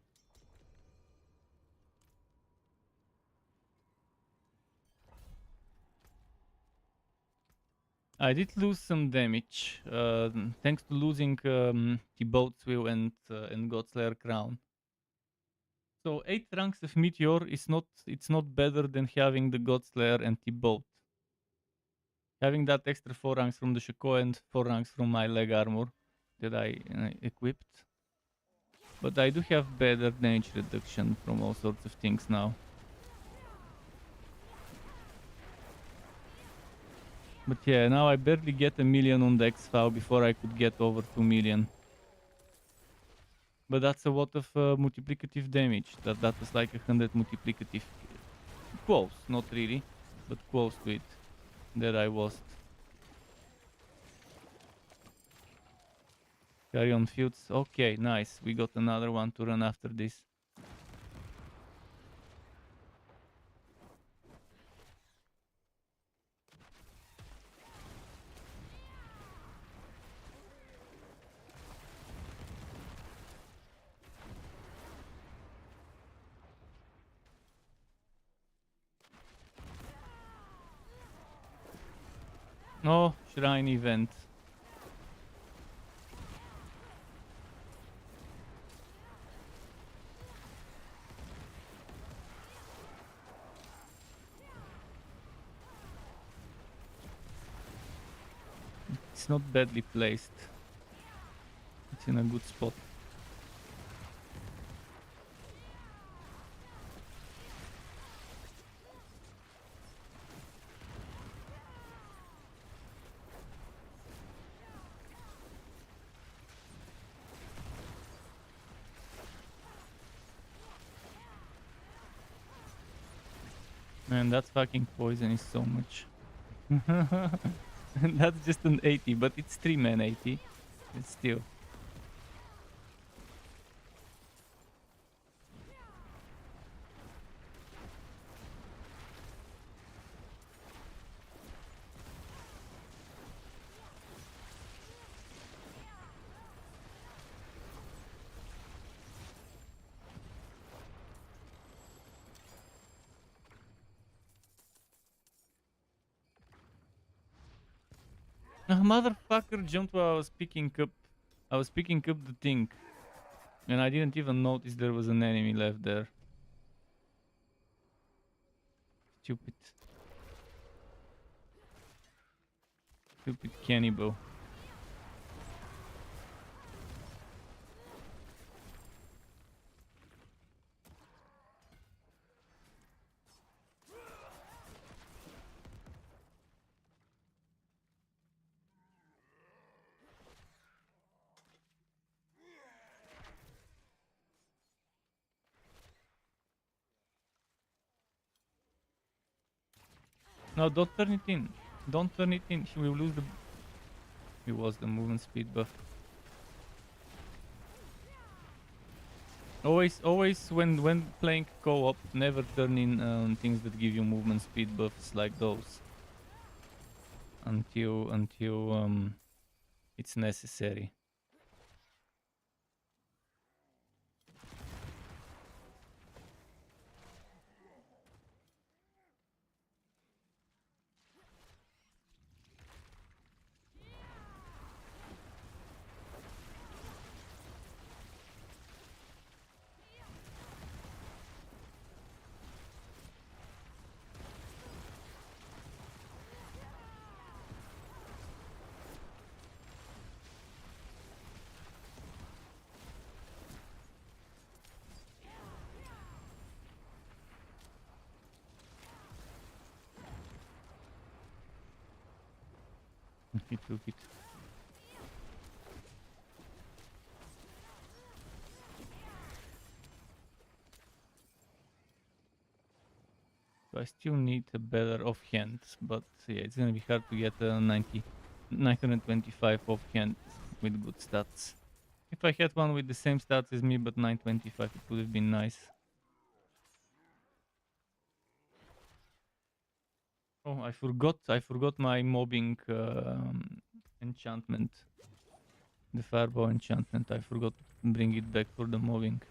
I did lose some damage, thanks to losing T-Boat's Will and Godslayer Crown. So 8 ranks of Meteor is not, it's not better than having the Godslayer and T-Boat. Having that extra 4 ranks from the Shako and 4 ranks from my leg armor that I equipped. But I do have better damage reduction from all sorts of things now. But yeah, now I barely get 1,000,000 on the X-File before I could get over 2,000,000. But that's a lot of multiplicative damage. That was like 100 multiplicative. Close, not really, but close to it that I lost. Carry on fields. Okay, nice. We got another one to run after this. Oh, shrine event. It's not badly placed. It's in a good spot. Man, that fucking poison is so much. That's just an 80, but it's 3-man 80. It's still. Ah, motherfucker jumped while I was picking up. I was picking up the thing. And I didn't even notice there was an enemy left there. Stupid. Stupid cannibal. No, don't turn it in. Don't turn it in. He will lose the... He was the movement speed buff. Always when playing co-op, never turn in things that give you movement speed buffs like those until it's necessary. He took it. So I still need a better offhand, but yeah, it's gonna be hard to get a 925 offhand with good stats. If I had one with the same stats as me but 925, it would have been nice. Oh, I forgot my mobbing enchantment. The fireball enchantment. I forgot to bring it back for the mobbing.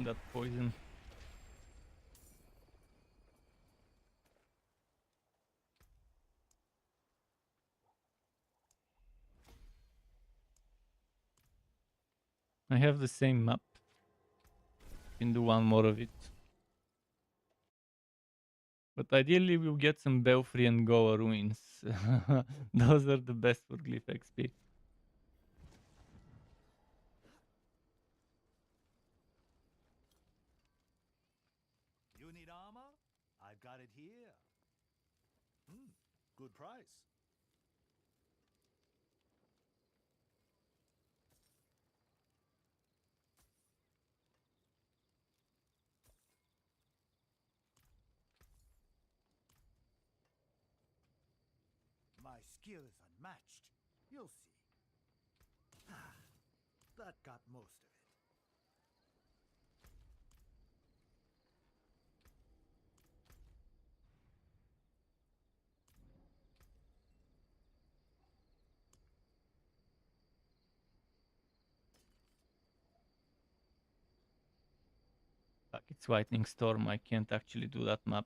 That poison. I have the same map. Can do one more of it. But ideally we'll get some Belfry and Goa ruins. Those are the best for Glyph XP. You need armor? I've got it here. Good price. My skill is unmatched. You'll see. That got most of it. Fuck, it's Lightning Storm. I can't actually do that map.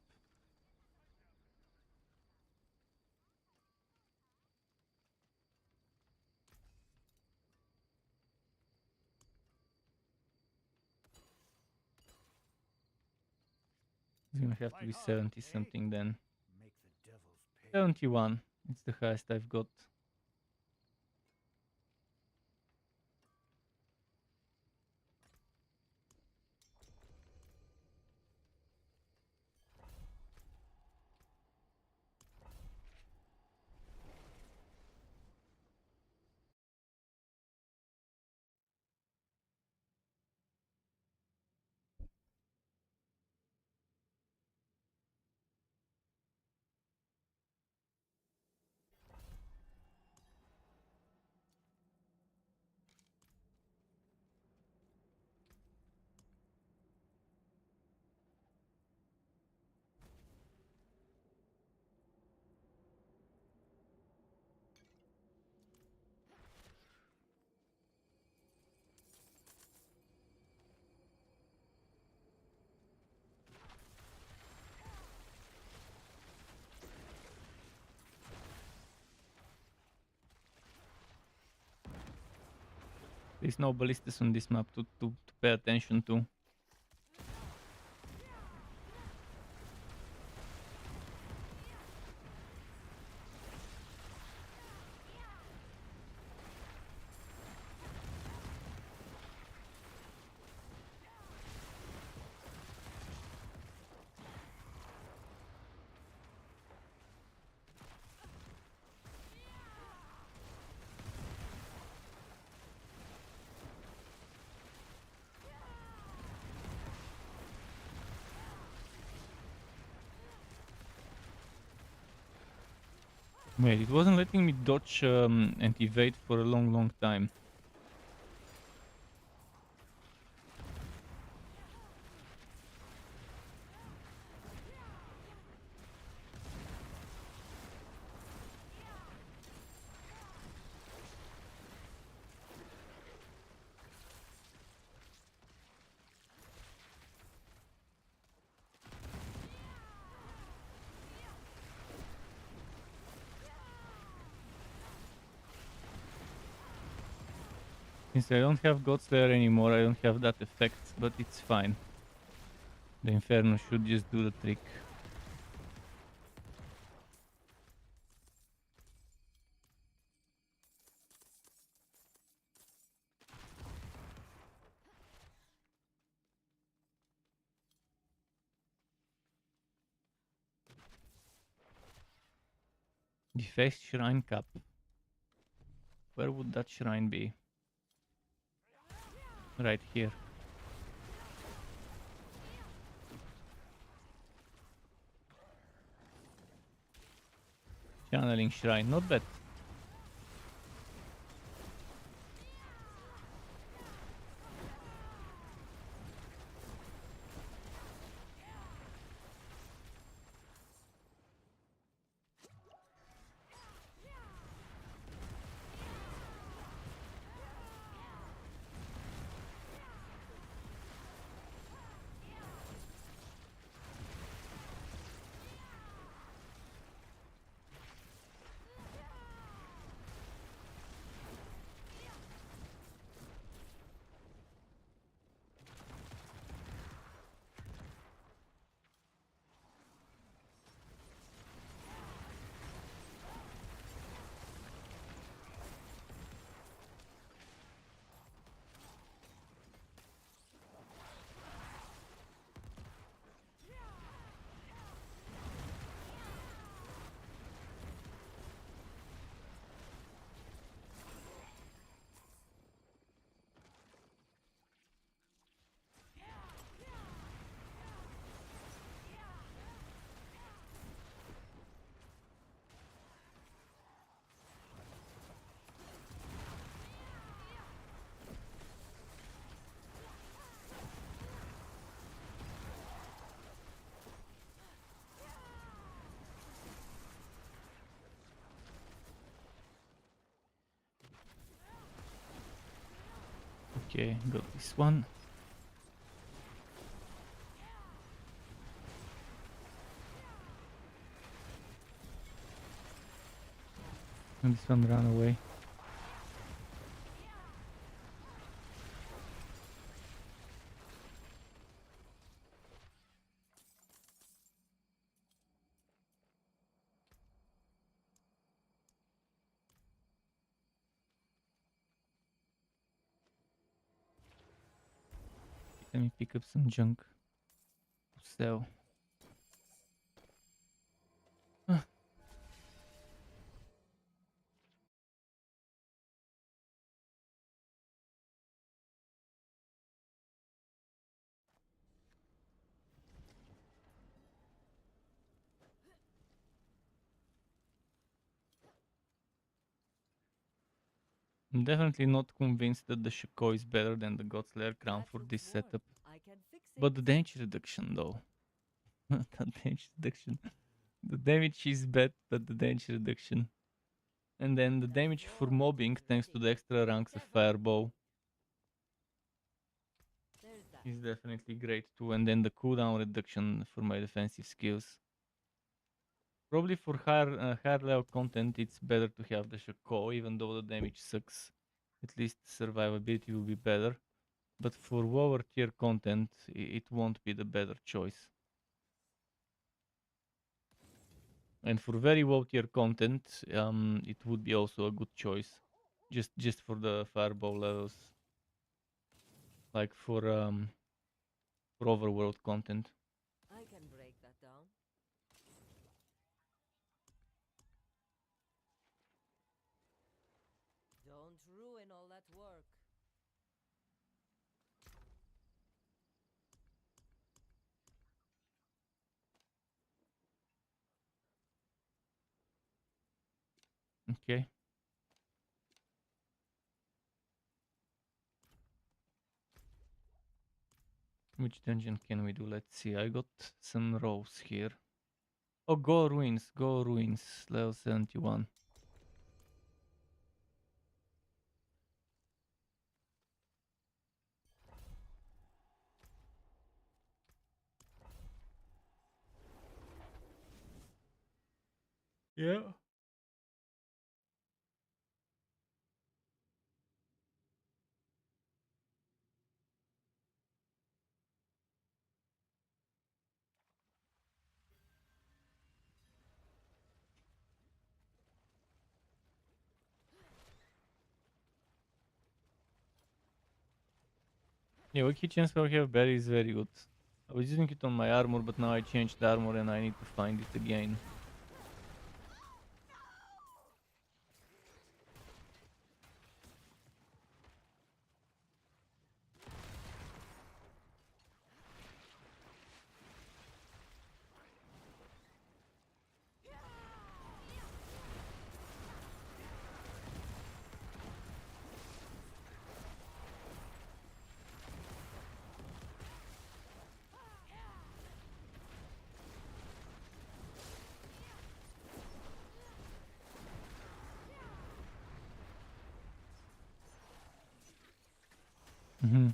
It's gonna have to be 70 something then. Make the devils pay. 71. It's the highest I've got. There's no ballistas on this map to pay attention to. Wait, it wasn't letting me dodge and evade for a long time. Since I don't have Godslayer anymore, I don't have that effect, but it's fine. The Inferno should just do the trick. Defaced Shrine Cup. Where would that shrine be? Right here. Channeling Shrine, not bad. Okay, got this one. And this one ran away. Let me pick up some junk to sell. I'm definitely not convinced that the Shako is better than the Godslayer crown That for looks this worn. setup. I can fix it. But the damage reduction though. The damage reduction. The damage is bad, but the damage reduction. And then the That's damage for worn. mobbing thanks to the extra ranks of Careful. Fireball There's that. is definitely great too. And then the cooldown reduction for my defensive skills. Probably for higher level content, it's better to have the Shako, even though the damage sucks. At least survivability will be better. But for lower tier content, it won't be the better choice. And for very low tier content, it would be also a good choice, just for the fireball levels, like for overworld content. I can break that down. Don't ruin all that work. Okay. Which dungeon can we do? Let's see. I got some rows here. Oh, go ruins, level 71. Yeah. Yeah, Wiki chance for have berry is very good. I was using it on my armor, but now I changed the armor and I need to find it again. Mm-hmm.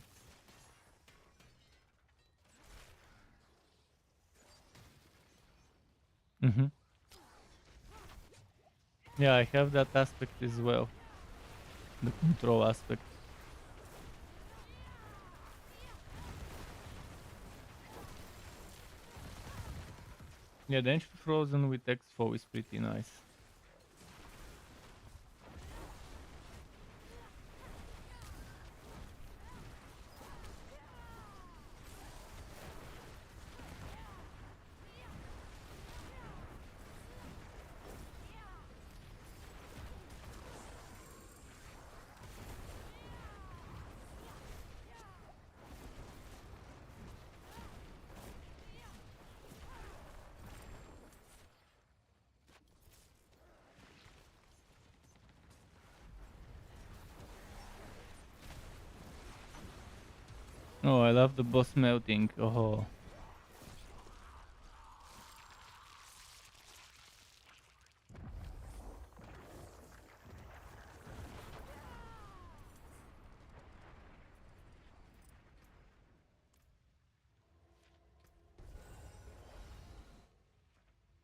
Mm-hmm. Yeah, I have that aspect as well. The control aspect. Yeah, the Ancient Frozen with Exfo is pretty nice. Oh, I love the boss melting. Oh.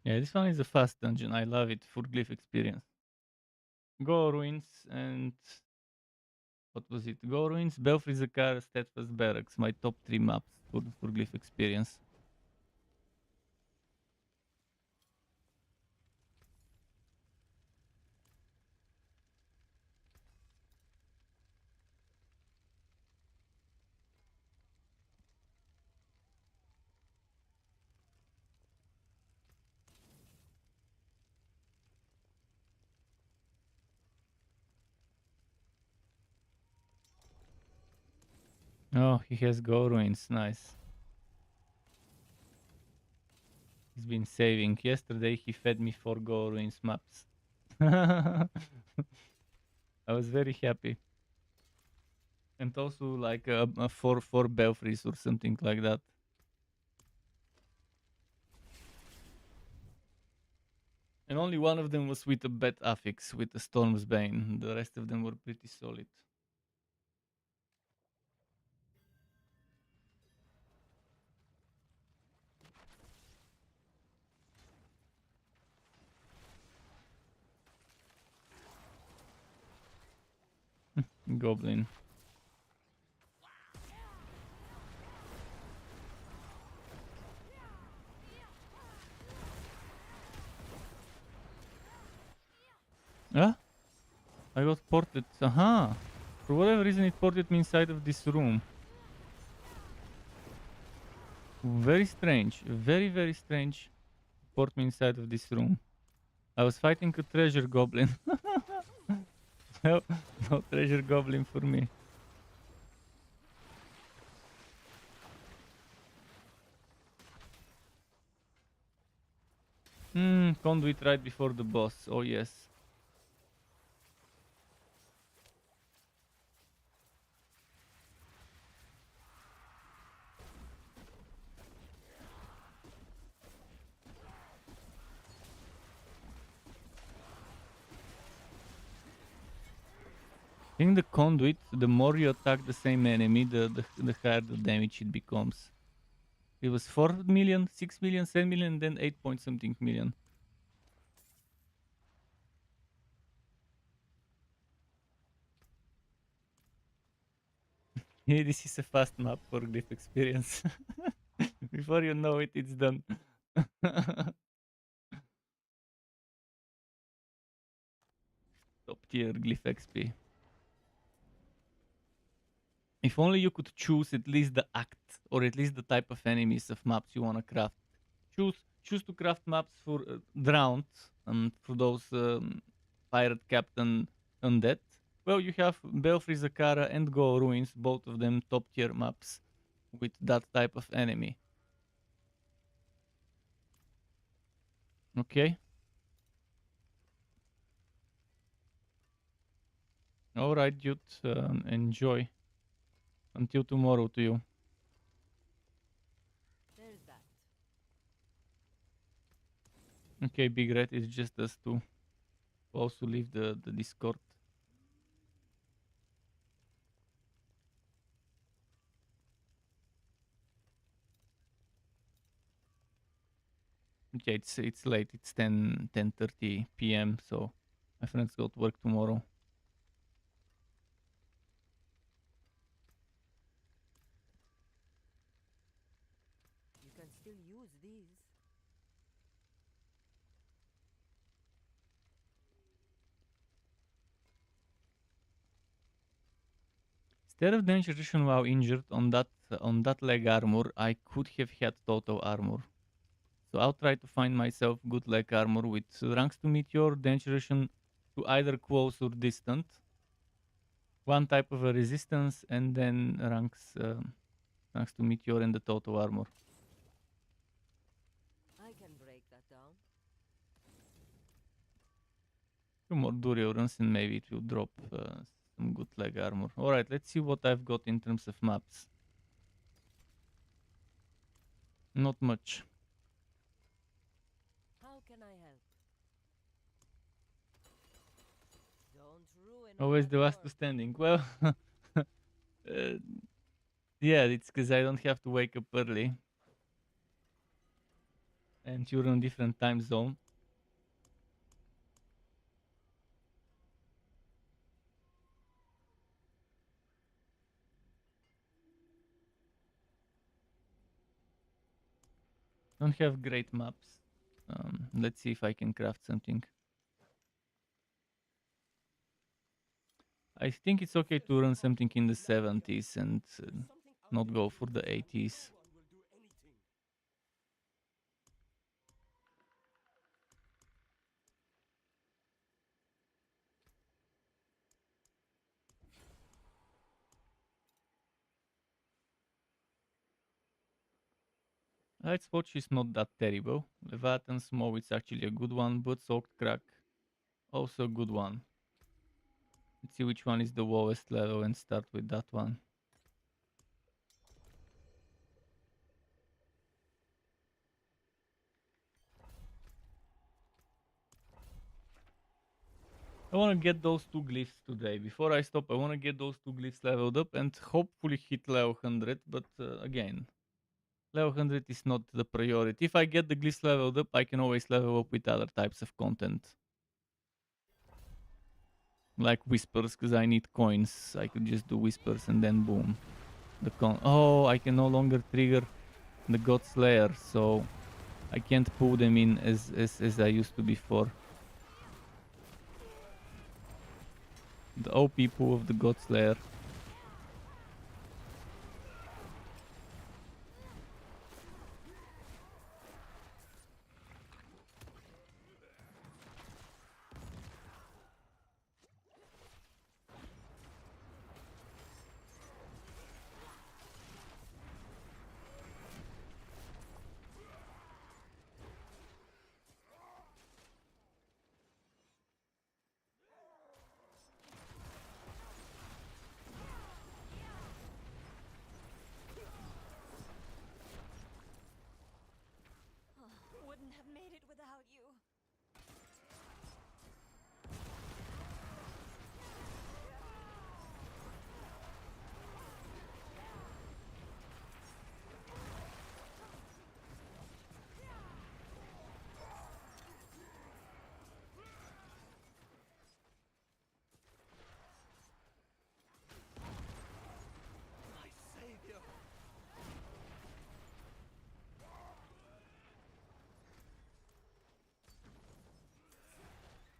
Yeah, this one is a fast dungeon. I love it. Full glyph experience. Go Ruins and what was it? Go Ruins, Belfry Zakar, Steadfast Barracks. My top 3 maps for glyph experience. Oh, he has Go Ruins. Nice. He's been saving. Yesterday he fed me 4 Go Ruins maps. I was very happy. And also like four belfries or something like that. And only one of them was with a bad affix, with a Storm's Bane. The rest of them were pretty solid. Goblin. Ah, I got ported. Aha! For whatever reason, it ported me inside of this room. Very strange. Very, very strange. Port me inside of this room. I was fighting a treasure goblin. no, no treasure goblin for me. Conduit right before the boss. Oh, yes. I think the conduit, the more you attack the same enemy, the higher the damage it becomes. It was 4 million, 6 million, 7 million, then 8 point something million. Yeah, this is a fast map for glyph experience. Before you know it, it's done. Top tier glyph XP. If only you could choose at least the act or at least the type of enemies of maps you want to craft. Choose to craft maps for drowned and for those pirate captain undead. Well, you have Belfry Zakara and Go Ruins, both of them top tier maps with that type of enemy. Okay. All right, dude. Enjoy. Until tomorrow to you. There's that. Okay, Big Red, it's just us two. We'll also leave the Discord. Okay, it's late. It's 10:30 p.m. So my friends go to work tomorrow. You can still use these. Instead of danger reduction while injured on that leg armor, I could have had total armor. So I'll try to find myself good leg armor with ranks to meteor, danger reduction to either close or distant. One type of a resistance, and then ranks to meteor and the total armor. I can break that down. 2 more Durio runs and maybe it will drop some good leg armor. Alright, let's see what I've got in terms of maps. Not much. How can I help? Don't ruin Always my the last work. two standing. Well, yeah, it's because I don't have to wake up early. And you're on different time zone. Don't have great maps. Let's see if I can craft something. I think it's okay to run something in the 70s and not go for the 80s. Light Watch is not that terrible. Leviathan Smoke is actually a good one, but Soaked Crack also a good one. Let's see which one is the lowest level and start with that one. I want to get those 2 glyphs today. Before I stop, I want to get those 2 glyphs leveled up and hopefully hit level 100. But again, level 100 is not the priority. If I get the glyphs leveled up, I can always level up with other types of content. Like whispers, because I need coins. I could just do whispers and then boom. Oh, I can no longer trigger the God Slayer, so I can't pull them in as I used to before. The OP pool of the God Slayer.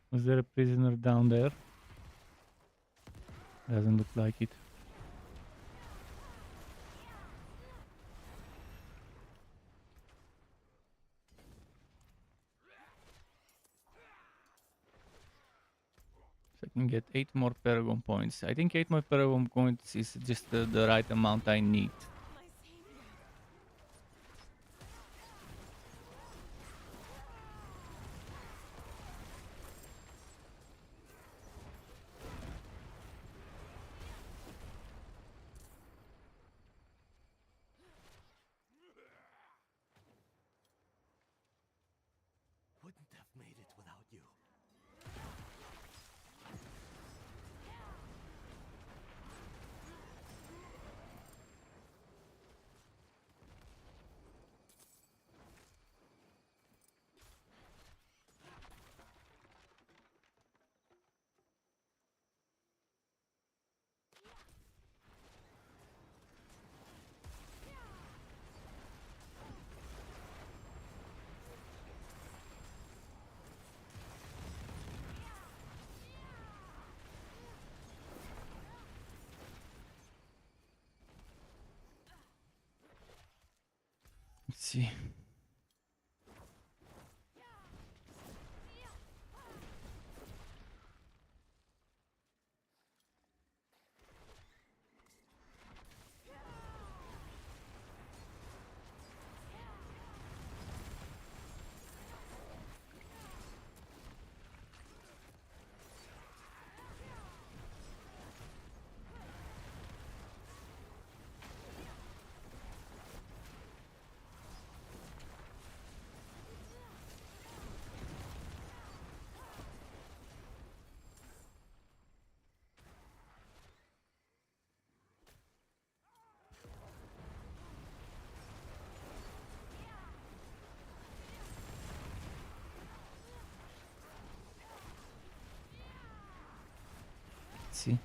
Was there a prisoner down there? Doesn't look like it. So I can get 8 more Paragon points. I think 8 more Paragon points is just the right amount I need. My savior. Wouldn't have made it without you. Let's see. Let's see.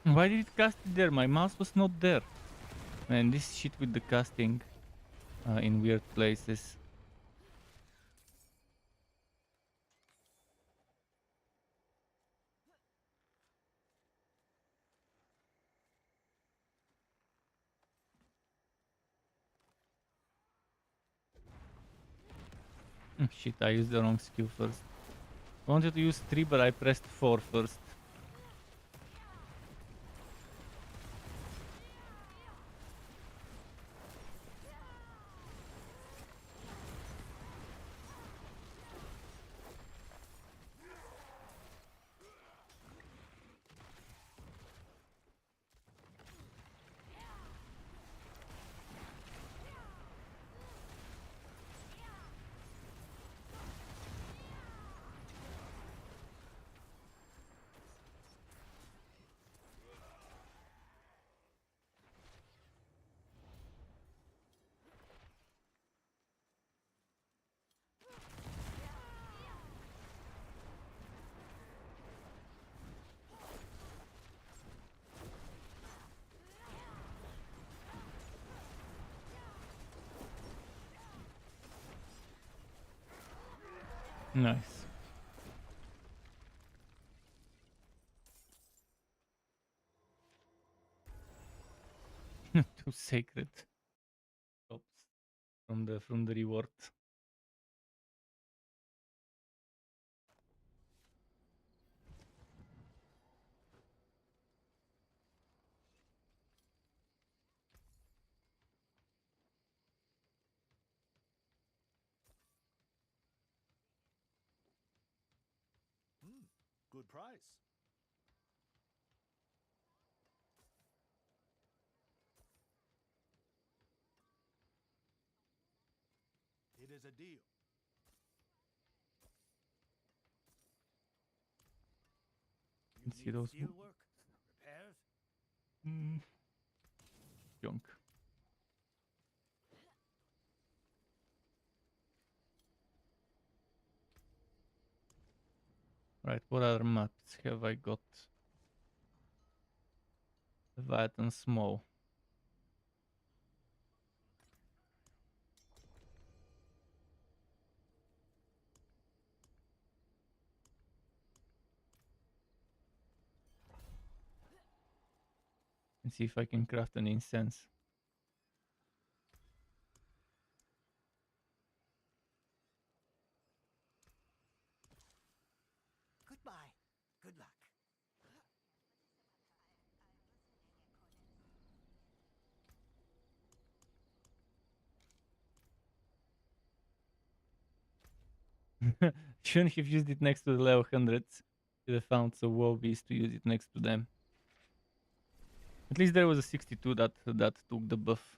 Why did it cast it there? My mouse was not there. Man, this shit with the casting in weird places. Shit, I used the wrong skill first. I wanted to use 3, but I pressed 4 first. Nice. Too sacred. Oops. From the reward. Good price. It is a deal. You Let's see need those steel work, repairs. junk. Right, what other maps have I got? Leviathan Small. And see if I can craft an incense. Goodbye. Good luck. Shouldn't have used it next to the level 100s. Should have found some WoW beast to use it next to them. At least there was a 62 that took the buff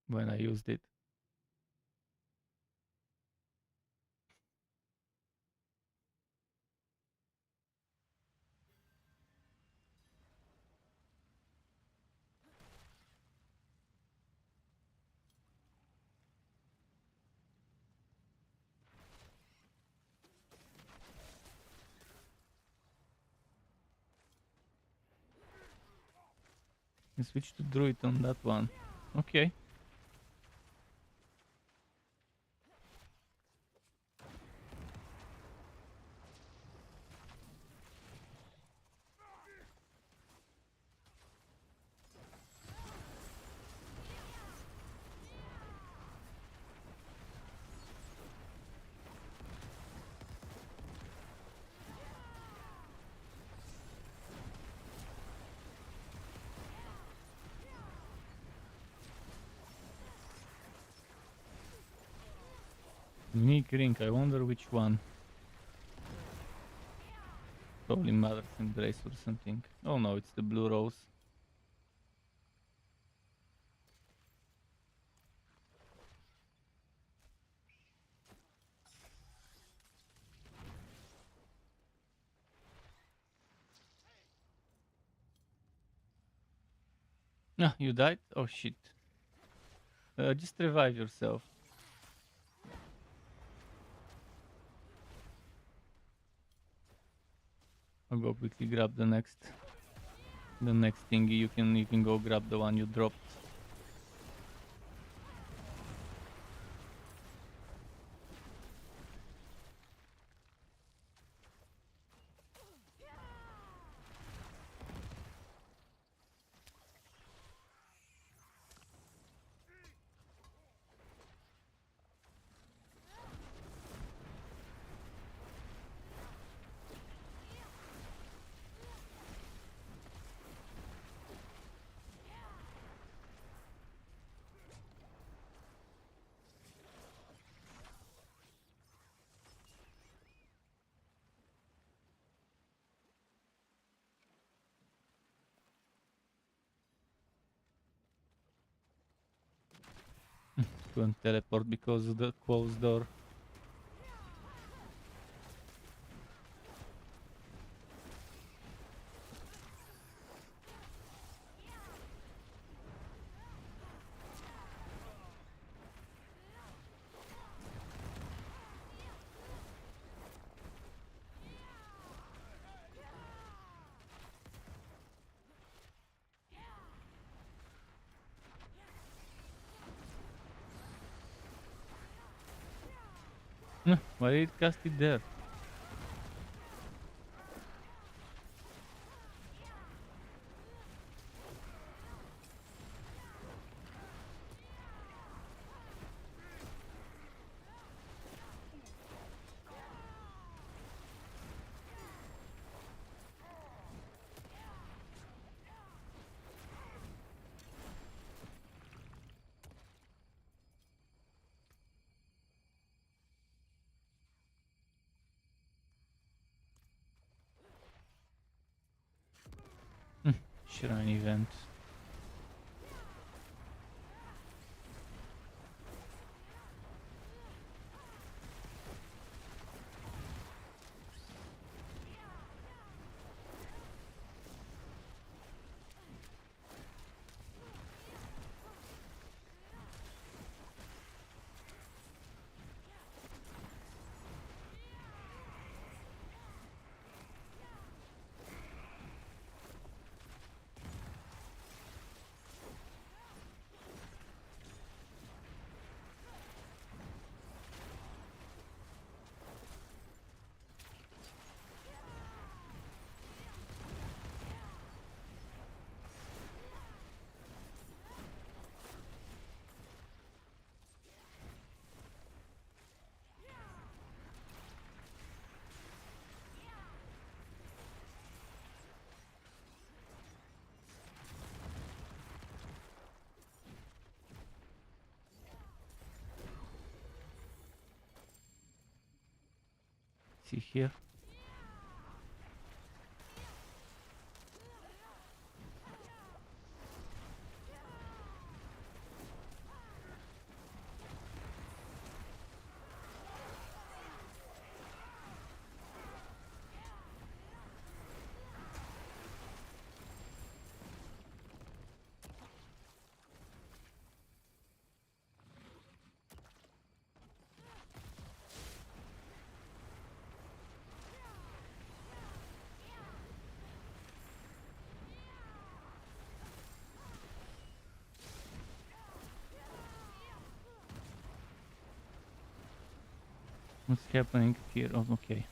when I used it. I switched to druid on that one. Okay. Unique ring, I wonder which one. Probably Mother's Embrace or something. Oh no, it's the blue rose. Ah, you died? Oh shit. Just revive yourself. I'll go quickly grab the next thingy. You can go grab the one you dropped. Couldn't teleport because of the closed door. Why did it cast it there? shrine event. See here. What's happening here? Oh, okay.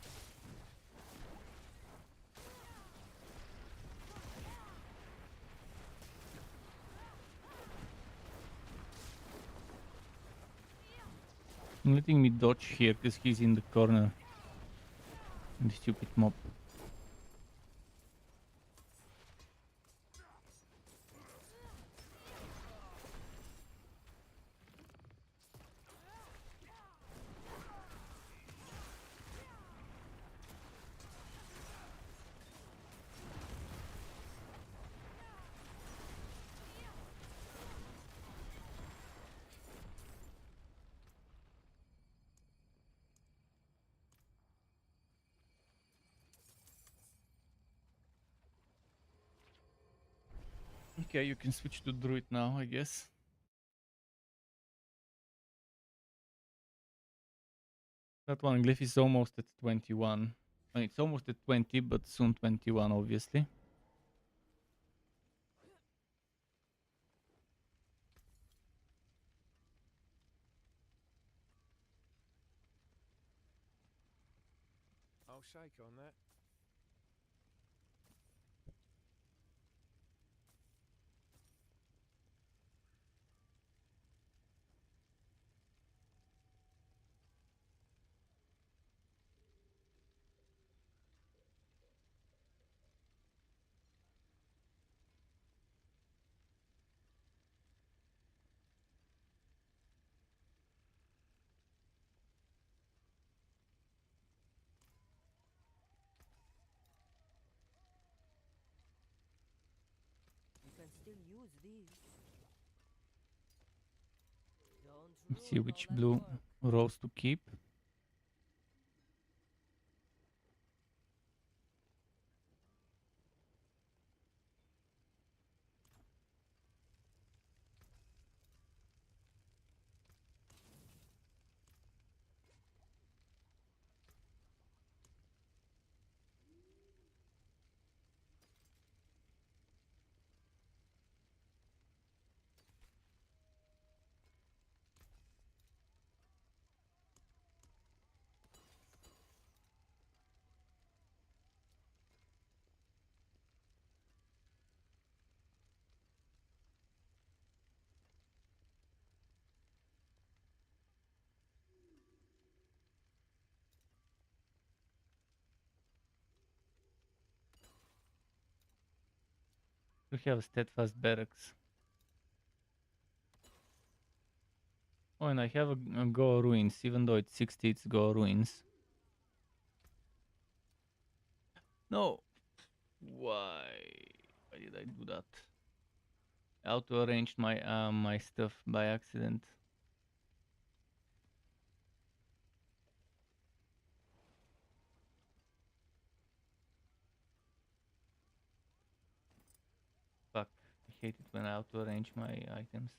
Letting me dodge here because he's in the corner. The stupid mob. Okay, you can switch to druid now, I guess. That one glyph is almost at 21. I mean, it's almost at 20, but soon 21, obviously. I'll shake on that. You can still use these. Don't Let's see ruin which all that blue work. rose to keep. We have steadfast barracks. Oh, and I have a Go Ruins, even though it's 60, it's Go Ruins. No! Why? Why did I do that? I auto-arranged my stuff by accident. Fuck, I hate it when I auto-arrange my items.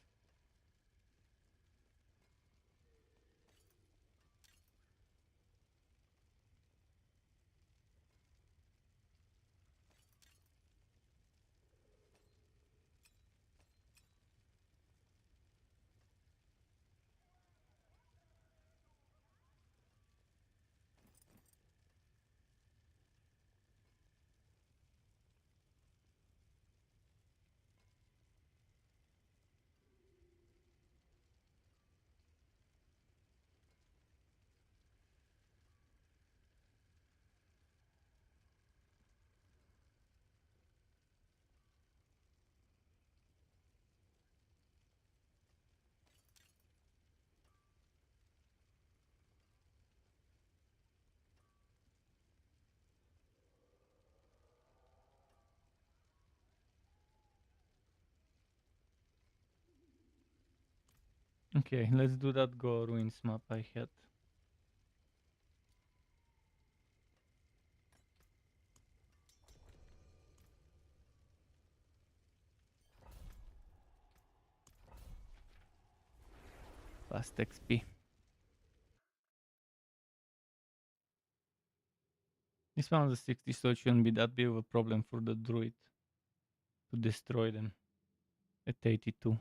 Okay, let's do that Go Ruins map I had. Fast XP. This one was a 60, so it shouldn't be that big of a problem for the druid to destroy them at 82.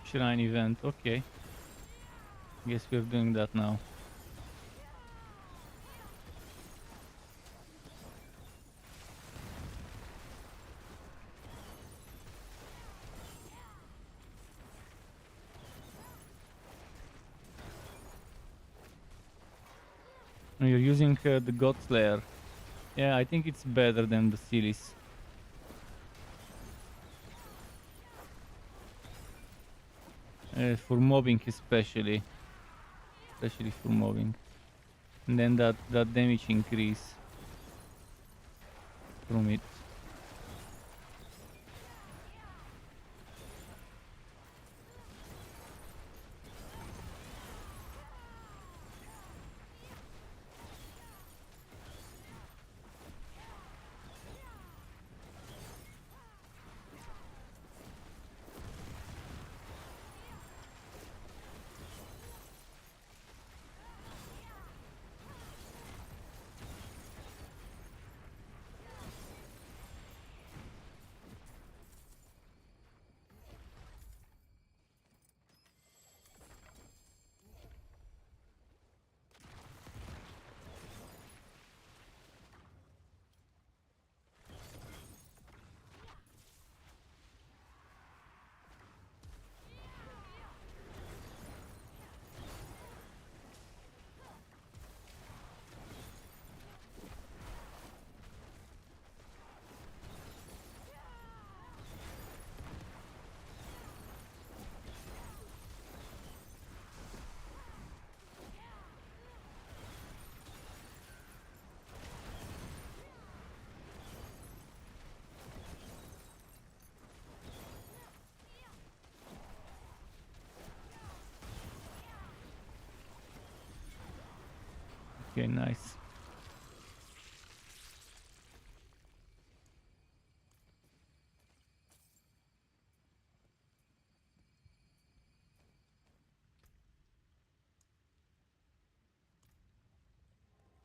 Shrine event, okay. Guess we're doing that now. You're using the God Slayer. Yeah, I think it's better than the Silis. For mobbing especially. Especially for mobbing. And then that damage increase from it. Okay, nice.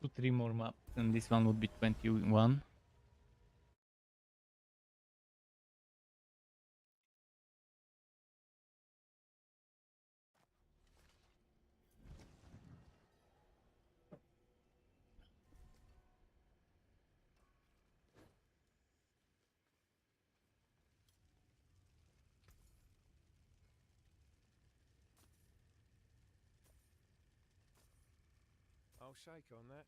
Two, three more maps, and this one would be 21. I'll shake on that.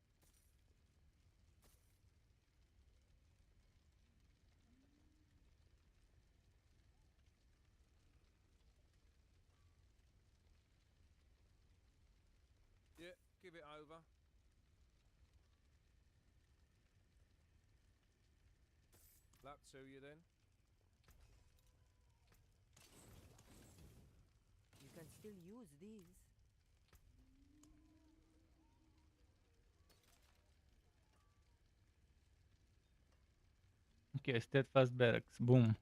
Yeah, give it over. Luck to you then. You can still use these. Okay, steadfast barracks. Boom.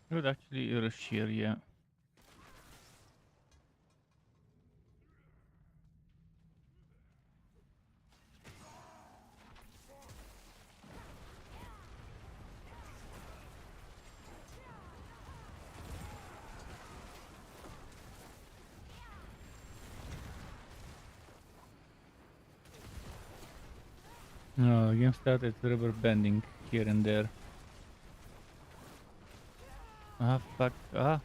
I would actually rush here, yeah. No, game started rubber banding here and there. Ah, fuck. Ah.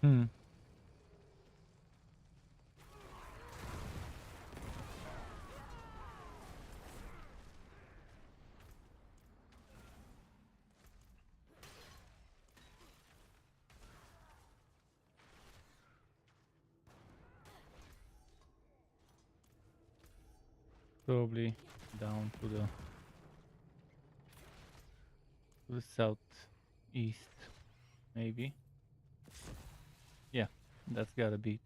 Hmm. Probably down to the southeast, maybe. Yeah, that's gotta be it.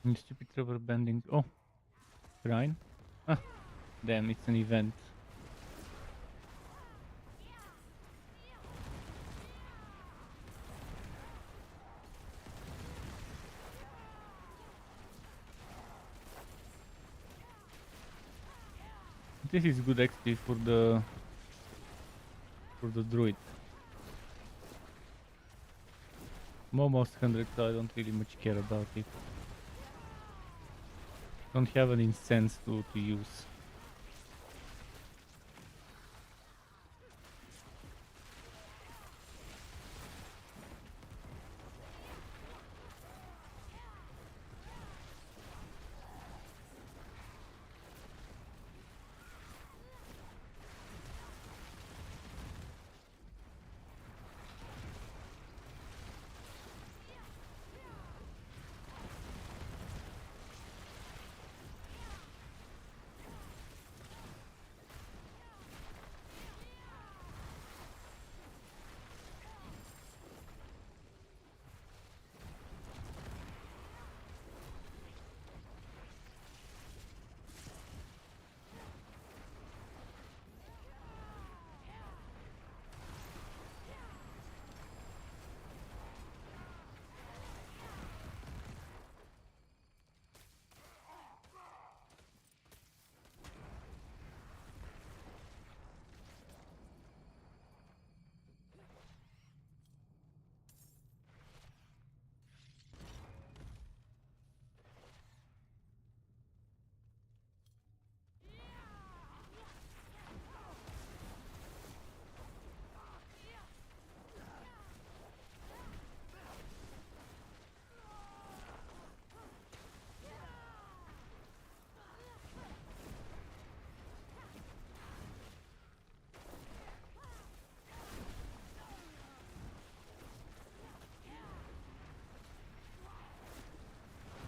And stupid rubber banding. Oh, shrine. Ah, damn, it's an event. This is good XP for the druid. I'm almost 100, so I don't really much care about it. Don't have an incense to use.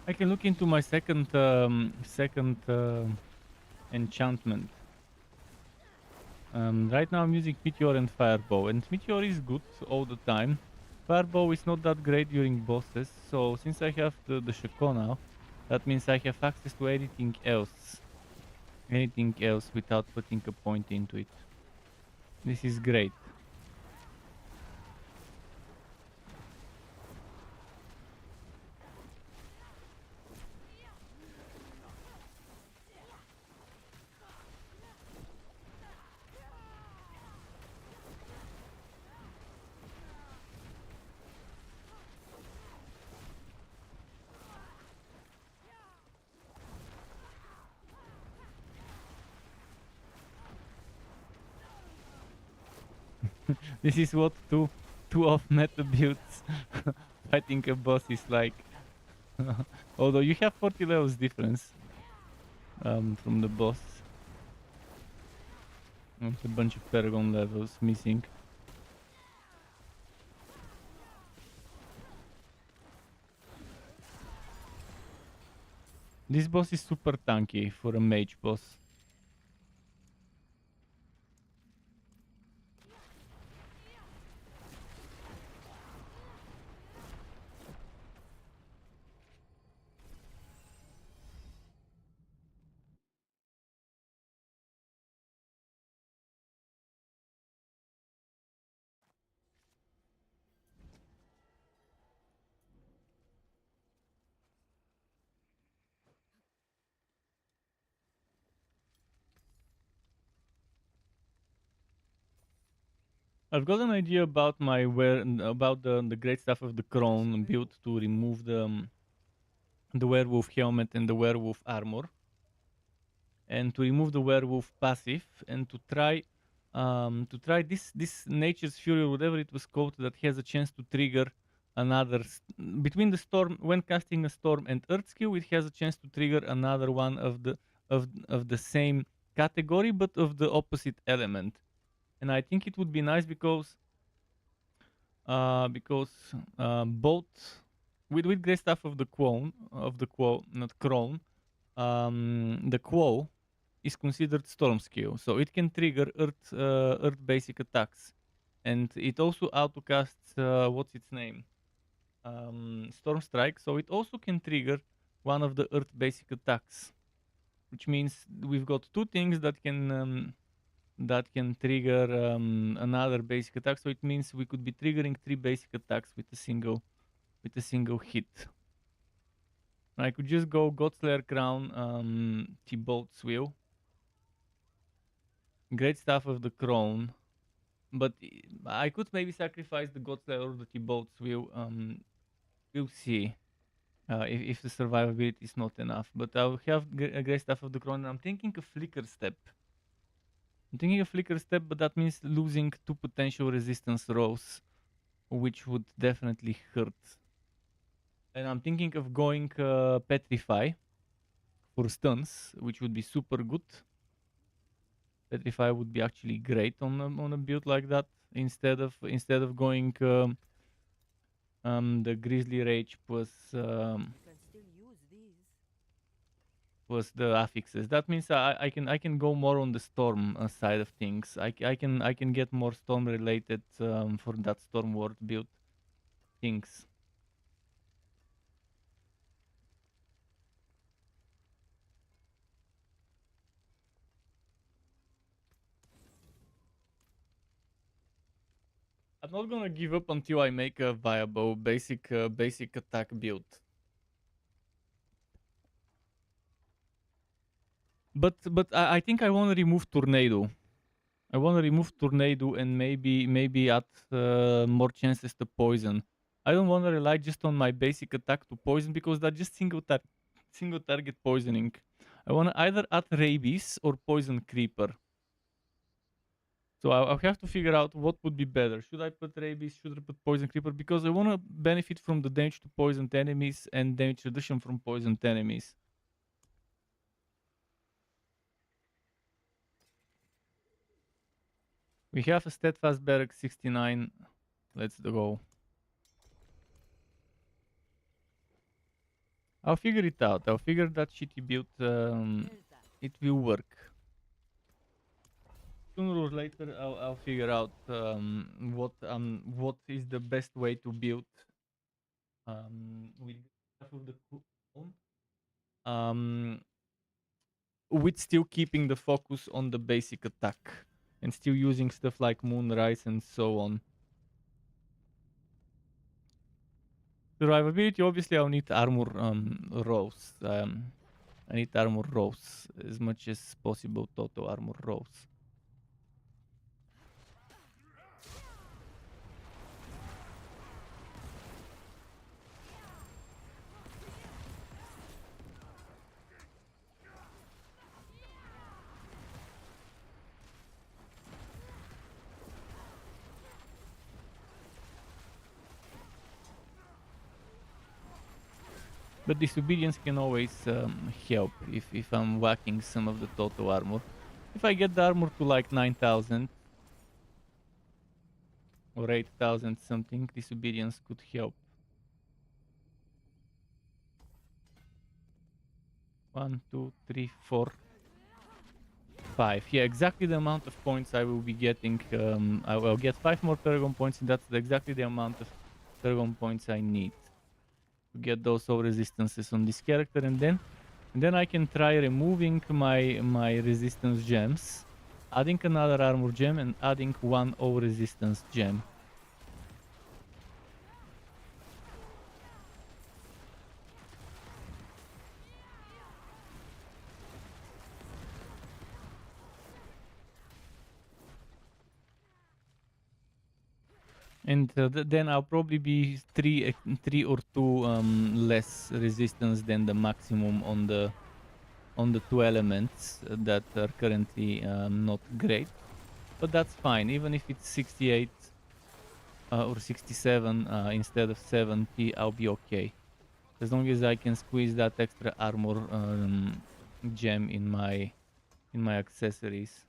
I can look into my second enchantment. Right now I'm using Meteor and Firebow, and Meteor is good all the time. Firebow is not that great during bosses, so since I have the Shako now, that means I have access to anything else. Anything else without putting a point into it. This is great. This is what two of meta builds fighting a boss is like. Although you have 40 levels difference. from the boss. There's a bunch of Paragon levels missing. This boss is super tanky for a mage boss. I've got an idea about my about the great stuff of the Crown build to remove the werewolf helmet and the werewolf armor, and to remove the werewolf passive, and to try this nature's fury or whatever it was called that has a chance to trigger another between the storm when casting a storm and earth skill. It has a chance to trigger another one of the same category but of the opposite element, and I think it would be nice because both with great stuff of the quo not crone, the quo is considered storm skill, so it can trigger earth basic attacks, and it also autocasts what's its name, storm strike, so it also can trigger one of the earth basic attacks, which means we've got two things that can trigger another basic attack. So it means we could be triggering 3 basic attacks with a single hit. I could just go Godslayer Crown, T-Bolt's Wheel, Great Staff of the Crown, but I could maybe sacrifice the Godslayer or the T-Bolt's Wheel. We'll see if the survivability is not enough. But I'll have a Great Staff of the Crown. I'm thinking a Flicker Step. But that means losing 2 potential resistance rows, which would definitely hurt. And I'm thinking of going Petrify for stuns, which would be super good. Petrify would be actually great on a build like that instead of going the Grizzly Rage plus Can still use these. plus the affixes. That means I can go more on the storm side of things. I can get more storm related for that storm ward build things. I'm not gonna give up until I make a viable basic attack build. But I think I want to remove tornado. I want to remove tornado and maybe add more chances to poison. I don't want to rely just on my basic attack to poison because that's just single target poisoning. I want to either add rabies or poison creeper. So I'll have to figure out what would be better. Should I put rabies? Should I put poison creeper? Because I want to benefit from the damage to poisoned enemies and damage reduction from poisoned enemies. We have a steadfast barrack 69. Let's go. I'll figure it out. I'll figure that shitty build. It will work. Sooner or later, I'll figure out what is the best way to build with half of the clone. With still keeping the focus on the basic attack and still using stuff like Moonrise and so on. Survivability, obviously, I'll need armor rows. I need armor rows as much as possible. Total armor rows. But disobedience can always help if I'm whacking some of the total armor. If I get the armor to like 9,000 or 8,000 something, disobedience could help. 1, 2, 3, 4, 5. Yeah, exactly the amount of points I will be getting. I will get 5 more Paragon points, and that's exactly the amount of Paragon points I need to get those all resistances on this character, and then I can try removing my resistance gems, adding another armor gem, and adding one all resistance gem. And then I'll probably be three or two less resistance than the maximum on the two elements that are currently not great, but that's fine. Even if it's 68 or 67 instead of 70, I'll be okay. As long as I can squeeze that extra armor gem in my accessories.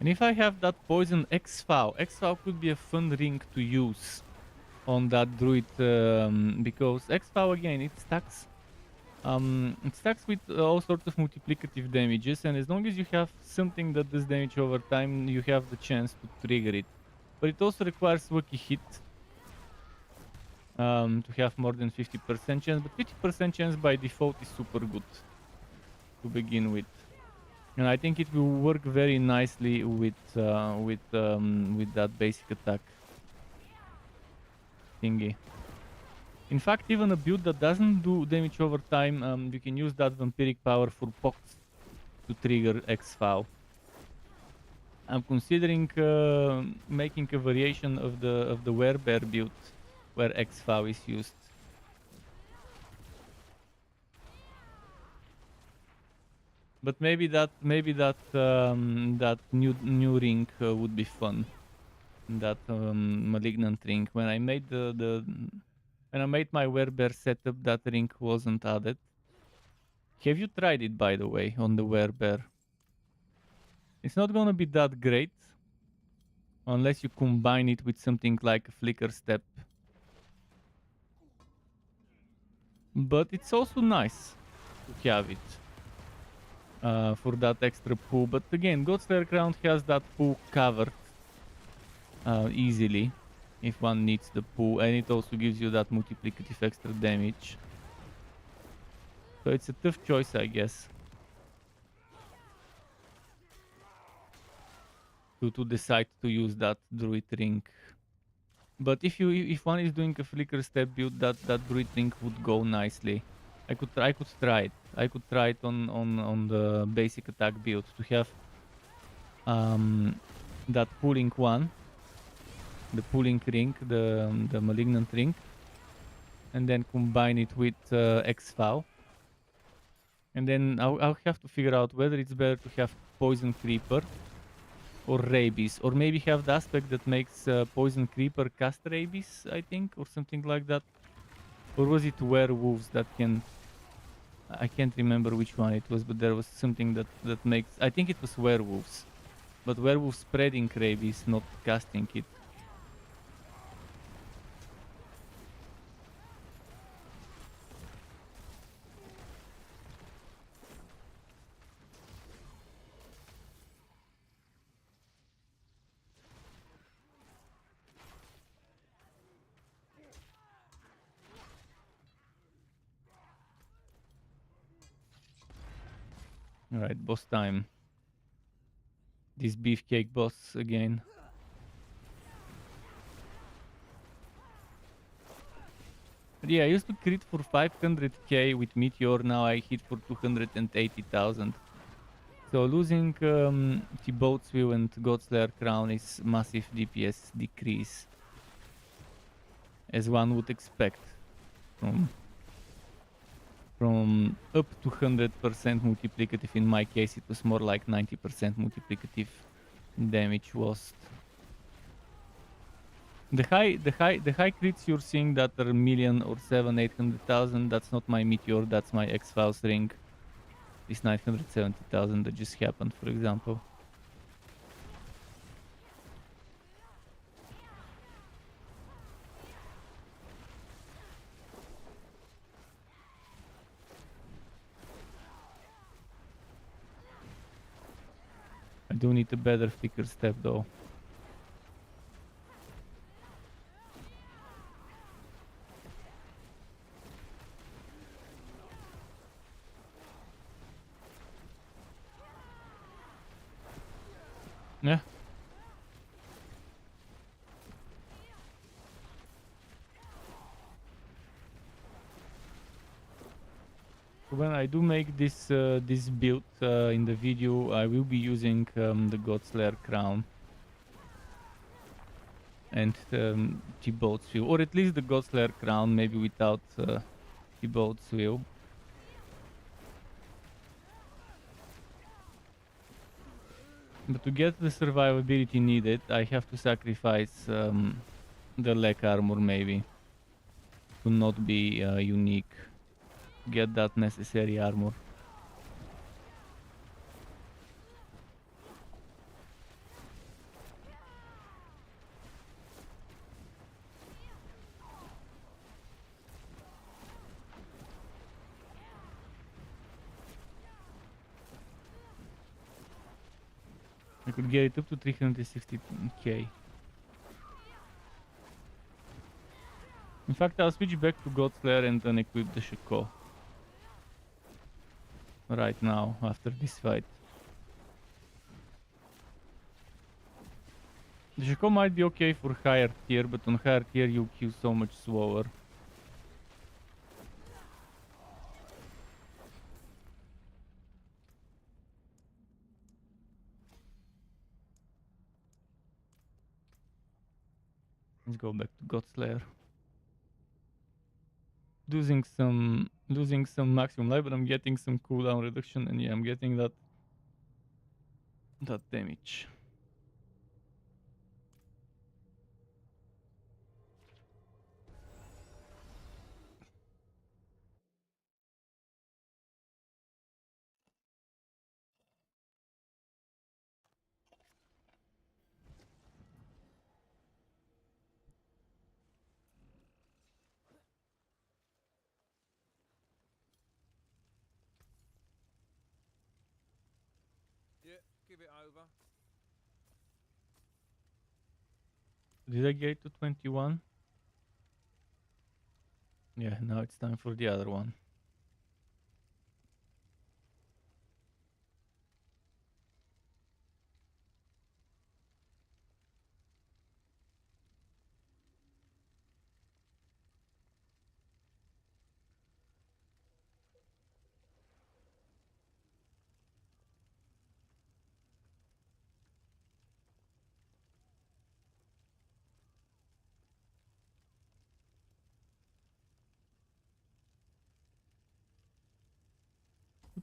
And if I have that poison X-Foul could be a fun ring to use on that druid because X-Foul again it stacks with all sorts of multiplicative damages, and as long as you have something that does damage over time, you have the chance to trigger it. But it also requires lucky hit to have more than 50% chance, but 50% chance by default is super good to begin with. And I think it will work very nicely with that basic attack thingy. In fact, even a build that doesn't do damage over time, you can use that vampiric power for pox to trigger X-Foul. I'm considering making a variation of the werebear build where X-Foul is used. But maybe that that new ring would be fun. That malignant ring. When I made when I made my werebear setup, that ring wasn't added. Have you tried it, by the way, on the werebear? It's not gonna be that great unless you combine it with something like a flicker step. But it's also nice to have it for that extra pool. But again, Godslayer Crown has that pool covered easily if one needs the pool, and it also gives you that multiplicative extra damage. So it's a tough choice, I guess, to decide to use that druid ring. But if one is doing a flicker step build, that druid ring would go nicely. I could try it. I could try it on the basic attack build to have that pulling one, the pulling ring, the malignant ring, and then combine it with X-Foul. And then I'll have to figure out whether it's better to have Poison Creeper or Rabies, or maybe have the aspect that makes Poison Creeper cast Rabies, I think, or something like that. Or was it Werewolves that can... I can't remember which one it was, but there was something that makes... I think it was Werewolves. But Werewolves spreading Rabies, not casting it. Alright, boss time. This beefcake boss again. But yeah, I used to crit for 500k with Meteor, now I hit for 280,000. So losing Thibaut's Will and Godslayer Crown is massive DPS decrease, as one would expect from up to 100% multiplicative. In my case, it was more like 90% multiplicative damage lost. The high crits you're seeing that are a million or 700,000-800,000. That's not my Meteor. That's my X-Files ring. This 970,000 that just happened, for example. I do need a better, thicker step though. Yeah. When I do make this this build in the video, I will be using the Godslayer Crown and Thibaut's Will, or at least the Godslayer Crown, maybe without Thibaut's Will. But to get the survivability needed, I have to sacrifice the leg armor maybe to not be unique. Get that necessary armor. I could get it up to 360k. In fact, I'll switch back to Godslayer and then equip the Shako. Right now, after this fight. The Shako might be okay for higher tier, but on higher tier you kill so much slower. Let's go back to Godslayer. Losing some maximum life, but I'm getting some cooldown reduction, and yeah, I'm getting that damage. Yeah, give it over. Did I get to 21? Yeah, now it's time for the other one.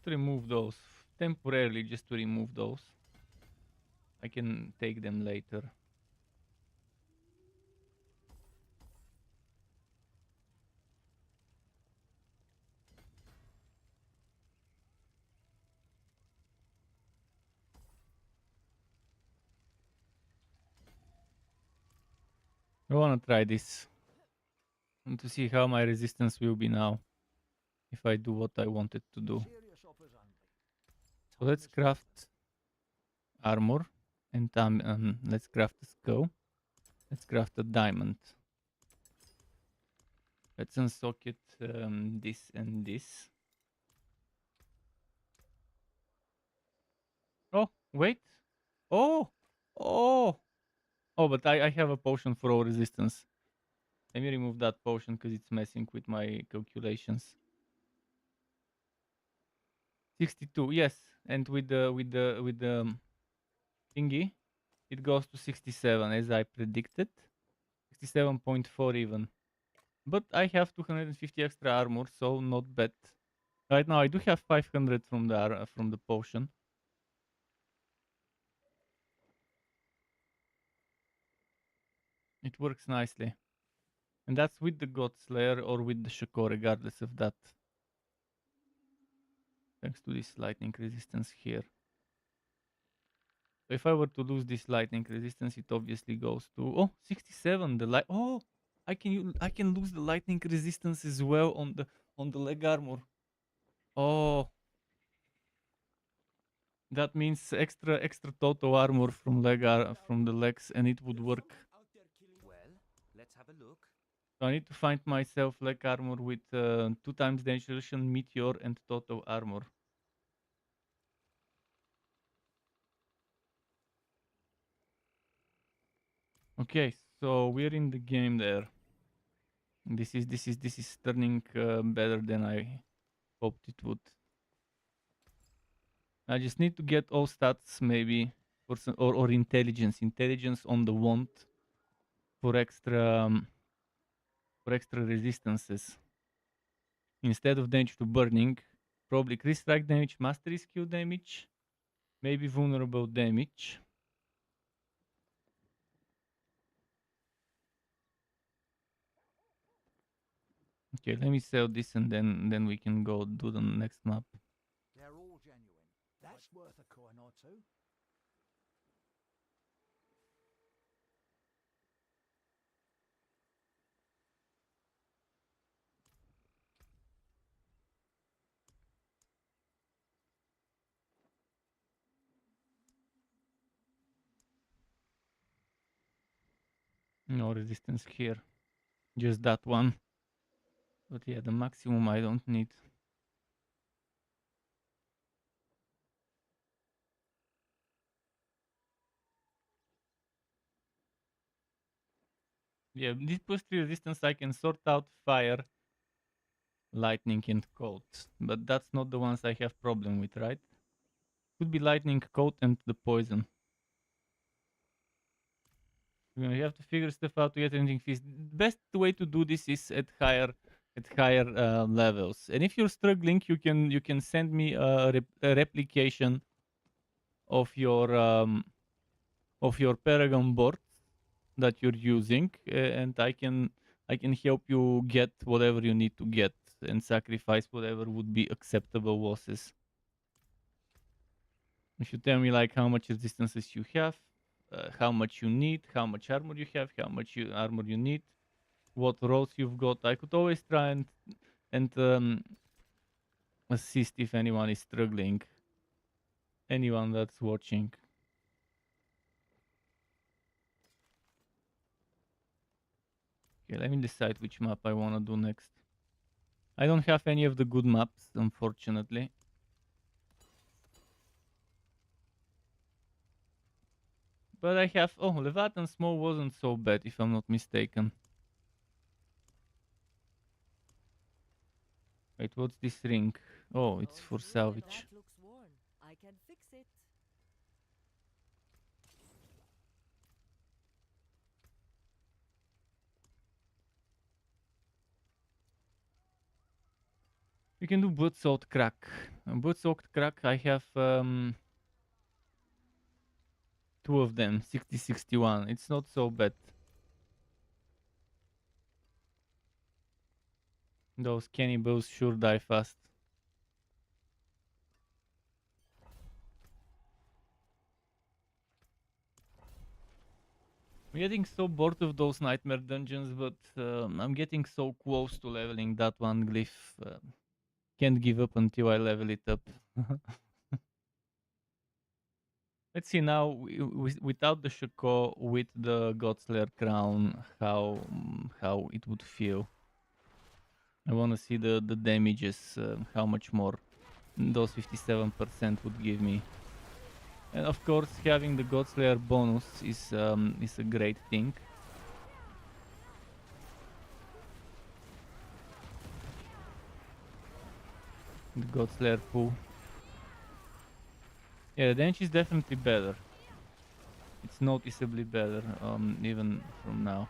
To remove those temporarily, just to remove those. I can take them later. I wanna try this and to see how my resistance will be now if I do what I wanted to do. So let's craft armor and let's craft a skull. Let's craft a diamond. Let's unsocket this and this. Wait. Oh! Oh! Oh, but I have a potion for all resistance. Let me remove that potion because it's messing with my calculations. 62, yes. And with the thingy, it goes to 67 as I predicted. 67.4 even. But I have 250 extra armor, so not bad. Right now I do have 500 from the potion. It works nicely. And that's with the God Slayer or with the Shako, regardless of that. Thanks to this lightning resistance here. So if I were to lose this lightning resistance, it obviously goes to 67. The light. Oh, I can lose the lightning resistance as well on the leg armor. Oh, that means extra total armor from from the legs, and it would work. Well, let's have a look. So I need to find myself leg armor with 2 times damage reduction, meteor, and total armor. Okay, so we're in the game there. This is turning better than I hoped it would. I just need to get all stats maybe or intelligence on the wand for extra resistances instead of damage to burning. Probably crit strike damage, mastery skill damage, maybe vulnerable damage. Okay, let me sell this and then we can go do the next map. They're all genuine. That's worth a coin or two. No resistance here, just that one. But yeah, the maximum I don't need. Yeah, this plus 3 resistance I can sort out fire, lightning, and cold. But that's not the ones I have problem with, right? Could be lightning, cold, and the poison. You have to figure stuff out to get anything fixed. Best way to do this is at higher levels. And if you're struggling, you can send me a replication of your Paragon board that you're using, and I can help you get whatever you need to get and sacrifice whatever would be acceptable losses. If you tell me like how much resistances you have, how much you need, how much armor you have, how much armor you need, what rolls you've got, I could always try and assist if anyone is struggling. Anyone that's watching. Okay, let me decide which map I want to do next. I don't have any of the good maps, unfortunately. But I have... Oh, Leviathan Small wasn't so bad, if I'm not mistaken. Wait, what's this ring? Oh, it's for salvage. That looks worn. I can fix it. We can do Blood-Soaked Crack. Blood-Soaked Crack, I have 2 of them, 60-61. It's not so bad. Those cannibals sure die fast. I'm getting so bored of those nightmare dungeons, but I'm getting so close to leveling that one glyph. Can't give up until I level it up. Let's see now, without the Shako, with the Godslayer crown, how it would feel. I want to see the damages, how much more those 57% would give me. And of course, having the Godslayer bonus is a great thing. The Godslayer pool. Yeah, the damage is definitely better. It's noticeably better, even from now.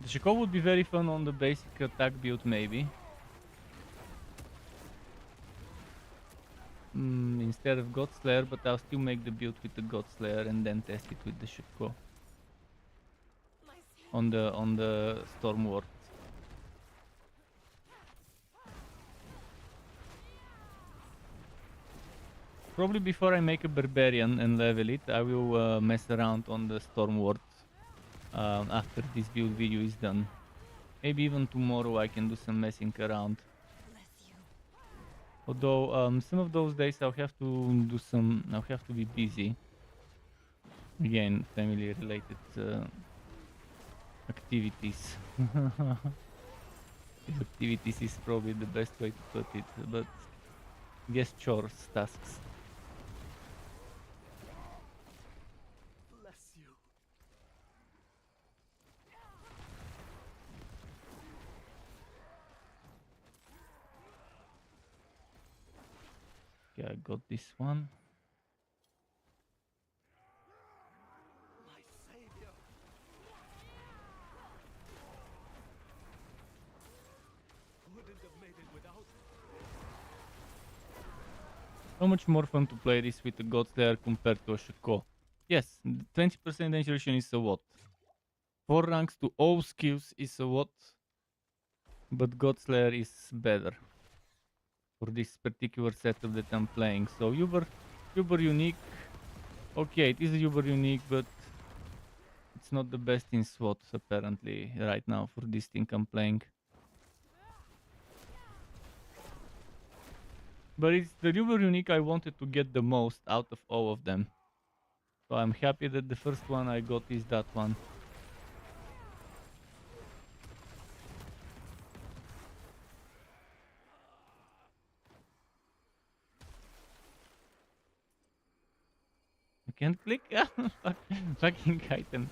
The Shako would be very fun on the basic attack build, maybe. Instead of Godslayer, but I'll still make the build with the Godslayer and then test it with the Shako. On the Stormward. Probably before I make a Barbarian and level it, I will mess around on the Stormward after this build video is done. Maybe even tomorrow I can do some messing around. Although some of those days I'll have to be busy. Again, family related activities. Activities is probably the best way to put it, but I guess chores, tasks. Bless you. Okay, I got this one. My savior. Wouldn't have made it without. So much more fun to play this with a Godslayer compared to a Shako. Yes, 20% damage reduction is a what? 4 ranks to all skills is a what? But Godslayer is better for this particular setup that I'm playing. So Uber unique. Okay, it is Uber unique, but it's not the best in SWAT apparently right now for this thing I'm playing. But it's the Uber unique I wanted to get the most out of all of them. So I'm happy that the first one I got is that one. I can't click. Fucking item.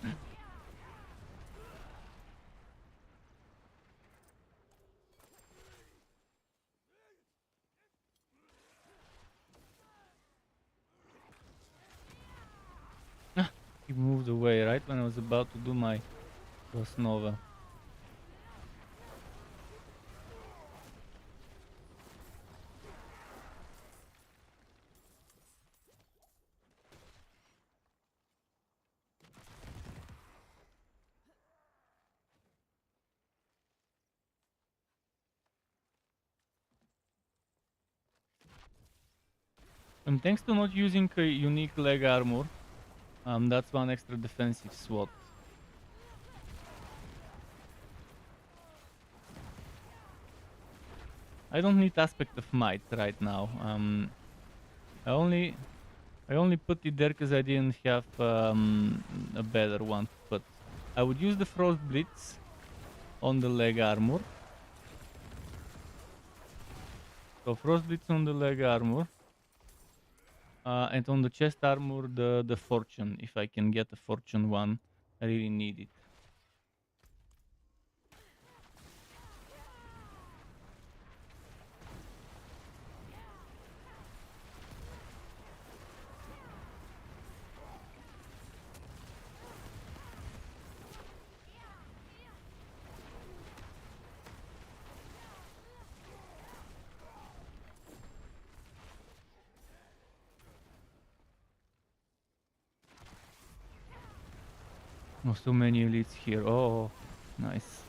He moved away right when I was about to do my Cross Nova. And thanks to not using a unique leg armor, that's one extra defensive SWAT. I don't need aspect of might right now. I only put it there because I didn't have a better one. But I would use the Frost Blitz on the leg armor. So Frost Blitz on the leg armor. And on the chest armor, the Fortune. If I can get a Fortune one, I really need it. Oh, so many elites here. Oh, nice.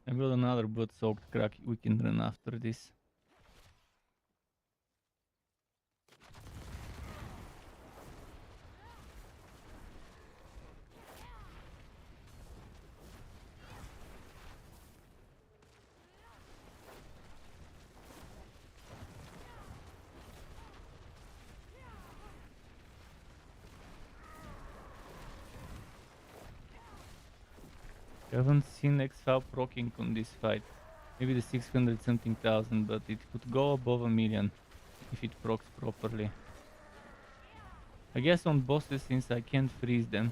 I got another blood-soaked crack we can run after this. I haven't seen XFAL proccing on this fight. Maybe the 600 something thousand, but it could go above a million if it procs properly. I guess on bosses, since I can't freeze them.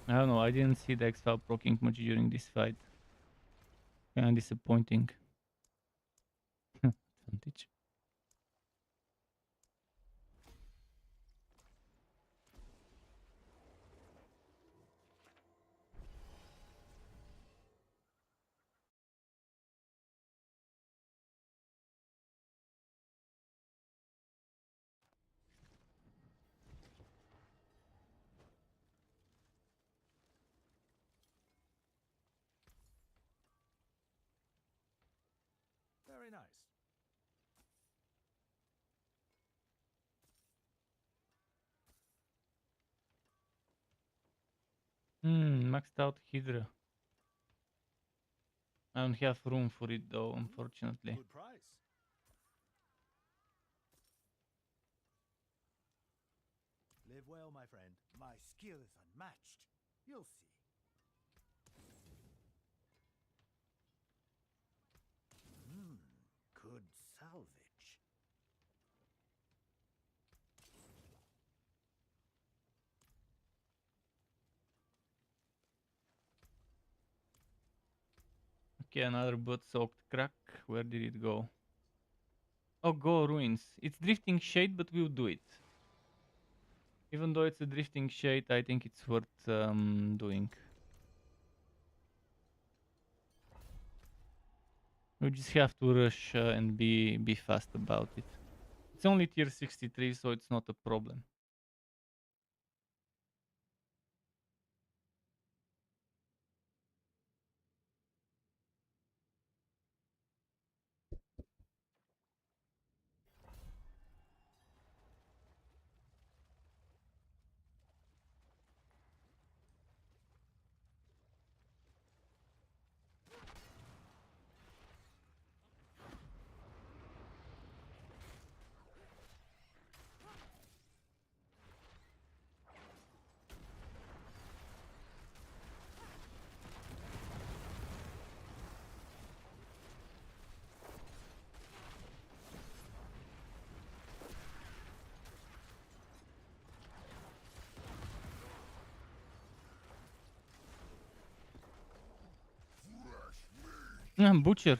I don't know, I didn't see the XFAL proccing much during this fight. Kinda disappointing. Advantage. Very nice. Maxed out Hydra. I don't have room for it though, unfortunately. Good price. Live well, my friend. My skill is unmatched. You'll see. Good salvage. Okay, another blood-soaked crack. Where did it go? Oh, go ruins. It's drifting shade, but we'll do it. Even though it's a drifting shade, I think it's worth doing. We just have to rush and be fast about it. It's only tier 63, so it's not a problem. Butcher.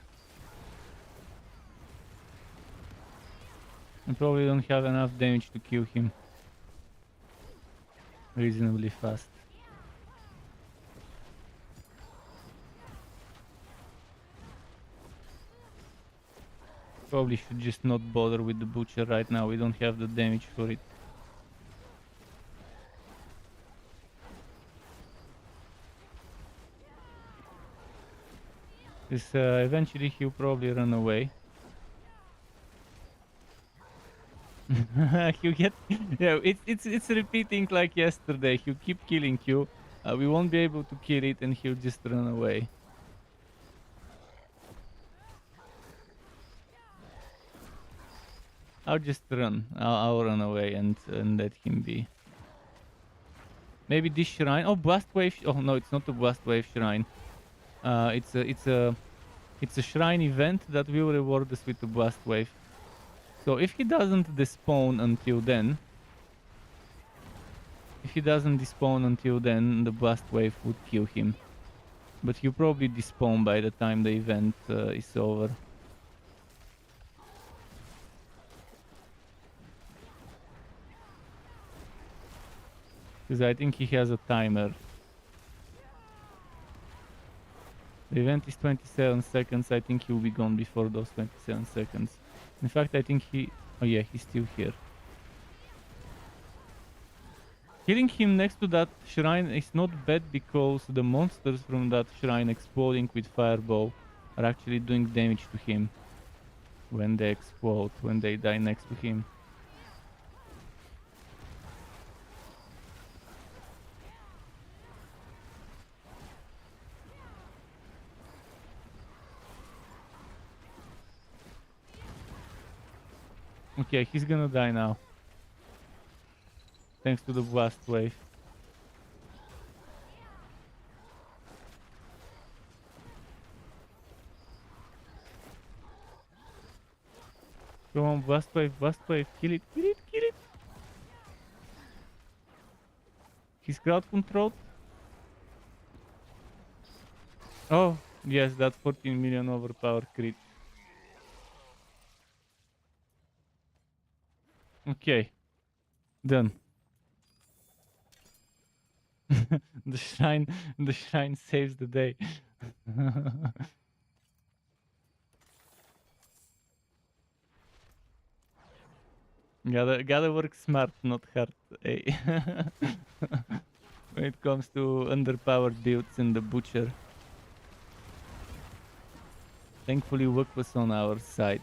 I probably don't have enough damage to kill him reasonably fast. Probably should just not bother with the butcher right now. We don't have the damage for it. Because eventually he'll probably run away. He'll get, yeah, it's repeating like yesterday. He'll keep killing you. We won't be able to kill it, and he'll just run away. I'll just run. I'll run away and let him be. Maybe this shrine. Oh, blast wave. Oh no, it's not a blast wave shrine. It's a shrine event that will reward us with the blast wave. So if he doesn't despawn until then, the blast wave would kill him. But he'll probably despawn by the time the event is over. Because I think he has a timer. The event is 27 seconds. I think he'll be gone before those 27 seconds. In fact, I think he... Oh yeah, he's still here. Killing him next to that shrine is not bad because the monsters from that shrine exploding with fireball are actually doing damage to him when they explode, when they die next to him. Okay, he's gonna die now. Thanks to the blast wave. Come on, blast wave, kill it, kill it, kill it! He's crowd controlled. Oh, yes, that 14 million overpower crit. Okay, done. the shrine saves the day. Gotta work smart, not hard. Eh? When it comes to underpowered builds in the butcher. Thankfully, Wuk was on our side.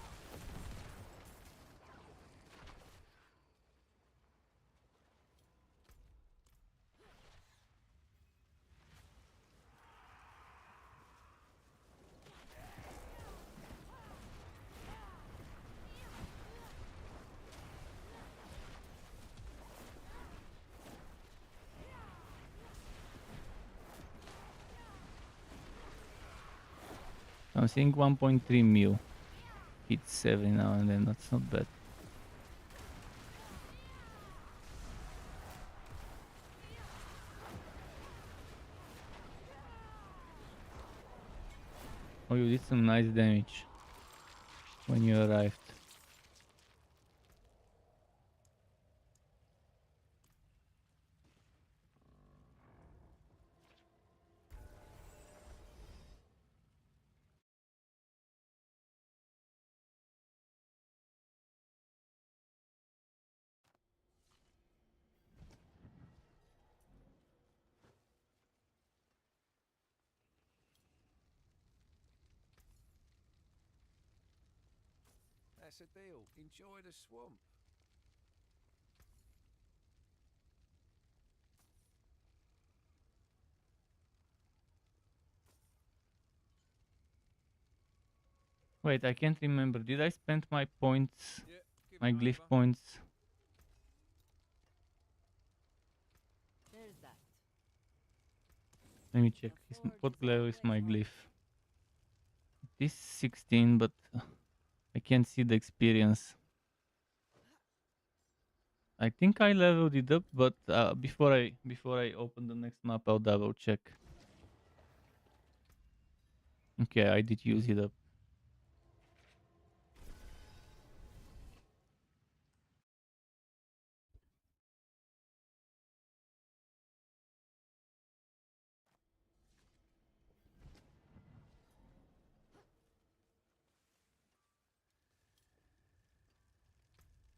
I'm seeing 1.3 mil hits every now and then. That's not bad. Oh, you did some nice damage when you arrived. That's a deal. Enjoy the swamp. Wait, I can't remember. Did I spend my points, Yeah, give my 'em glyph over. points? There's that. Let me check. The forge What is level is my always glyph? This 16, but I can't see the experience. I think I leveled it up, but before I open the next map, I'll double check. Okay, I did use it up.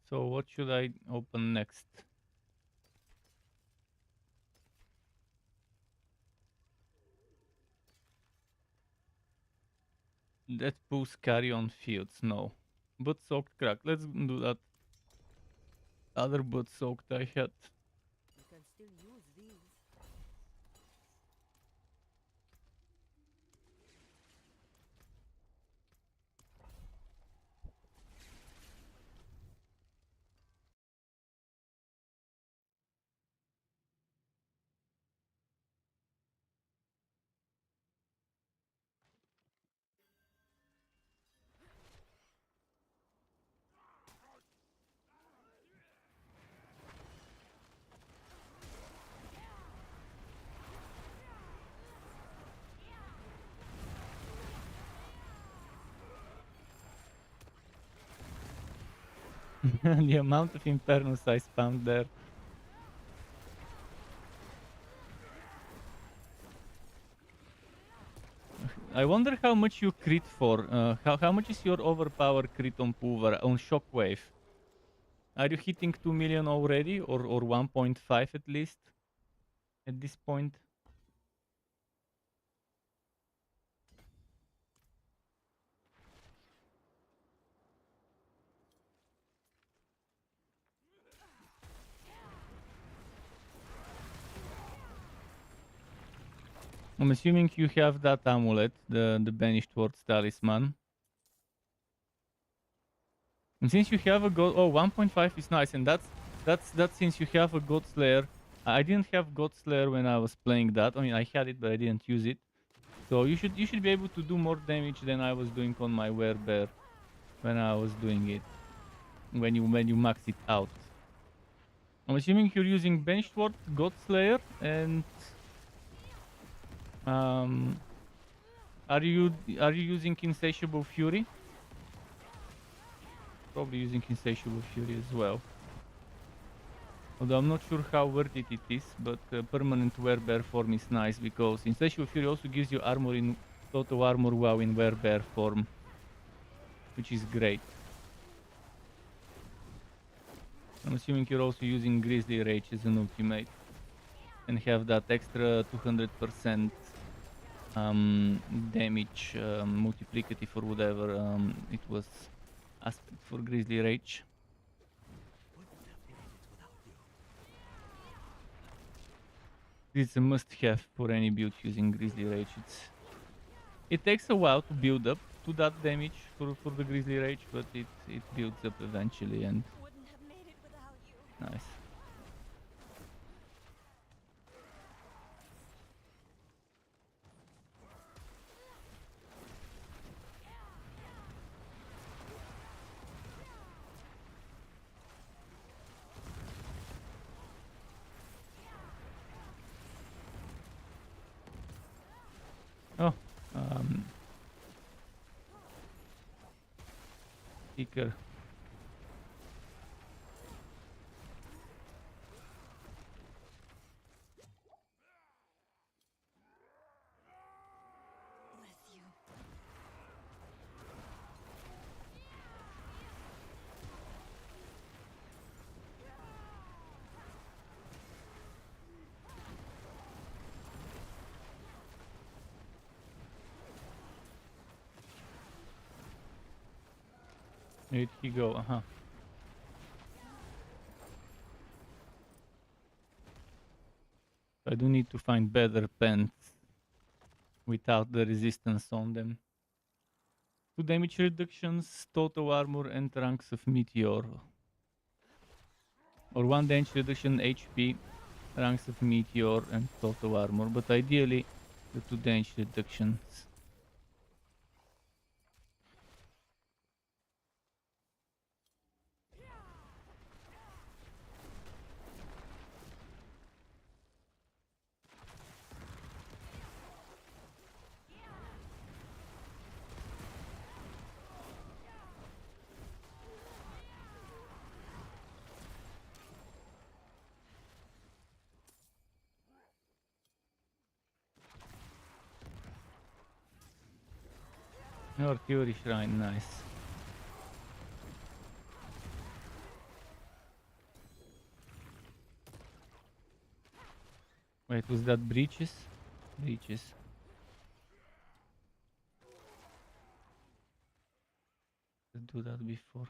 So what should I open next? Let's boost carry on fields. No. But soaked crack. Let's do that. Other but soaked I had. You can still use these. The amount of Infernus I spammed there. I wonder how much you crit for. How much is your overpower crit on Poover, on Shockwave? Are you hitting 2 million already, or 1.5 at least, at this point? I'm assuming you have that amulet, the Banished Words Talisman. And since you have a god, oh, 1.5 is nice, and that's since you have a god slayer. I didn't have god slayer when I was playing that. I mean, I had it, but I didn't use it. So you should be able to do more damage than I was doing on my werebear when I was doing it. When you max it out. I'm assuming you're using bench sword, god slayer, and um, are you using insatiable fury? Probably using insatiable fury as well. Although I'm not sure how worth it is, but permanent werebear form is nice because insatiable fury also gives you armor in total armor while in werebear form, which is great. I'm assuming you're also using grizzly rage as an ultimate and have that extra 200% damage multiplicative or whatever it was aspect for grizzly rage. It's a must-have for any build using grizzly rage. It takes a while to build up to that damage for the grizzly rage, but it builds up eventually, and Wouldn't have made it without you. nice. Oh, Seeker. Bless you. Where did he go? I do need to find better pants without the resistance on them. 2 damage reductions, total armor, and ranks of meteor. Or 1 damage reduction, HP, ranks of meteor, and total armor. But ideally, the 2 damage reductions. Artillery shrine, nice. Wait, was that breaches? Breaches. Let's do that before.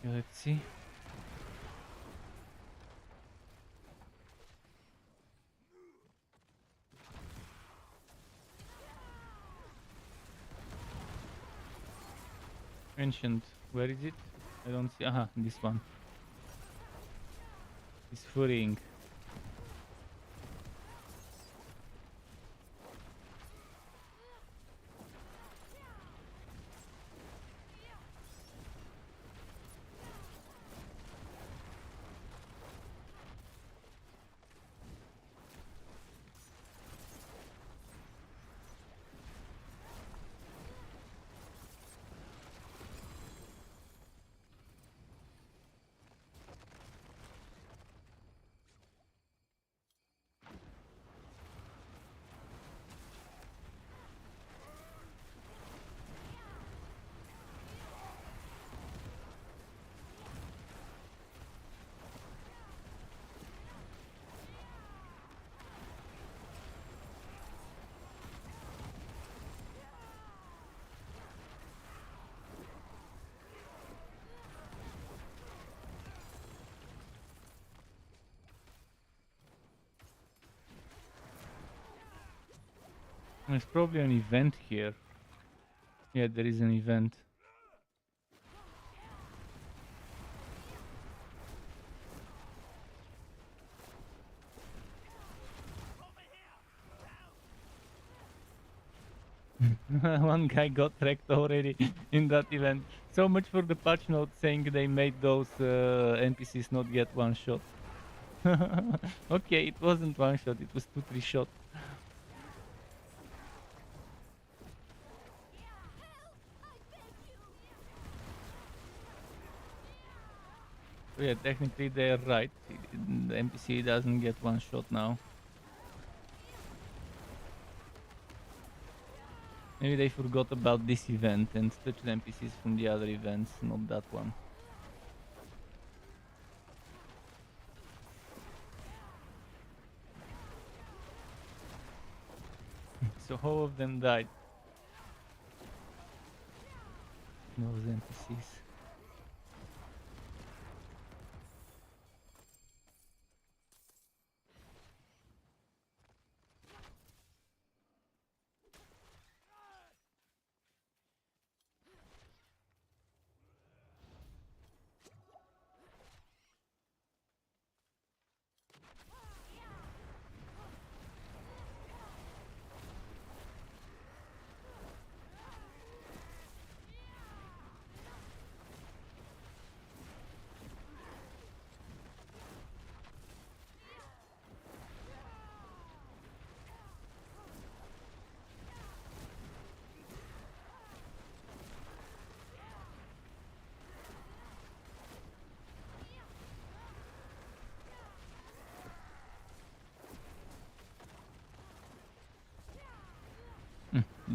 Okay, let's see. Ancient, where is it? I don't see. Aha, this one. It's furrying. There's probably an event here. Yeah, there is an event. One guy got wrecked already in that event. So much for the patch note saying they made those NPCs not get one shot. Okay, it wasn't one shot, it was 2-3 shots. So yeah, technically they're right. The NPC doesn't get one shot now. Maybe they forgot about this event and touched the NPCs from the other events, not that one. So how of them died? Those NPCs.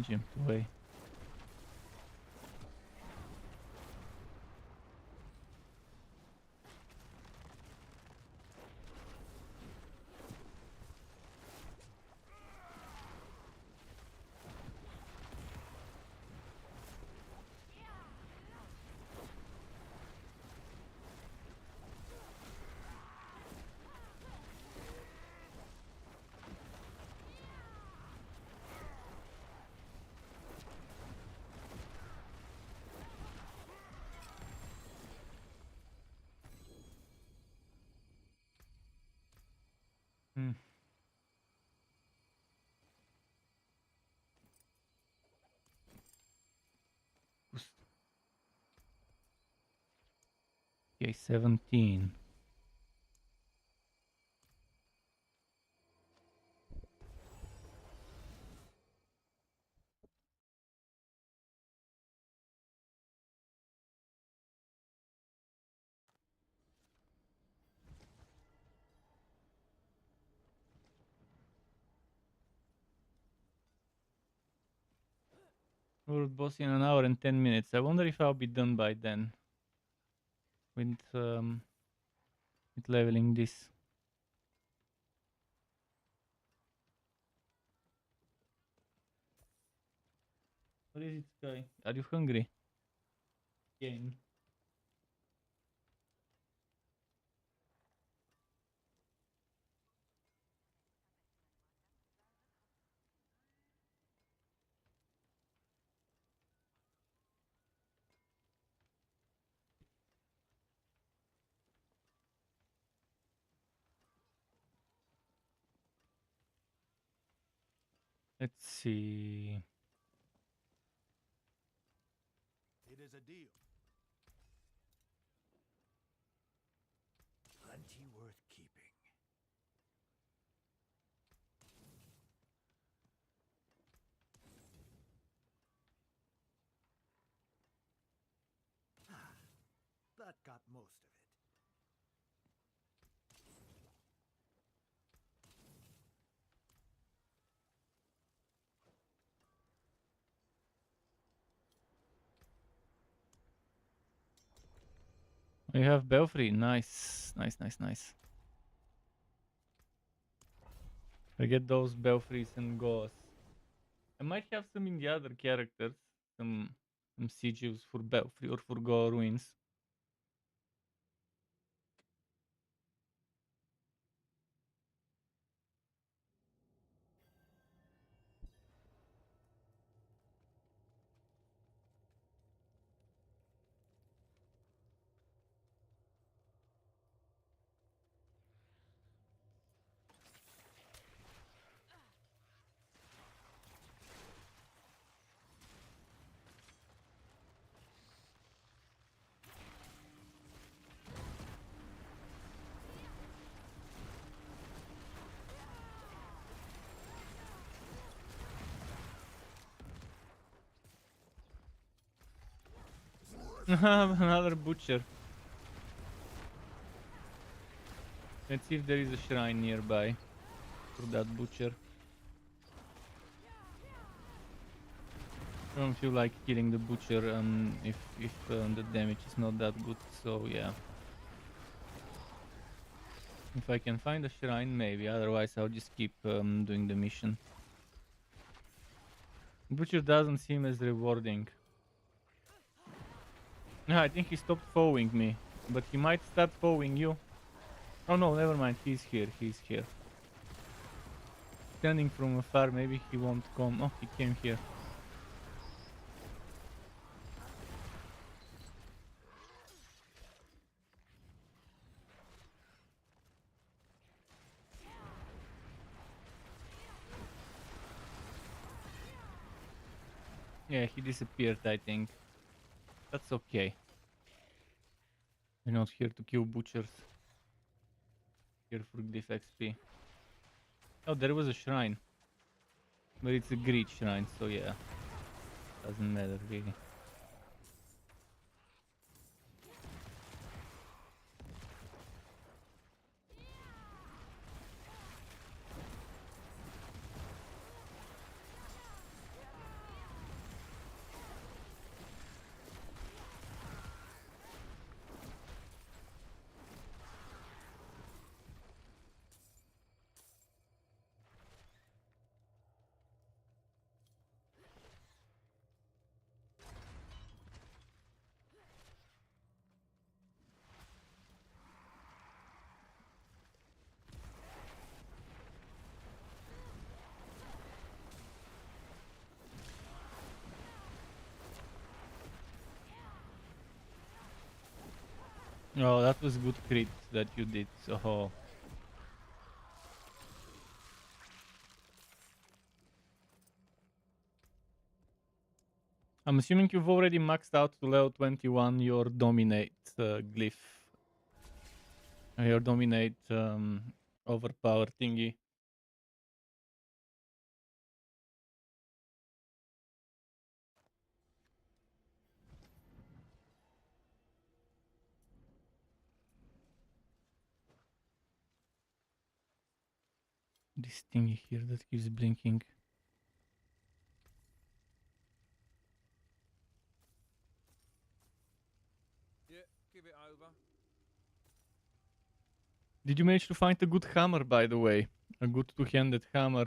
Jumped away. Hmm. Okay, 17. World boss in an hour and 10 minutes. I wonder if I'll be done by then with leveling this. What is it, Sky? Are you hungry? Game. Let's see. It is a deal. Plenty worth keeping. That got most of it. We have Belfry. Nice. Nice, nice, nice. I get those Belfries and Gauss. I might have some in the other characters. Some sigils for Belfry or for Go Ruins. Another butcher. Let's see if there is a shrine nearby for that butcher. I don't feel like killing the butcher if the damage is not that good. So yeah, if I can find a shrine, maybe. Otherwise, I'll just keep doing the mission. Butcher doesn't seem as rewarding. No, I think he stopped following me, but he might start following you. Oh no, never mind. He's here. He's here. Standing from afar, maybe he won't come. Oh, he came here. Yeah, he disappeared, I think. That's okay. We're not here to kill butchers. Here for glyph XP. Oh, there was a shrine. But it's a greed shrine, so yeah. Doesn't matter really. Oh, that was good crit that you did. So I'm assuming you've already maxed out to level 21 your dominate glyph. Your dominate overpower thingy. This thingy here that keeps blinking. Yeah, give it over. Did you manage to find a good hammer, by the way? A good two-handed hammer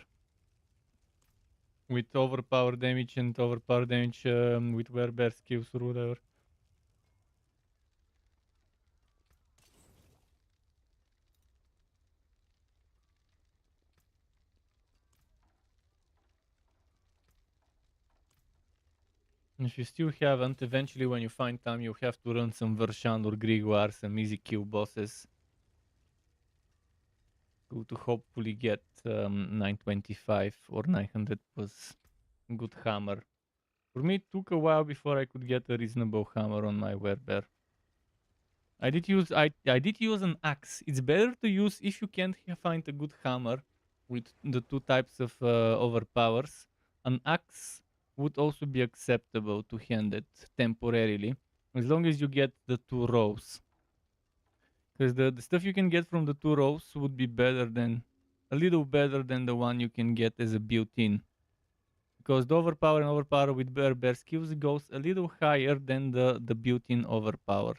with overpower damage and overpower damage with werebear skills or whatever. If you still haven't, eventually when you find time, you have to run some Vershan or Grigor, some easy kill bosses. To to hopefully get 925 or 900 plus good hammer. For me, it took a while before I could get a reasonable hammer on my werebear. I did use an axe. It's better to use if you can't find a good hammer with the two types of overpowers. An axe would also be acceptable to hand it temporarily, as long as you get the two rows. Because the stuff you can get from the two rows would be a little better than the one you can get as a built-in. Because the overpower with bear skills goes a little higher than the built-in overpower.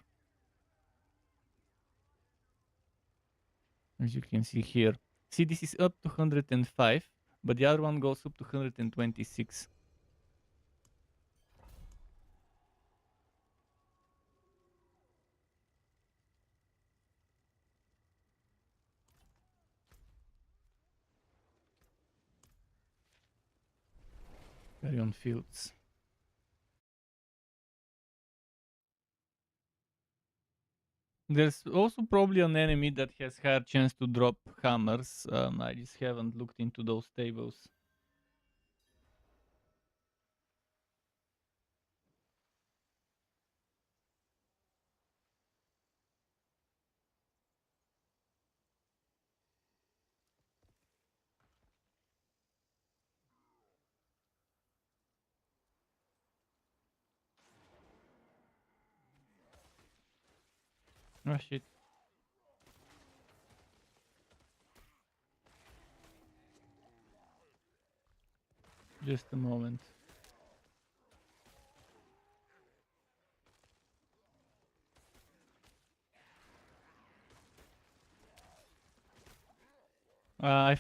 As you can see here. See, this is up to 105, but the other one goes up to 126. Carry on fields. There's also probably an enemy that has higher chance to drop hammers. I just haven't looked into those tables. Oh shit. Just a moment. I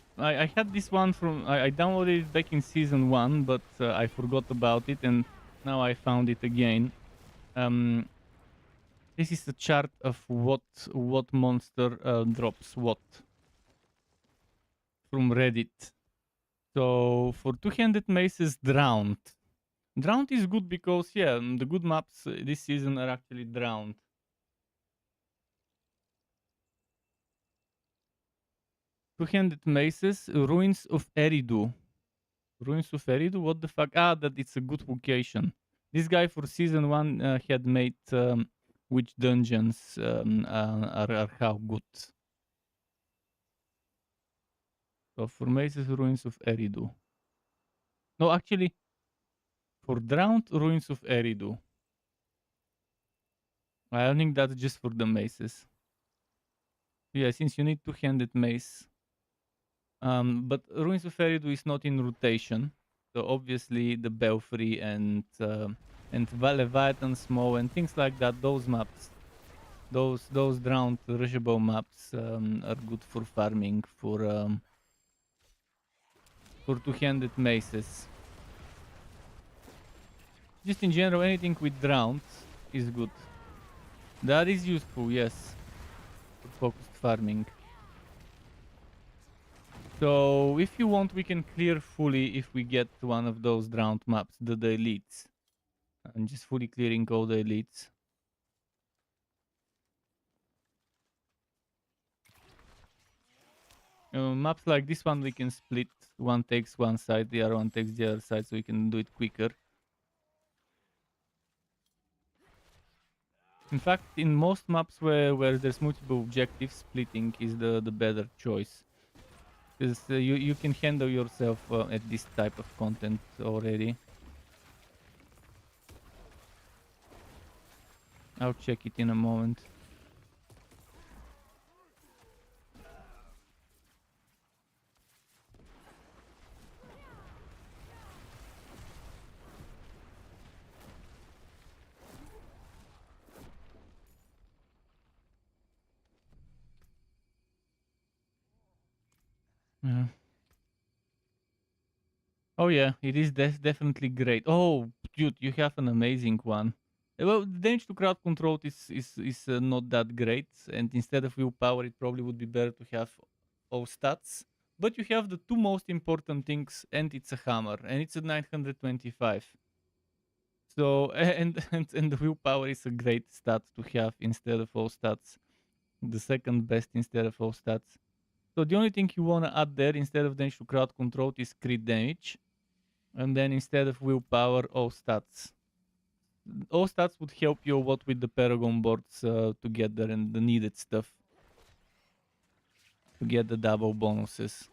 had this one I downloaded it back in season 1, but I forgot about it, and now I found it again. This is a chart of what monster drops what from Reddit. So for two-handed maces, drowned. Drowned is good because the good maps this season are actually drowned. Two-handed maces, ruins of Eridu. Ruins of Eridu? What the fuck? Ah, that it's a good location. This guy for season 1 had made which dungeons are how good. So for maces, ruins of Eridu. No, actually, for drowned, ruins of Eridu. I don't think that's just for the maces. Yeah, since you need two-handed mace. But ruins of Eridu is not in rotation. So obviously the Belfry and Leviathan Small and things like that, those maps, those drowned rushable maps are good for farming for two-handed maces. Just in general, anything with drowned is good. That is useful, yes, for focused farming. So if you want, we can clear fully if we get one of those drowned maps, the elites. I'm just fully clearing all the elites. Maps like this one we can split. One takes one side, the other one takes the other side, so we can do it quicker. In fact, in most maps where there's multiple objectives, splitting is the better choice. Because you can handle yourself at this type of content already. I'll check it in a moment. Yeah. Oh yeah, it is definitely great. Oh, dude, you have an amazing one. Well, the damage to crowd control is not that great, and instead of willpower, it probably would be better to have all stats. But you have the two most important things, and it's a hammer, and it's a 925. So and the willpower is a great stat to have instead of all stats. The second best instead of all stats. So the only thing you want to add there instead of damage to crowd control is crit damage. And then instead of willpower, all stats. All stats would help you a lot with the Paragon boards together and the needed stuff to get the double bonuses.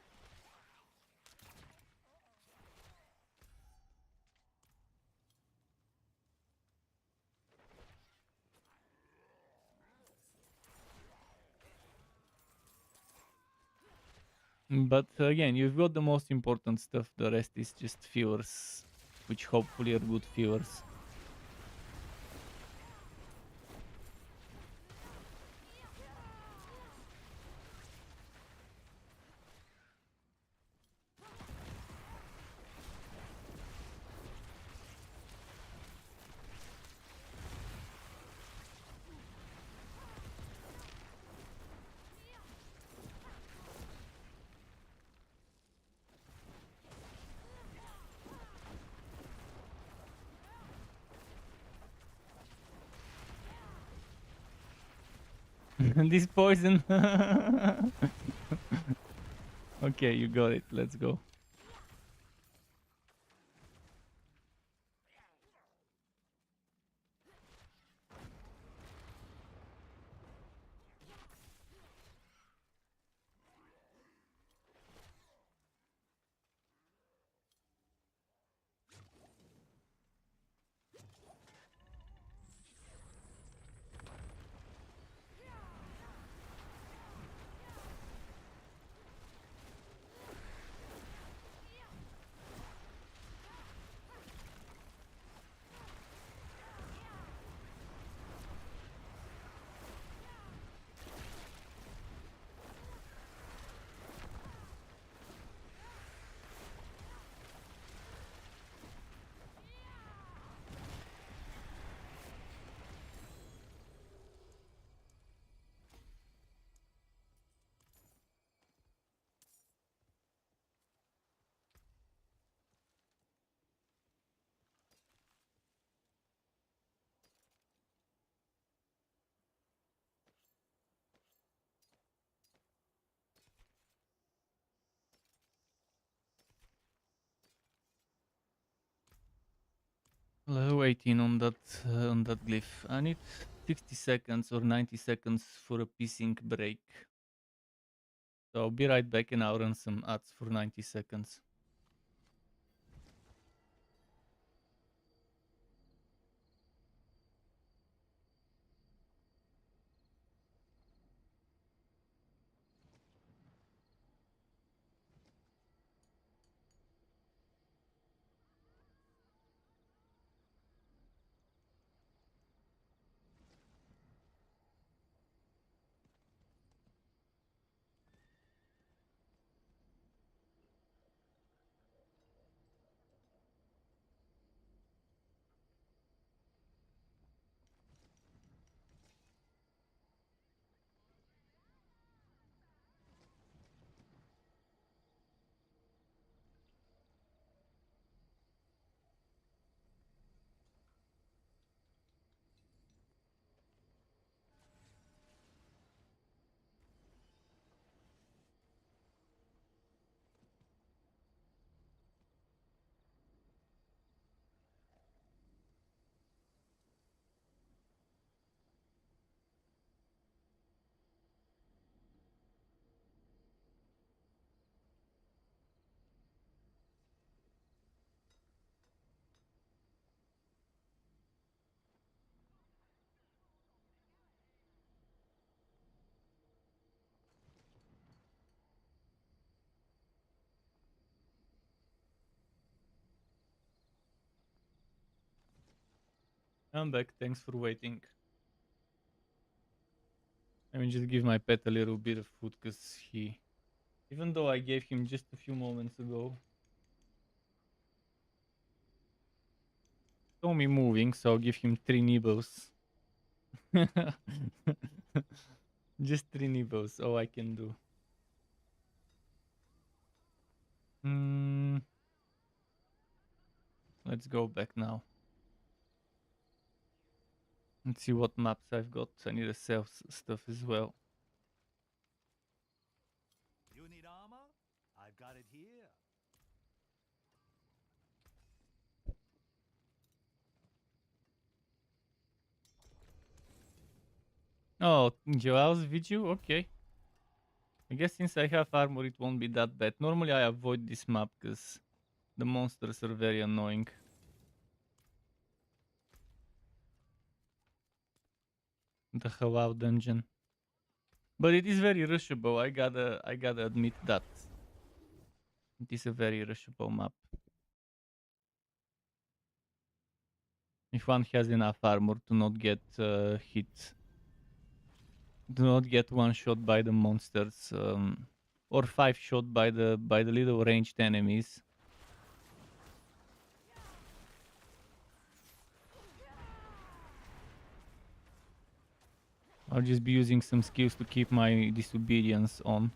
But again, you've got the most important stuff. The rest is just fillers, which hopefully are good fillers. This poison. Okay, you got it. Let's go. Level 18 on that glyph. I need 60 seconds or 90 seconds for a pissing break. So I'll be right back and I'll run some ads for 90 seconds. I'm back. Thanks for waiting. Let me just give my pet a little bit of food because even though I gave him just a few moments ago, saw me moving, so I'll give him 3 nibbles. Just 3 nibbles, all I can do. Let's go back now. Let's see what maps I've got. I need to sell stuff as well. You Oh, Joel's video? Okay. I guess since I have armor, it won't be that bad. Normally, I avoid this map because the monsters are very annoying. The Halal dungeon. But it is very rushable. I gotta admit that. It is a very rushable map. If one has enough armor to not get hit, do not get one shot by the monsters, or 5 shot by the little ranged enemies. I'll just be using some skills to keep my disobedience on.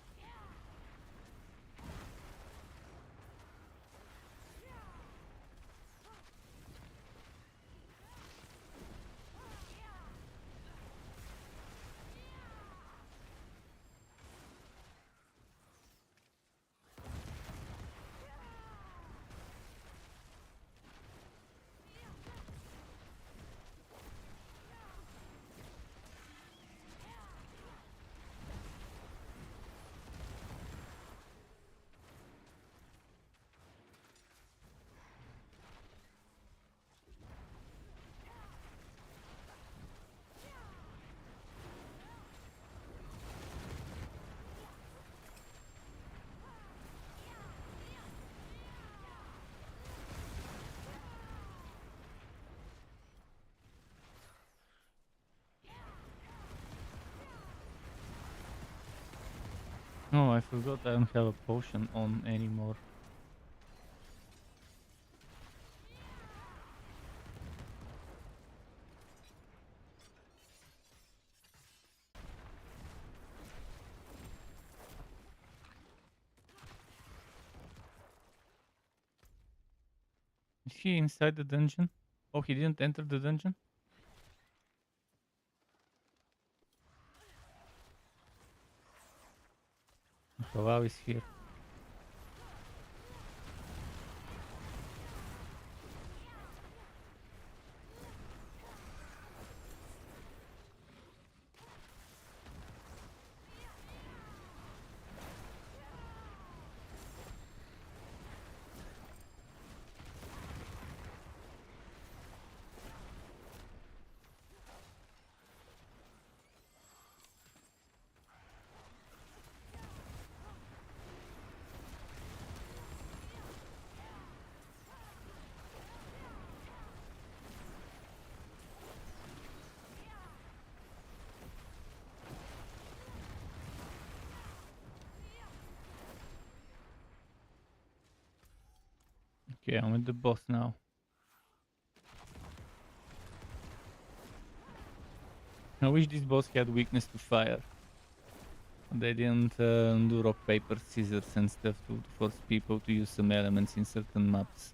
Oh, I forgot I don't have a potion on anymore. Is he inside the dungeon? Oh, he didn't enter the dungeon? Halal is here. Okay, I'm with the boss now. I wish this boss had weakness to fire. They didn't do rock, paper, scissors and stuff to force people to use some elements in certain maps.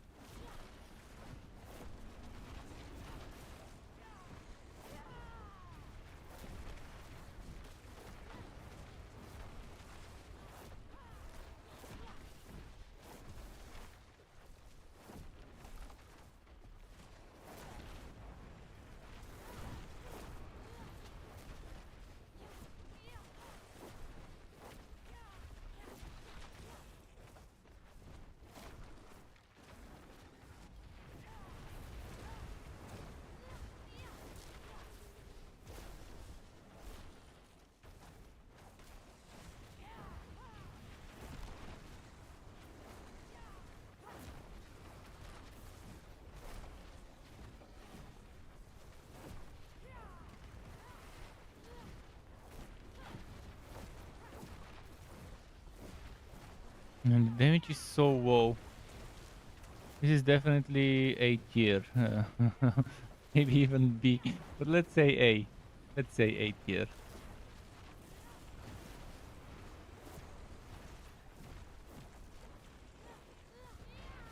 And the damage is so low. This is definitely A tier. Maybe even B. But let's say A. Let's say A tier.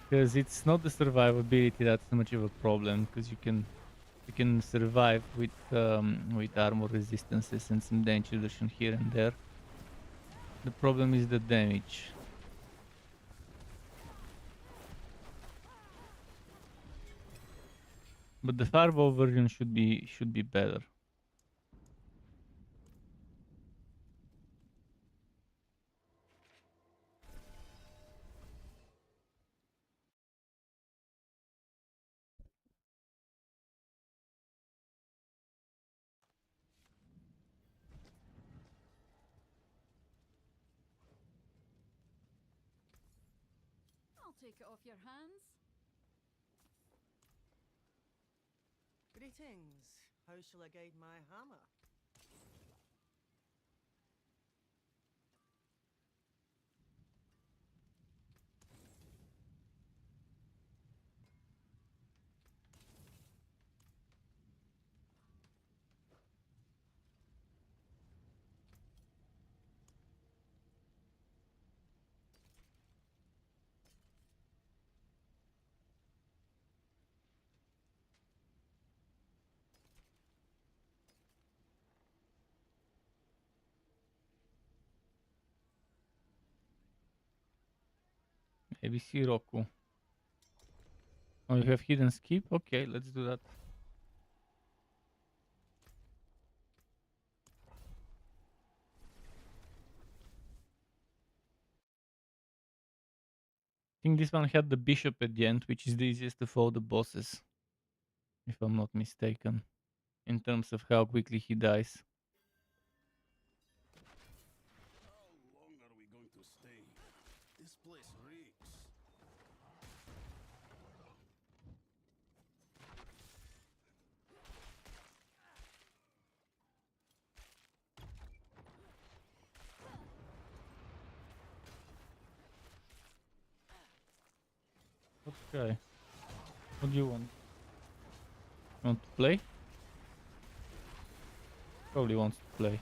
Because it's not the survivability that's so much of a problem. Because you can survive with armor resistances and some damage reduction here and there. The problem is the damage. But the fireball version should be better. take it off your hands. Greetings. How shall I guide my hammer? Maybe Siroku. Oh, you have hidden skip? Okay, let's do that. I think this one had the bishop at the end, which is the easiest of all the bosses, if I'm not mistaken, in terms of how quickly he dies. How long are we going to stay? This place reeks. Okay. What do you want? You want to play? Probably wants to play.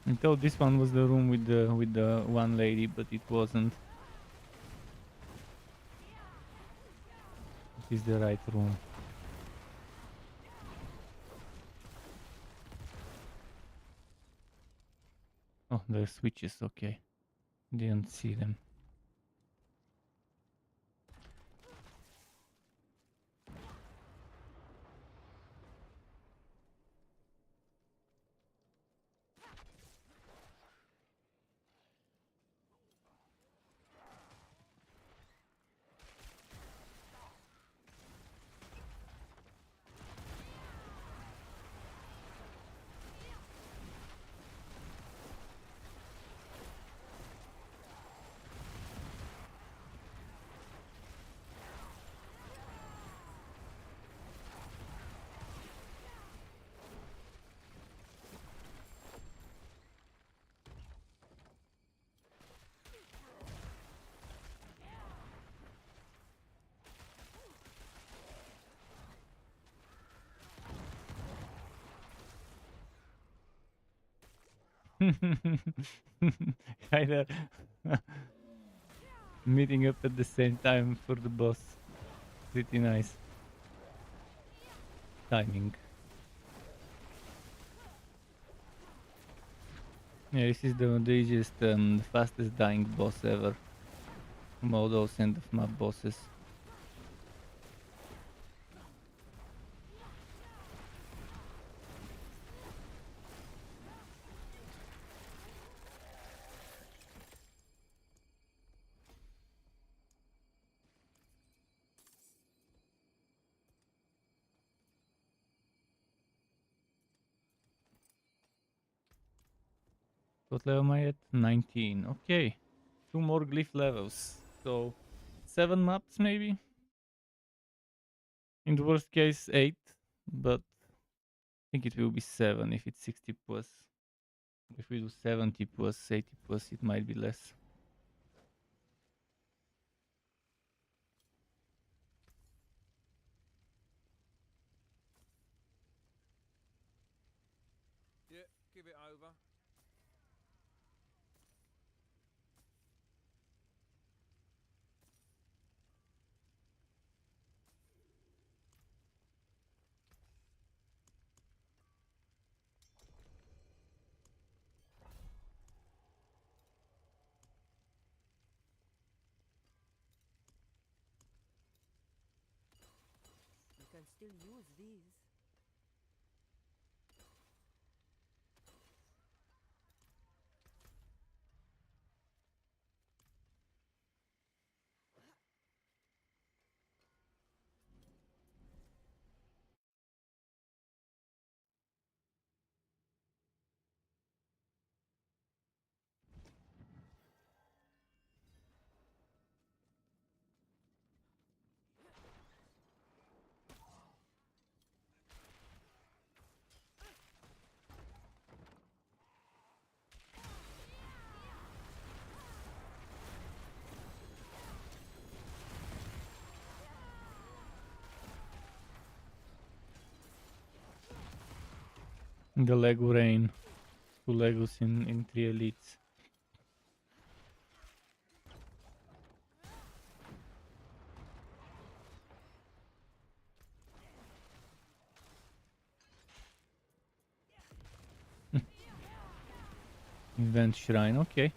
I thought this one was the room with the one lady, but it wasn't. It is the right room. Oh, there's switches. Okay, didn't see them. Kinda meeting up at the same time for the boss. Pretty nice timing. Yeah, this is the easiest, the fastest dying boss ever from all those end of map bosses. What level am I at? 19. Okay. 2 more glyph levels. So 7 maps maybe? In the worst case 8, but I think it will be 7 if it's 60 plus. If we do 70 plus 80 plus, it might be less. Yeah, give it over. can still use these. The Lego rain. 2 Legos in 3 elites. Event shrine, okay.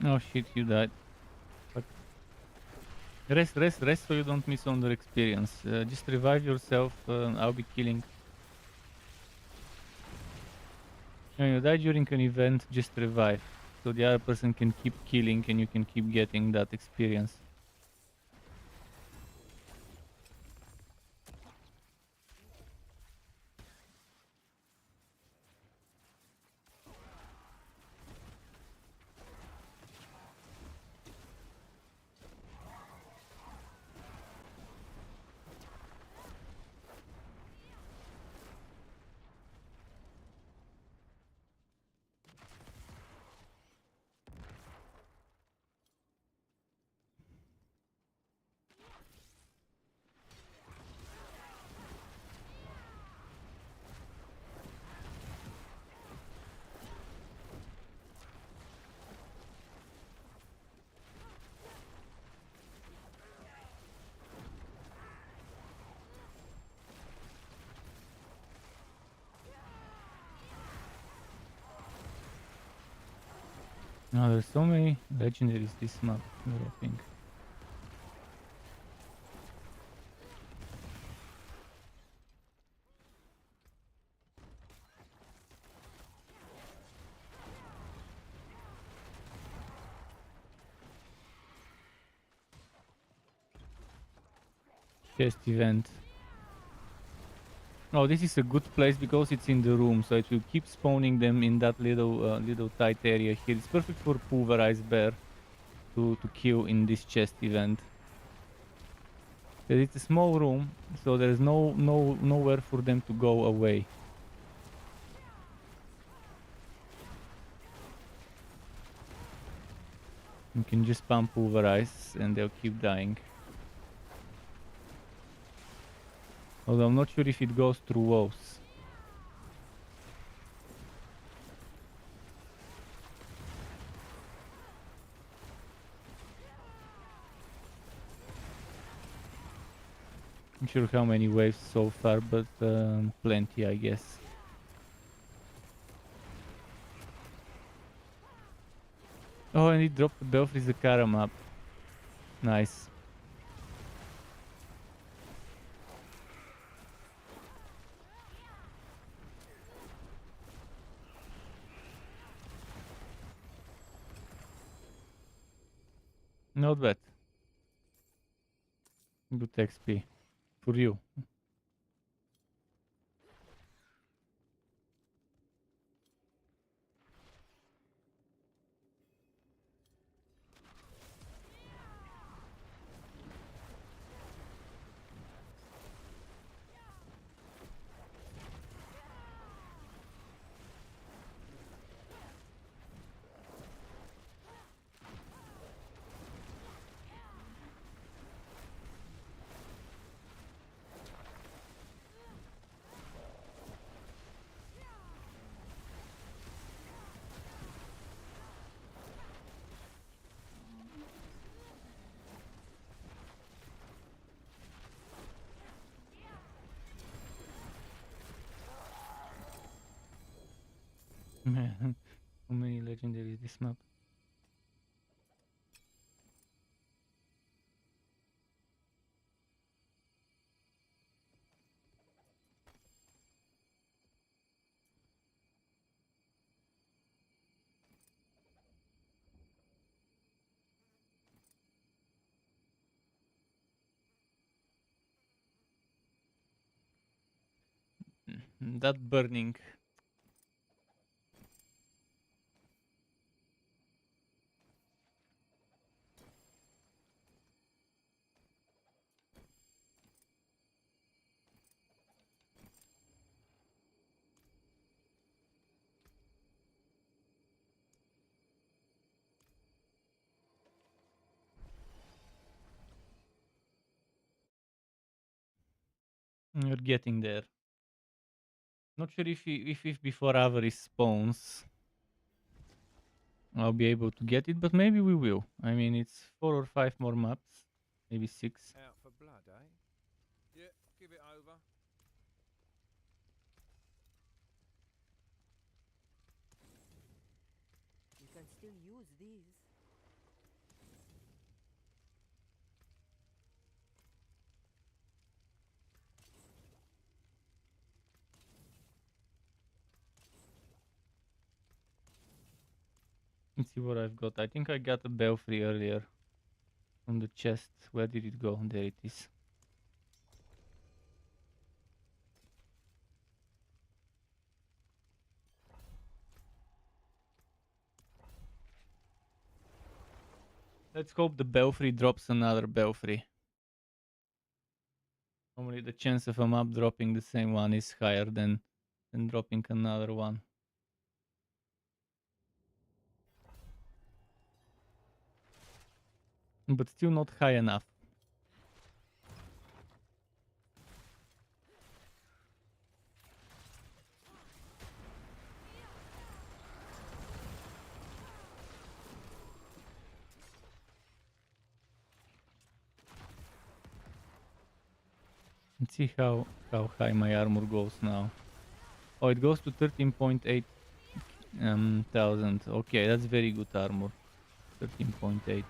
Oh shit, you died. Fuck. Rest so you don't miss on the experience. Just revive yourself, I'll be killing. When you die during an event, just revive. So the other person can keep killing and you can keep getting that experience. Now there's so many legendaries this map, dropping. Chest event. Oh, this is a good place because it's in the room, so it will keep spawning them in that little tight area here. It's perfect for pulverized bear to kill in this chest event. It's a small room, so there's nowhere for them to go away. You can just spam pulverize and they'll keep dying. Although I'm not sure if it goes through walls. I'm not sure how many waves so far, but plenty, I guess. Oh, and it dropped the Belfry Zakara map. Nice. Not bad. Good XP. For you. How many legendaries this map? That burning. You're getting there. Not sure if before Avarice spawns I'll be able to get it, but maybe we will. I mean, it's 4 or 5 more maps, maybe 6. Out for blood, eh? Yeah, give it over. You can still use these. Let's see what I've got. I think I got a belfry earlier from the chest. Where did it go? There it is. Let's hope the belfry drops another belfry. Normally the chance of a map dropping the same one is higher than dropping another one. But still not high enough. Let's see how high my armor goes now. Oh, it goes to 13.8 thousand. Okay, that's very good armor. 13.8.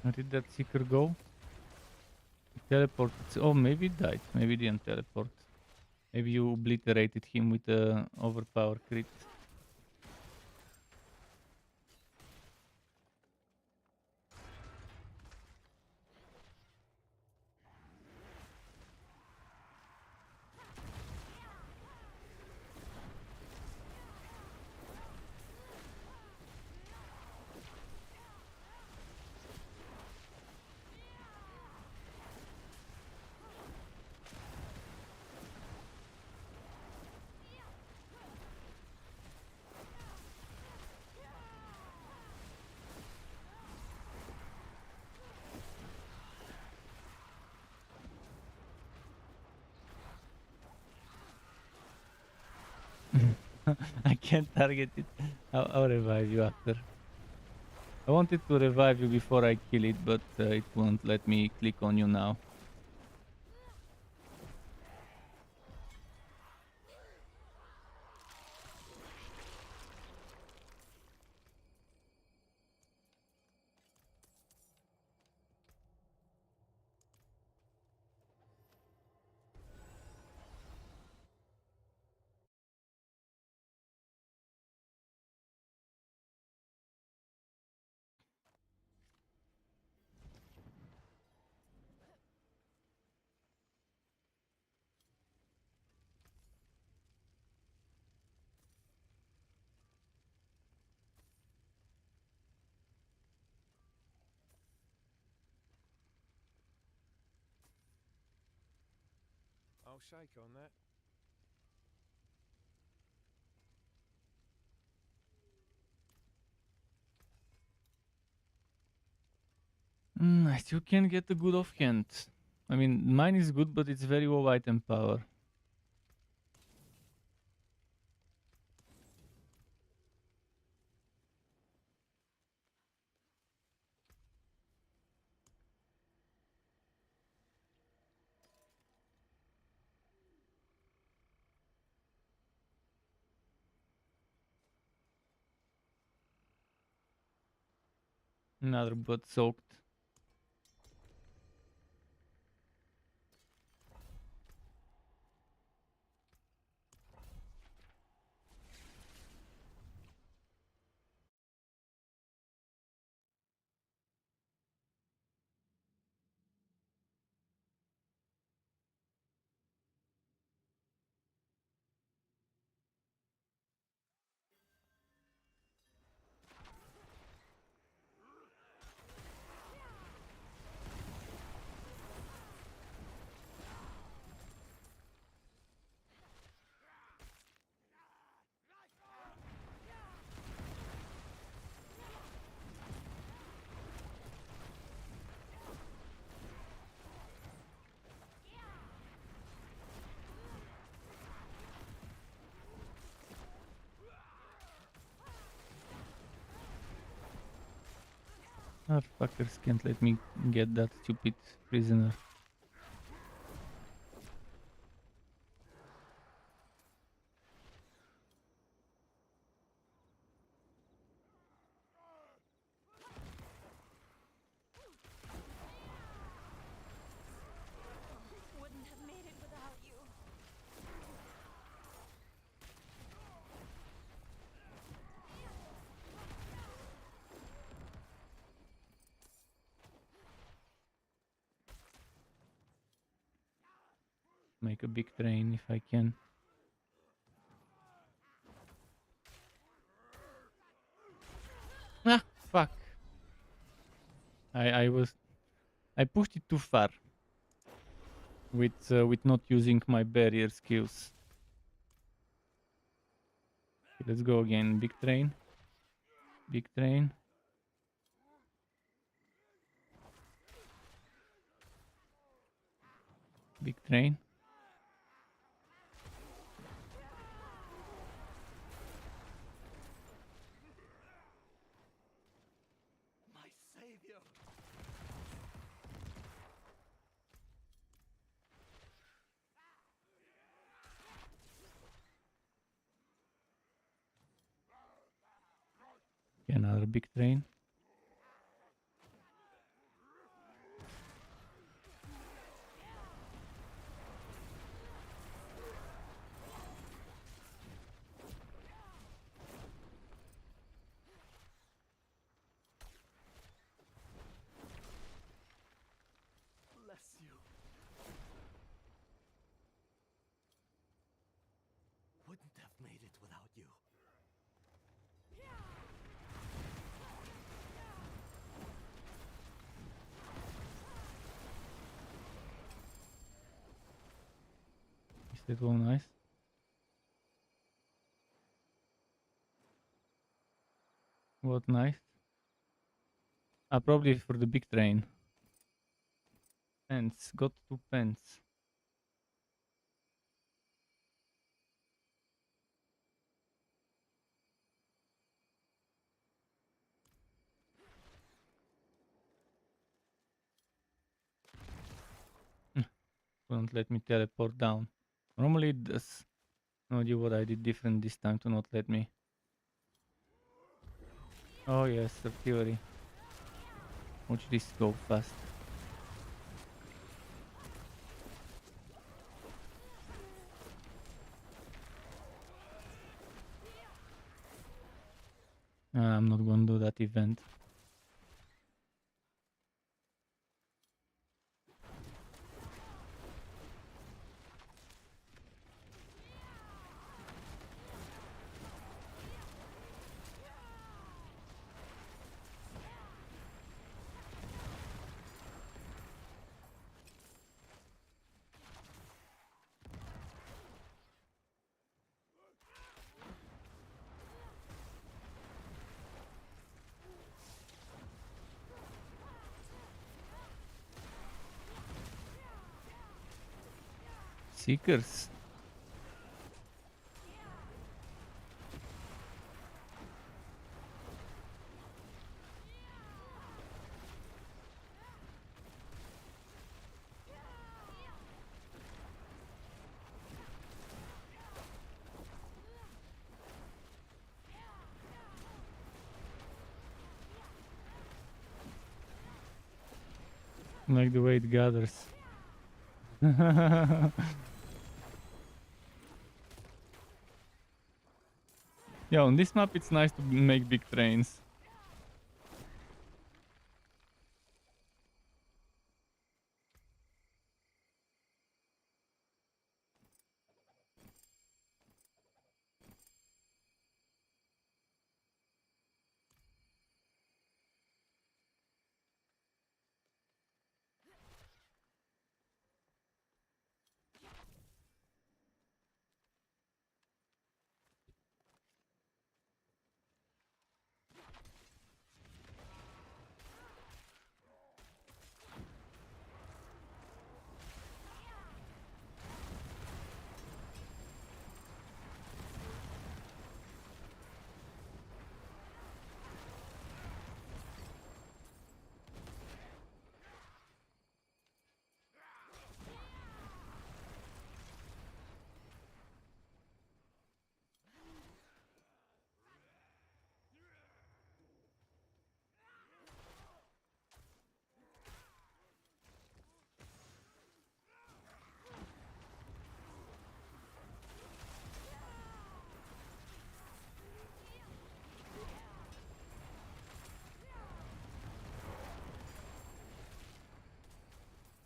Where did that seeker go? Teleport. Oh, maybe it died. Maybe it didn't teleport. Maybe you obliterated him with a overpower crit. I can't target it. I'll revive you after. I wanted to revive you before I kill it, but it won't let me click on you now. I'll shake on that. I still can't get a good offhand. I mean, mine is good, but it's very low item power. Another butt soaked. Fuckers can't let me get that stupid prisoner. Wouldn't have made it without you. Make a big train if I can. Ah, fuck. I pushed it too far with not using my barrier skills. Okay, let's go again. Big train. Big train. Big train. My savior. Okay, another big train. Bless you. Wouldn't have made it without you. Is that all nice? What nice? Probably for the big train. Pants. Got 2 pants. Won't let me teleport down. Normally it does. No idea what I did different this time to not let me. Oh yes, artillery. Watch this go fast. I'm not gonna do that event. Seekers. Like the way it gathers. Yeah, on this map it's nice to make big trains.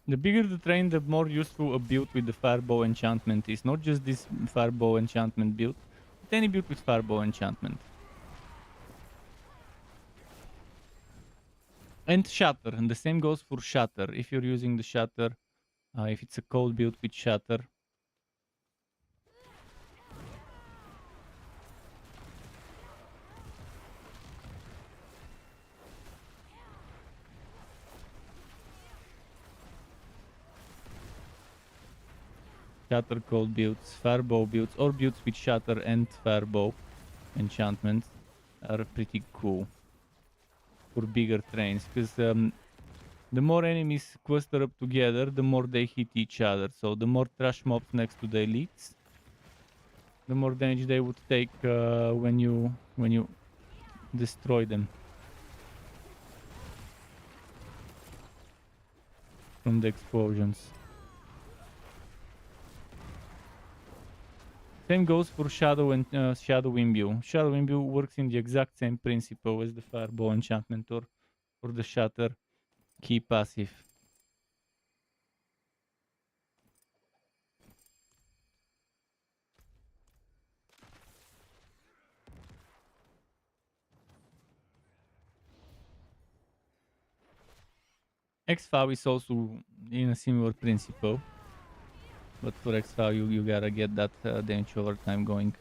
The bigger the train, the more useful a build with the Firebow enchantment is. Not just this Firebow enchantment build, but any build with Firebow enchantment. And Shatter, and the same goes for Shatter. If you're using the Shatter, if it's a cold build with Shatter. Shatter cold builds, Firebow builds, or builds with Shatter and Firebow enchantments are pretty cool for bigger trains, because the more enemies cluster up together, the more they hit each other. So the more trash mobs next to the elites, the more damage they would take when you destroy them from the explosions. Same goes for Shadow and Shadow Imbue. Shadow Imbue works in the exact same principle as the Firebow enchantment or the Shatter key passive. X-Foul is also in a similar principle, but for X-Foul you gotta get that damage over time going.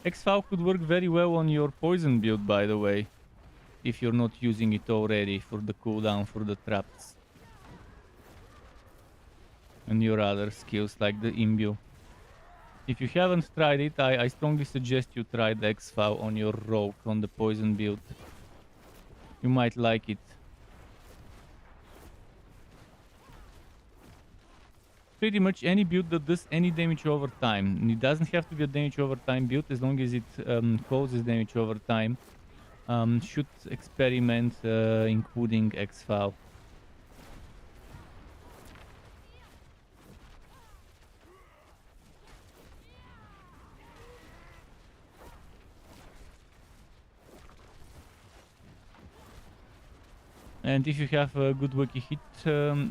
X-Foul could work very well on your poison build, by the way, if you're not using it already for the cooldown for the traps. And your other skills like the Imbue. If you haven't tried it, I strongly suggest you try the X-Foul on your Rogue on the poison build. You might like it. Pretty much any build that does any damage over time. And it doesn't have to be a damage over time build as long as it causes damage over time. Should experiment including X-Foul. And if you have a good wiki hit,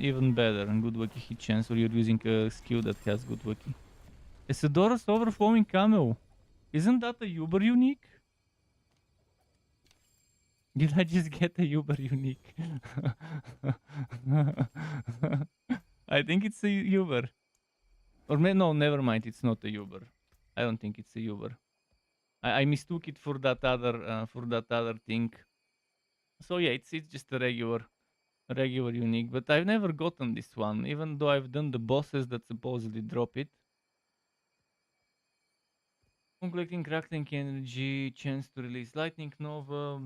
even better, and good wiki hit chance, or you're using a skill that has good wiki. Isidora's Overflowing Camel. Isn't that a Uber unique? Did I just get a Uber unique? I think it's a Uber. Or no, never mind, it's not a Uber. I don't think it's a Uber. I mistook it for that other thing. So yeah, it's just a regular unique, but I've never gotten this one, even though I've done the bosses that supposedly drop it. On collecting crackling energy, chance to release lightning nova.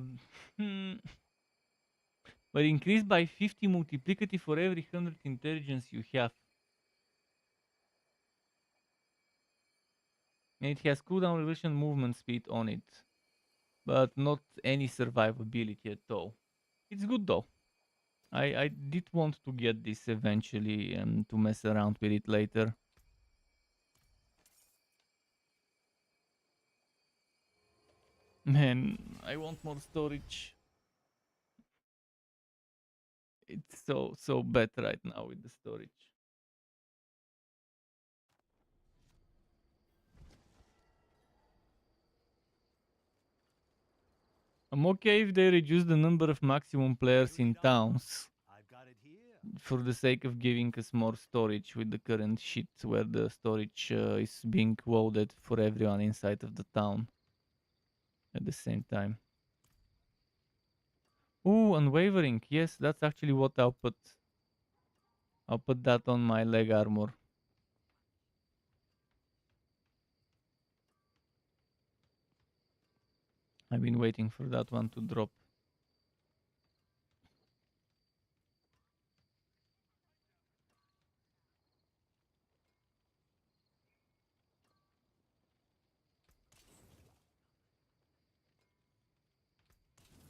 But increased by 50 multiplicative for every 100 intelligence you have. And it has cooldown reduction movement speed on it. But not any survivability at all. It's good though. I did want to get this eventually and to mess around with it later. Man, I want more storage. It's so bad right now with the storage. I'm okay if they reduce the number of maximum players in towns I've got it here. for the sake of giving us more storage with the current shit where the storage is being loaded for everyone inside of the town at the same time. Ooh, unwavering. Yes, that's actually what I'll put. I'll put that on my leg armor. I've been waiting for that one to drop.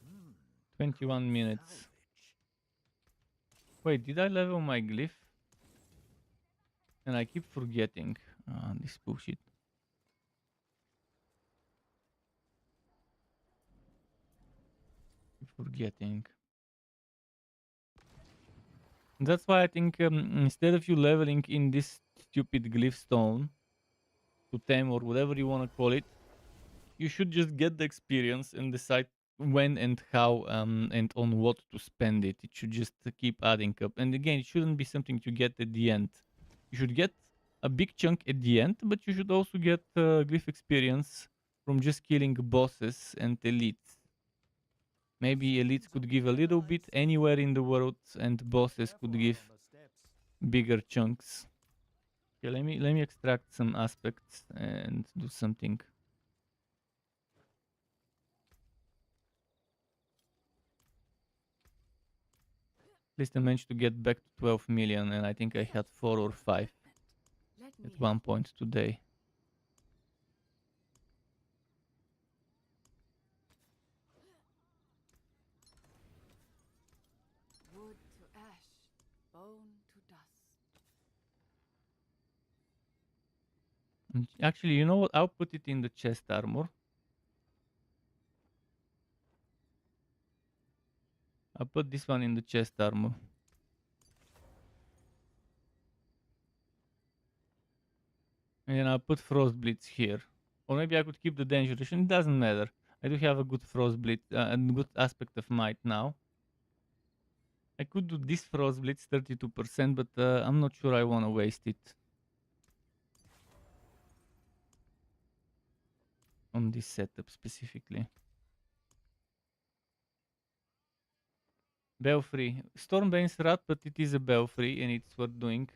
Hmm. 21 minutes. Salvage. Wait, did I level my glyph? And I keep forgetting. This bullshit. Keep forgetting. That's why I think instead of you leveling in this stupid glyph stone to Tem or whatever you want to call it, you should just get the experience and decide when and how and on what to spend it. It should just keep adding up. And again, it shouldn't be something you get at the end. You should get a big chunk at the end, but you should also get glyph experience from just killing bosses and elites. Maybe elites could give a little bit anywhere in the world, and bosses could Careful give on the steps. bigger chunks. Okay, let me extract some aspects and do something. At least I managed to get back to 12 million, and I think I had 4 or 5 Let me at one point today. wood to ash, bone to dust. Actually, you know what? I'll put it in the chest armor. I'll put this one in the chest armor. And then I'll put frost blitz here. Or maybe I could keep the danger reduction. It doesn't matter. I do have a good frost blitz and good aspect of might now. I could do this frost blitz 32%, but I'm not sure I want to waste it on this setup specifically. Belfry. Stormbane's rat, but it is a belfry and it's worth doing.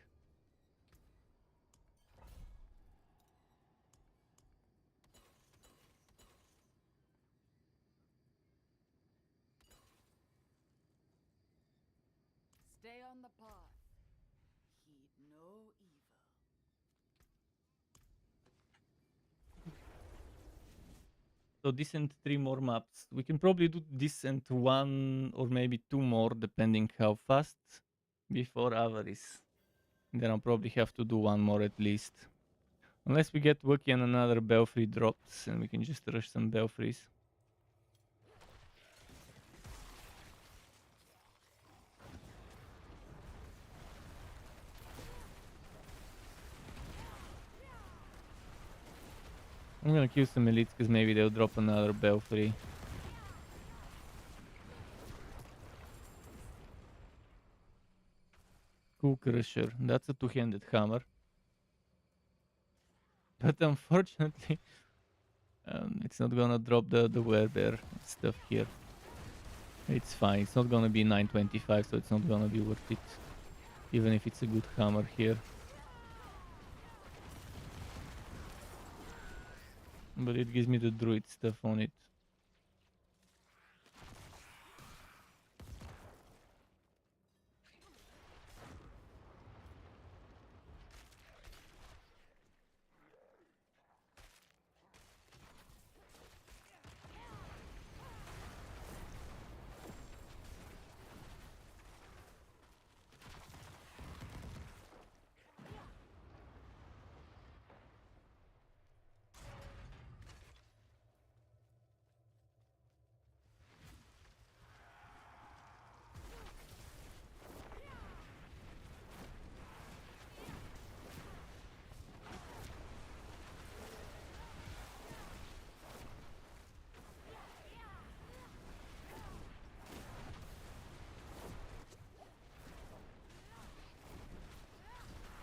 Stay on the path. Heed no evil. So this and 3 more maps. We can probably do this and 1 or maybe 2 more depending how fast before Avarice. Then I'll probably have to do 1 more at least. Unless we get lucky and another belfry drops and we can just rush some belfries. I'm gonna kill some elites because maybe they'll drop another belfry. Cool Crusher. That's a two-handed hammer. But unfortunately, it's not gonna drop the werebear stuff here. It's fine. It's not gonna be 925, so it's not gonna be worth it. Even if it's a good hammer here. but it gives me the druid stuff on it.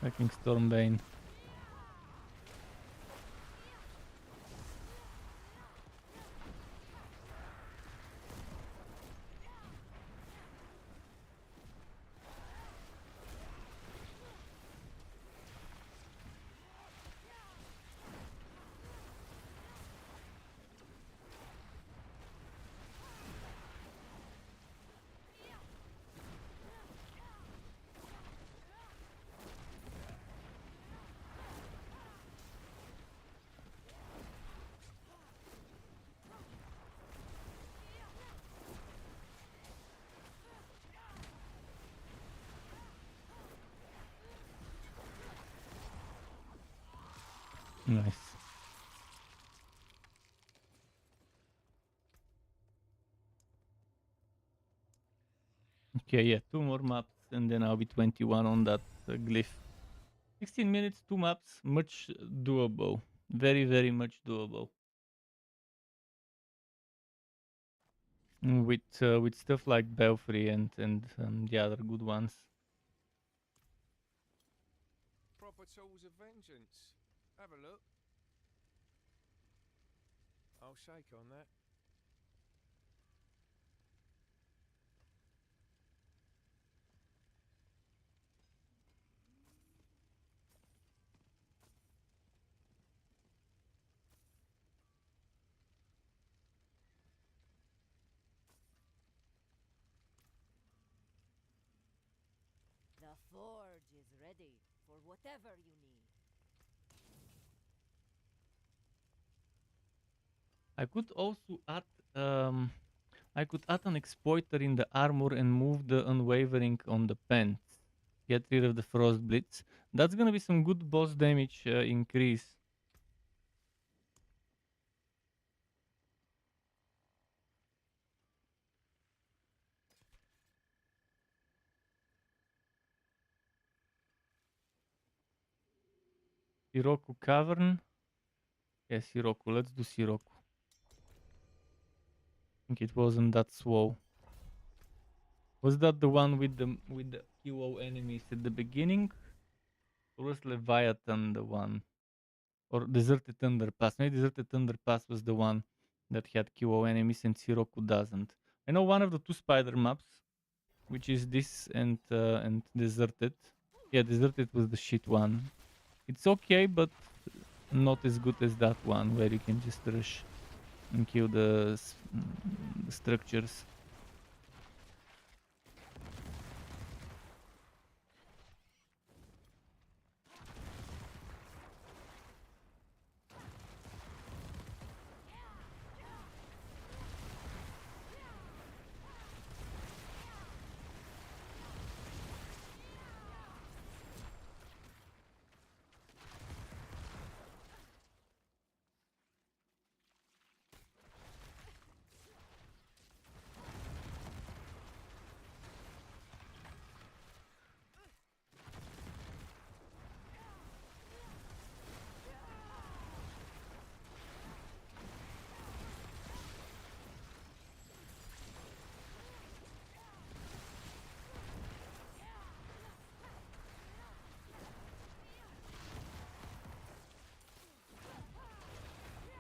Fucking Stormbane. Nice. Okay, yeah, 2 more maps and then I'll be 21 on that glyph. 16 minutes, 2 maps, much doable. Very, very much doable. With stuff like Belfry and the other good ones. Proper tools of vengeance. Have a look. I'll shake on that. The forge is ready for whatever you need. I could also add I could add an exploiter in the armor and move the unwavering on the pants. Get rid of the frost blitz. That's gonna be some good boss damage increase. Siroku Cavern. Yeah, Siroku. Let's do Siroku. I think it wasn't that slow. Was that the one with the QO enemies at the beginning? Or was Leviathan the one? Or Deserted Underpass? Maybe Deserted Underpass was the one that had QO enemies and Siroku doesn't. I know one of the 2 spider maps, which is this and Deserted. Yeah, Deserted was the shit one. It's okay, but not as good as that one where you can just rush and kill the structures.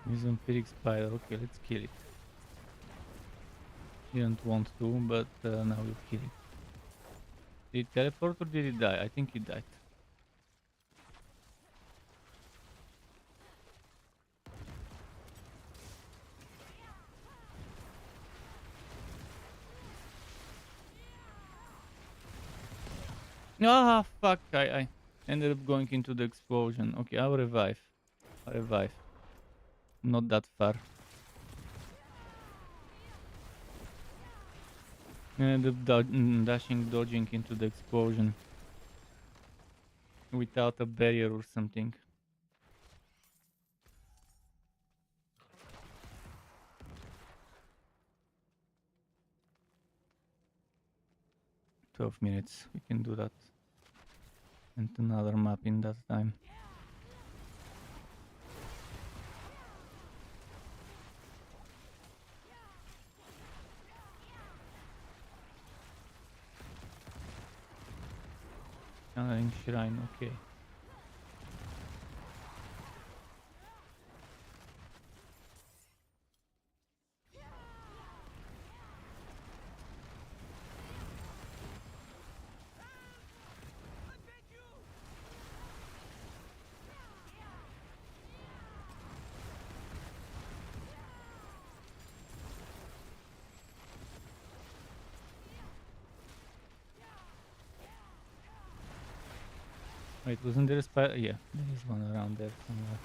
Use Empiric Spider. Okay, let's kill it. Didn't want to, but now we'll kill it. Did it teleport or did it die? I think it died. Ah, fuck! I ended up going into the explosion. Okay, I'll revive. I'll revive. Not that far. I ended up dashing, dodging into the explosion without a barrier or something. 12 minutes. We can do that. And another map in that time. Channeling Shrine, okay. Wait, wasn't there a spider? Yeah, there is one around there somewhere.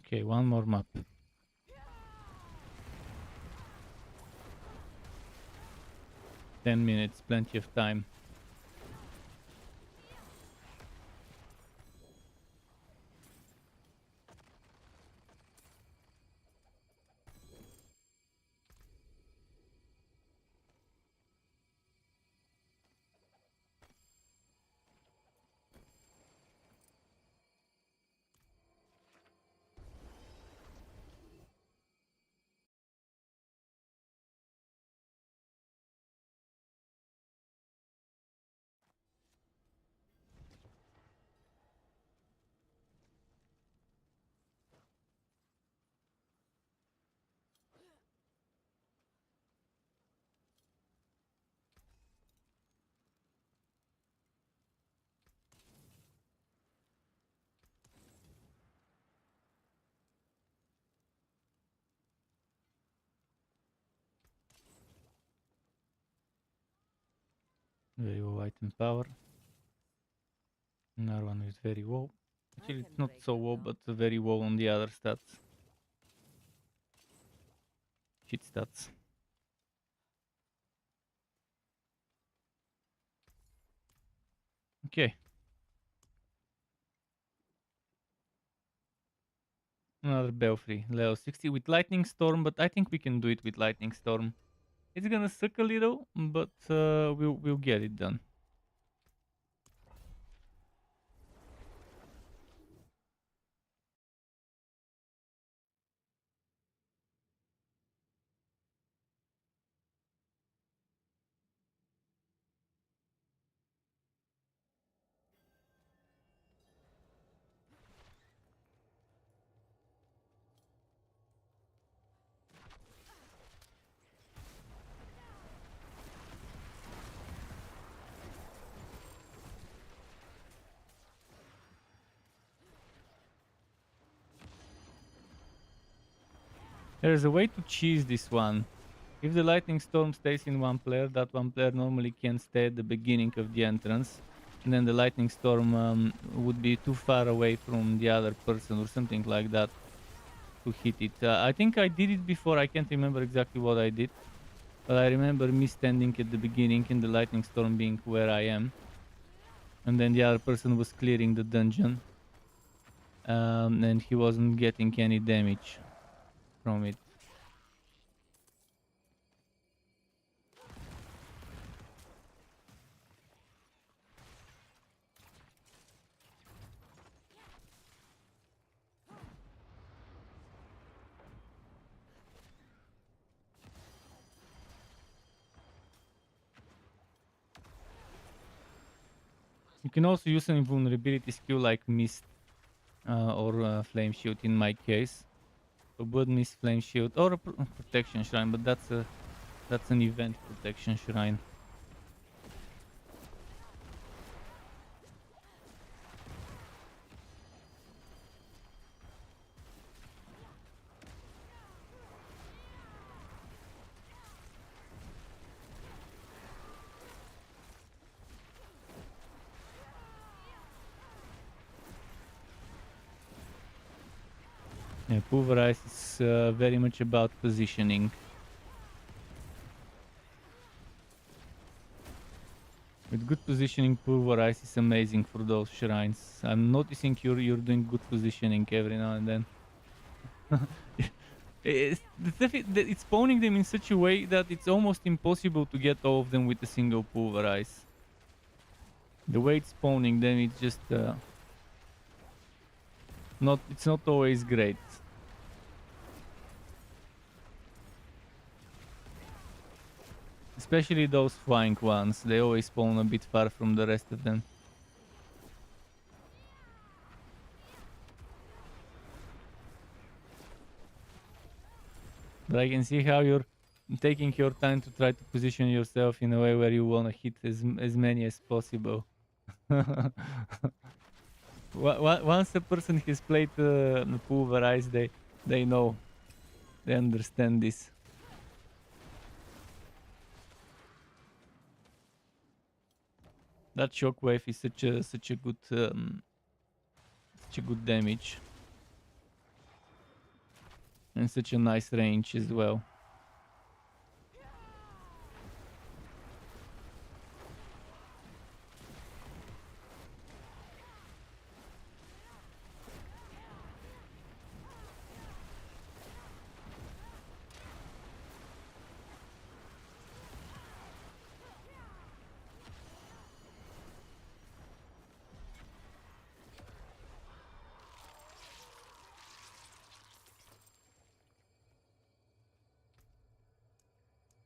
Okay, one more map. 10 minutes, plenty of time. Very low item power. Another one is very low. Actually, it's not so low, but very low on the other stats. Cheat stats. Okay. Another Belfry. Level 60 with Lightning Storm, but I think we can do it with Lightning Storm. It's gonna suck a little, but we'll get it done. There's a way to cheese this one. If the lightning storm stays in one player, that one player normally can stay at the beginning of the entrance. And then the lightning storm would be too far away from the other person or something like that to hit it. I think I did it before, I can't remember exactly what I did. But I remember me standing at the beginning and the lightning storm being where I am. And then the other person was clearing the dungeon. And he wasn't getting any damage. from it. You can also use an invulnerability skill like Mist or Flame Shield in my case. So Blood Mist, Flame Shield, or a Protection Shrine, but that's an event Protection Shrine. Yeah, Pulverize is very much about positioning. With good positioning, Pulverize is amazing for those shrines. I'm noticing you're doing good positioning every now and then. It's spawning them in such a way that it's almost impossible to get all of them with a single Pulverize. The way it's spawning them, it's just it's not always great. Especially those flying ones, they always spawn a bit far from the rest of them. But I can see how you're taking your time to try to position yourself in a way where you want to hit as many as possible. Once a person has played Pulverize, they know, they understand this. That shockwave is such a good damage and such a nice range as well.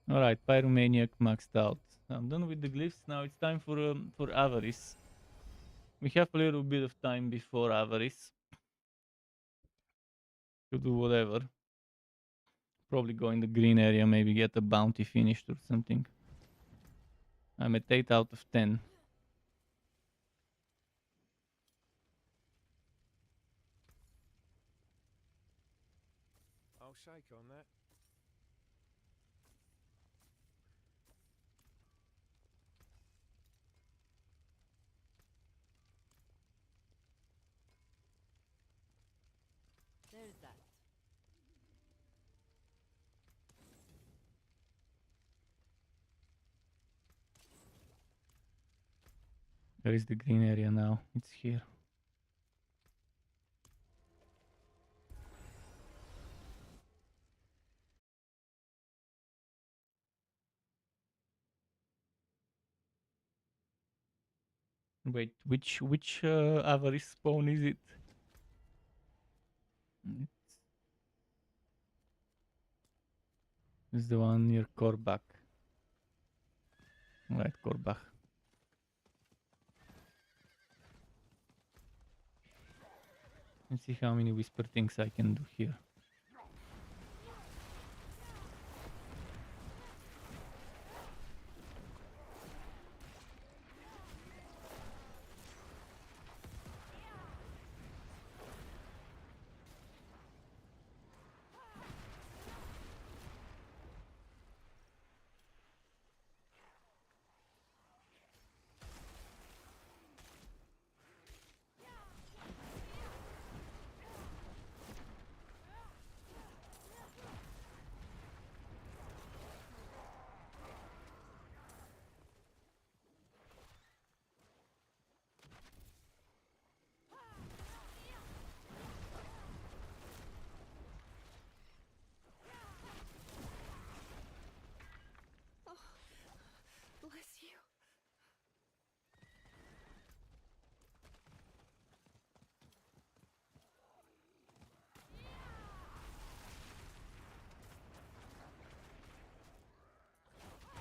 Alright, Pyromaniac maxed out. I'm done with the glyphs. Now it's time for Avarice. We have a little bit of time before Avarice to do whatever. Probably go in the green area, maybe get a bounty finished or something. I'm at 8 out of 10. I'll shake on that. There's that. Where is the green area now? It's here. Wait, which Avarice spawn is it? It's the one near Korbach. Right, Korbach. Let's see how many whisper things I can do here.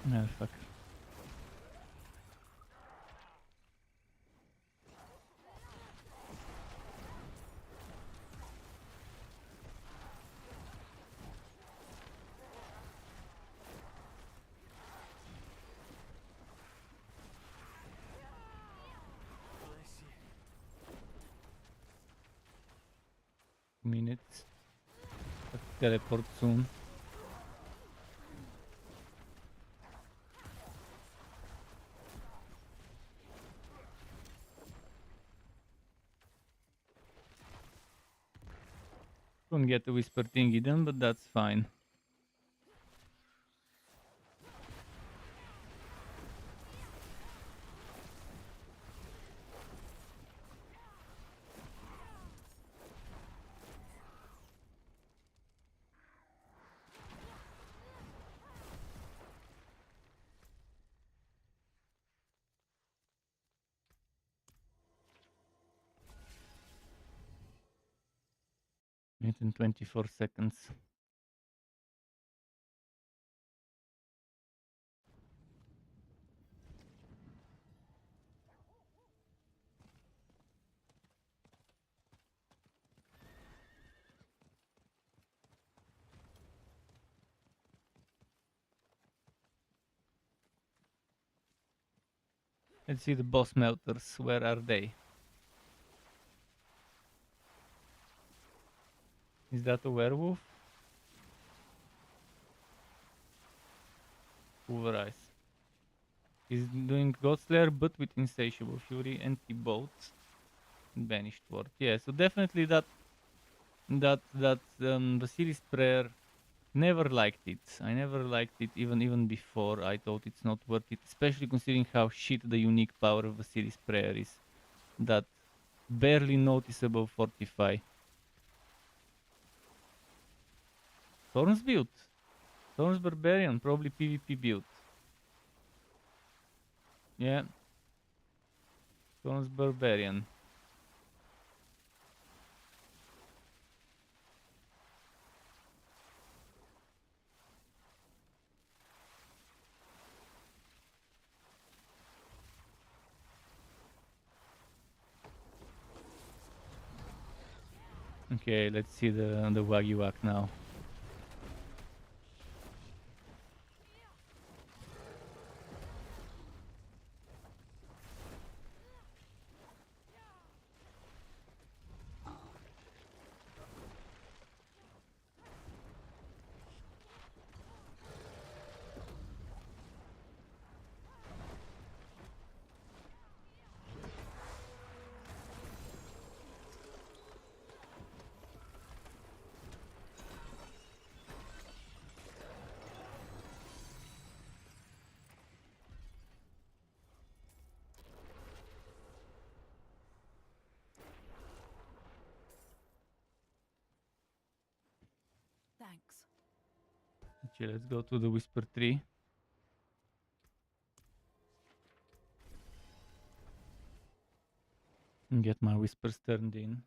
Ah, fuck. Bless you. Minutes. Teleport soon. Couldn't get the whisper thingy done, but that's fine. Minute and 24 seconds. Let's see the boss melters. Where are they? Is that a werewolf? Pulverize. He's doing Godslayer, but with Insatiable Fury, Anti-Bolt, and Banished Ward. Yeah, so definitely that Vasilis prayer, never liked it. I never liked it even before. I thought it's not worth it, especially considering how shit the unique power of Vasilis prayer is. That barely noticeable fortify. Thorns build. Thorns Barbarian, probably PvP build. Yeah. Thorns Barbarian. Okay, let's see the Wagyu Wag now. Thanks. Okay, let's go to the Whisper Tree. And get my whispers turned in.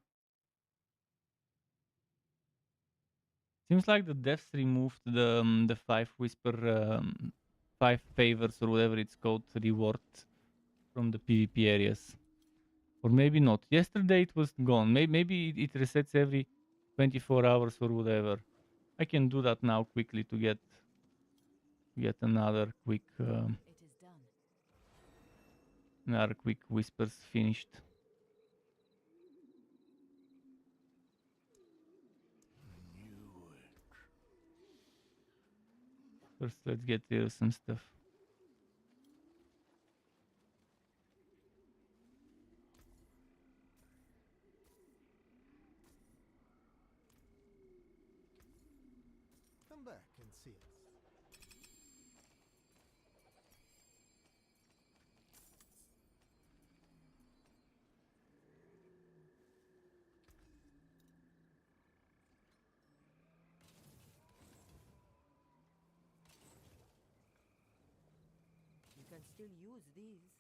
Seems like the devs removed the 5 whisper 5 favors or whatever it's called reward from the PvP areas. Or maybe not. Yesterday it was gone. Maybe it resets every 24 hours or whatever. I can do that now quickly to get another quick It is done. whispers finished. First, let's get rid of some stuff. Come back and see us. You can still use these.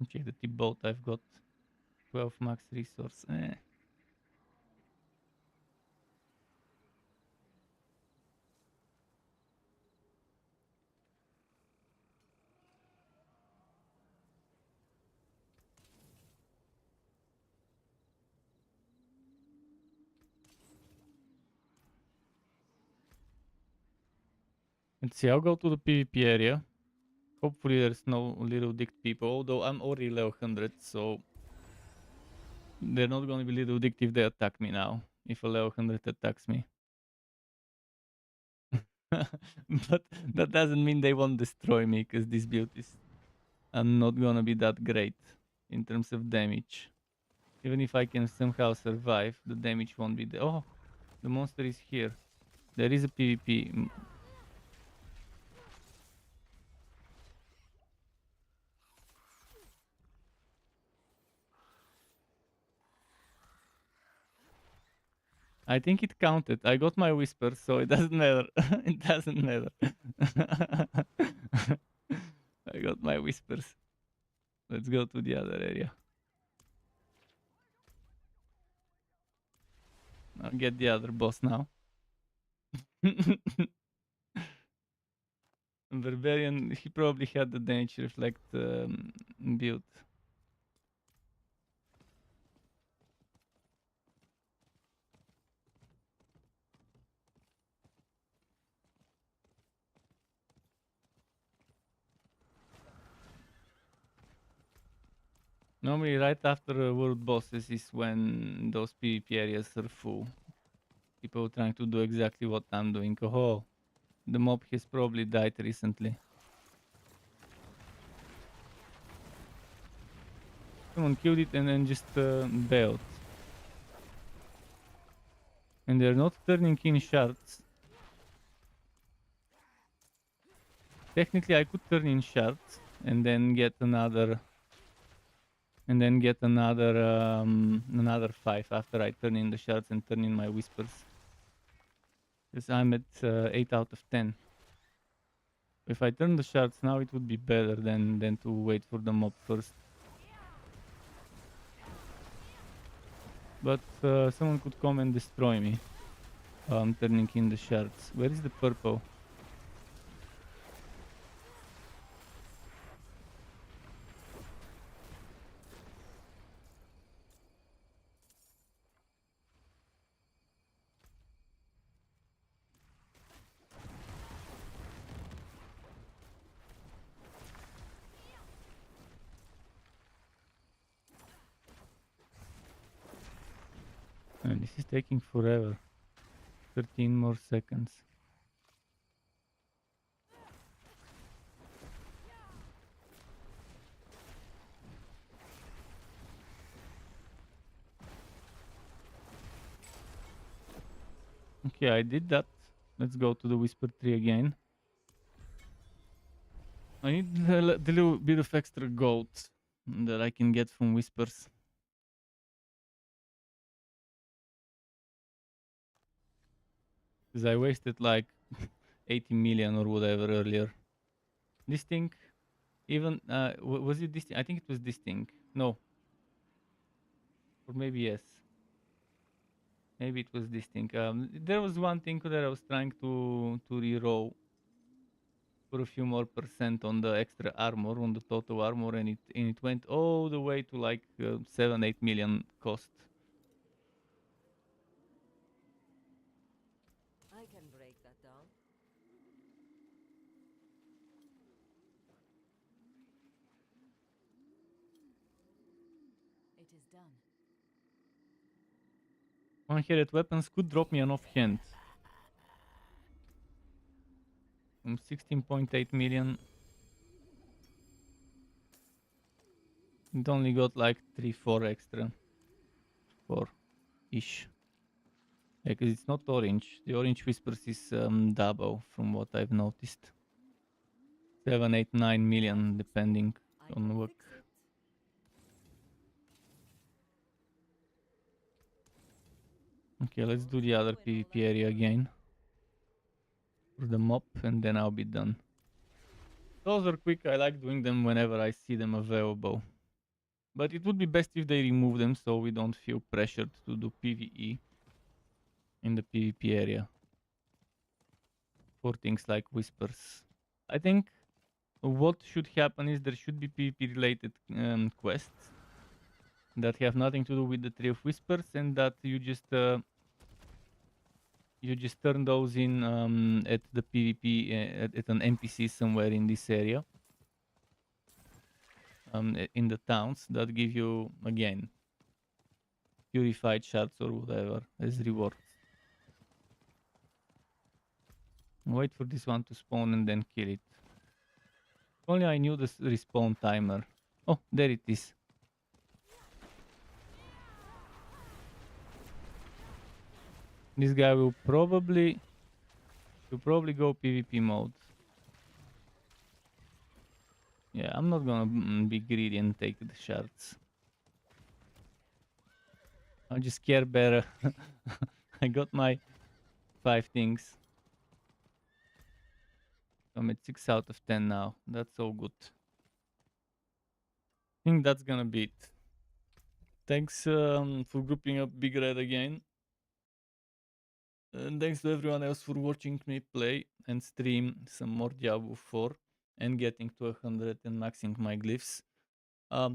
Okay, the T-boat I've got 12 max resource. Let's see, I'll go to the PvP area. Hopefully there's no little dicked people, although I'm already level 100, so they're not gonna be little dicked if they attack me now, if a level 100 attacks me. But that doesn't mean they won't destroy me, because this build is not gonna be that great in terms of damage. Even if I can somehow survive, the damage won't be there. Oh, the monster is here. There is a PvP. I think it counted. I got my whispers, so it doesn't matter. It doesn't matter. I got my whispers. Let's go to the other area. I'll get the other boss now. Barbarian, he probably had the damage reflect build. Normally, right after world bosses is when those PvP areas are full. People trying to do exactly what I'm doing. Oh, the mob has probably died recently. Someone killed it and then just bailed. And they're not turning in shards. Technically, I could turn in shards and then get another, another 5 after I turn in the shards and turn in my whispers. Because I'm at 8 out of 10. If I turn the shards now, it would be better than to wait for the mob first. But someone could come and destroy me. I'm turning in the shards. Where is the purple? This is taking forever. 13 more seconds. Okay, I did that. Let's go to the whisper tree again. I need the little bit of extra gold that I can get from whispers. Because I wasted like 80 million or whatever earlier. This thing, even, was it this thing? I think it was this thing. No. Or maybe yes. Maybe it was this thing. There was one thing that I was trying to reroll for a few more percent on the extra armor, on the total armor, and it went all the way to like 7-8 million cost. I can break that down. It is done. One-handed weapons could drop me an offhand. From 16.8 million. It only got like 3-4 extra. 4-ish. Because it's not orange. The orange whispers is double from what I've noticed. 7, 8, 9 million depending I on can work. fix it. Okay, let's do the other PvP area again. For the mob, and then I'll be done. Those are quick, I like doing them whenever I see them available. But it would be best if they remove them so we don't feel pressured to do PvE in the PvP area. For things like whispers. I think what should happen is there should be PvP related quests that have nothing to do with the Tree of Whispers, and that you You just turn those in at the PvP at an NPC somewhere in this area. In the towns that give you again purified shards or whatever as rewards. Wait for this one to spawn and then kill it. If only I knew the respawn timer. Oh, there it is. This guy will probably go PvP mode. Yeah, I'm not gonna be greedy and take the shards. I'll just care better. I got my 5 things. I'm at 6 out of 10 now. That's so good. I think that's gonna be it. Thanks for grouping up Big Red again. And thanks to everyone else for watching me play and stream some more Diablo 4 and getting to 100 and maxing my glyphs.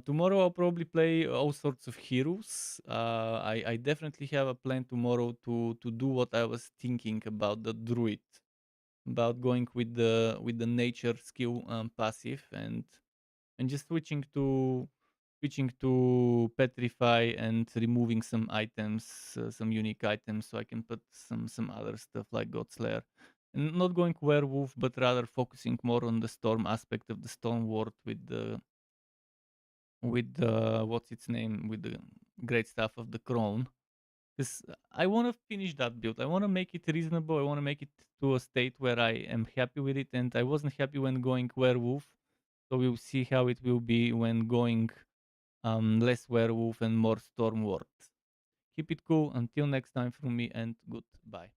Tomorrow I'll probably play all sorts of heroes. I definitely have a plan tomorrow to do what I was thinking about the druid, about going with the nature skill passive and just switching to petrify and removing some items, some unique items, so I can put some other stuff like Godslayer. And not going werewolf, but rather focusing more on the storm aspect of the storm ward with the what's its name, with the great stuff of the crown. Because I want to finish that build. I want to make it reasonable. I want to make it to a state where I am happy with it. And I wasn't happy when going werewolf, so we'll see how it will be when going less werewolf and more storm ward. Keep it cool. Until next time from me, and goodbye.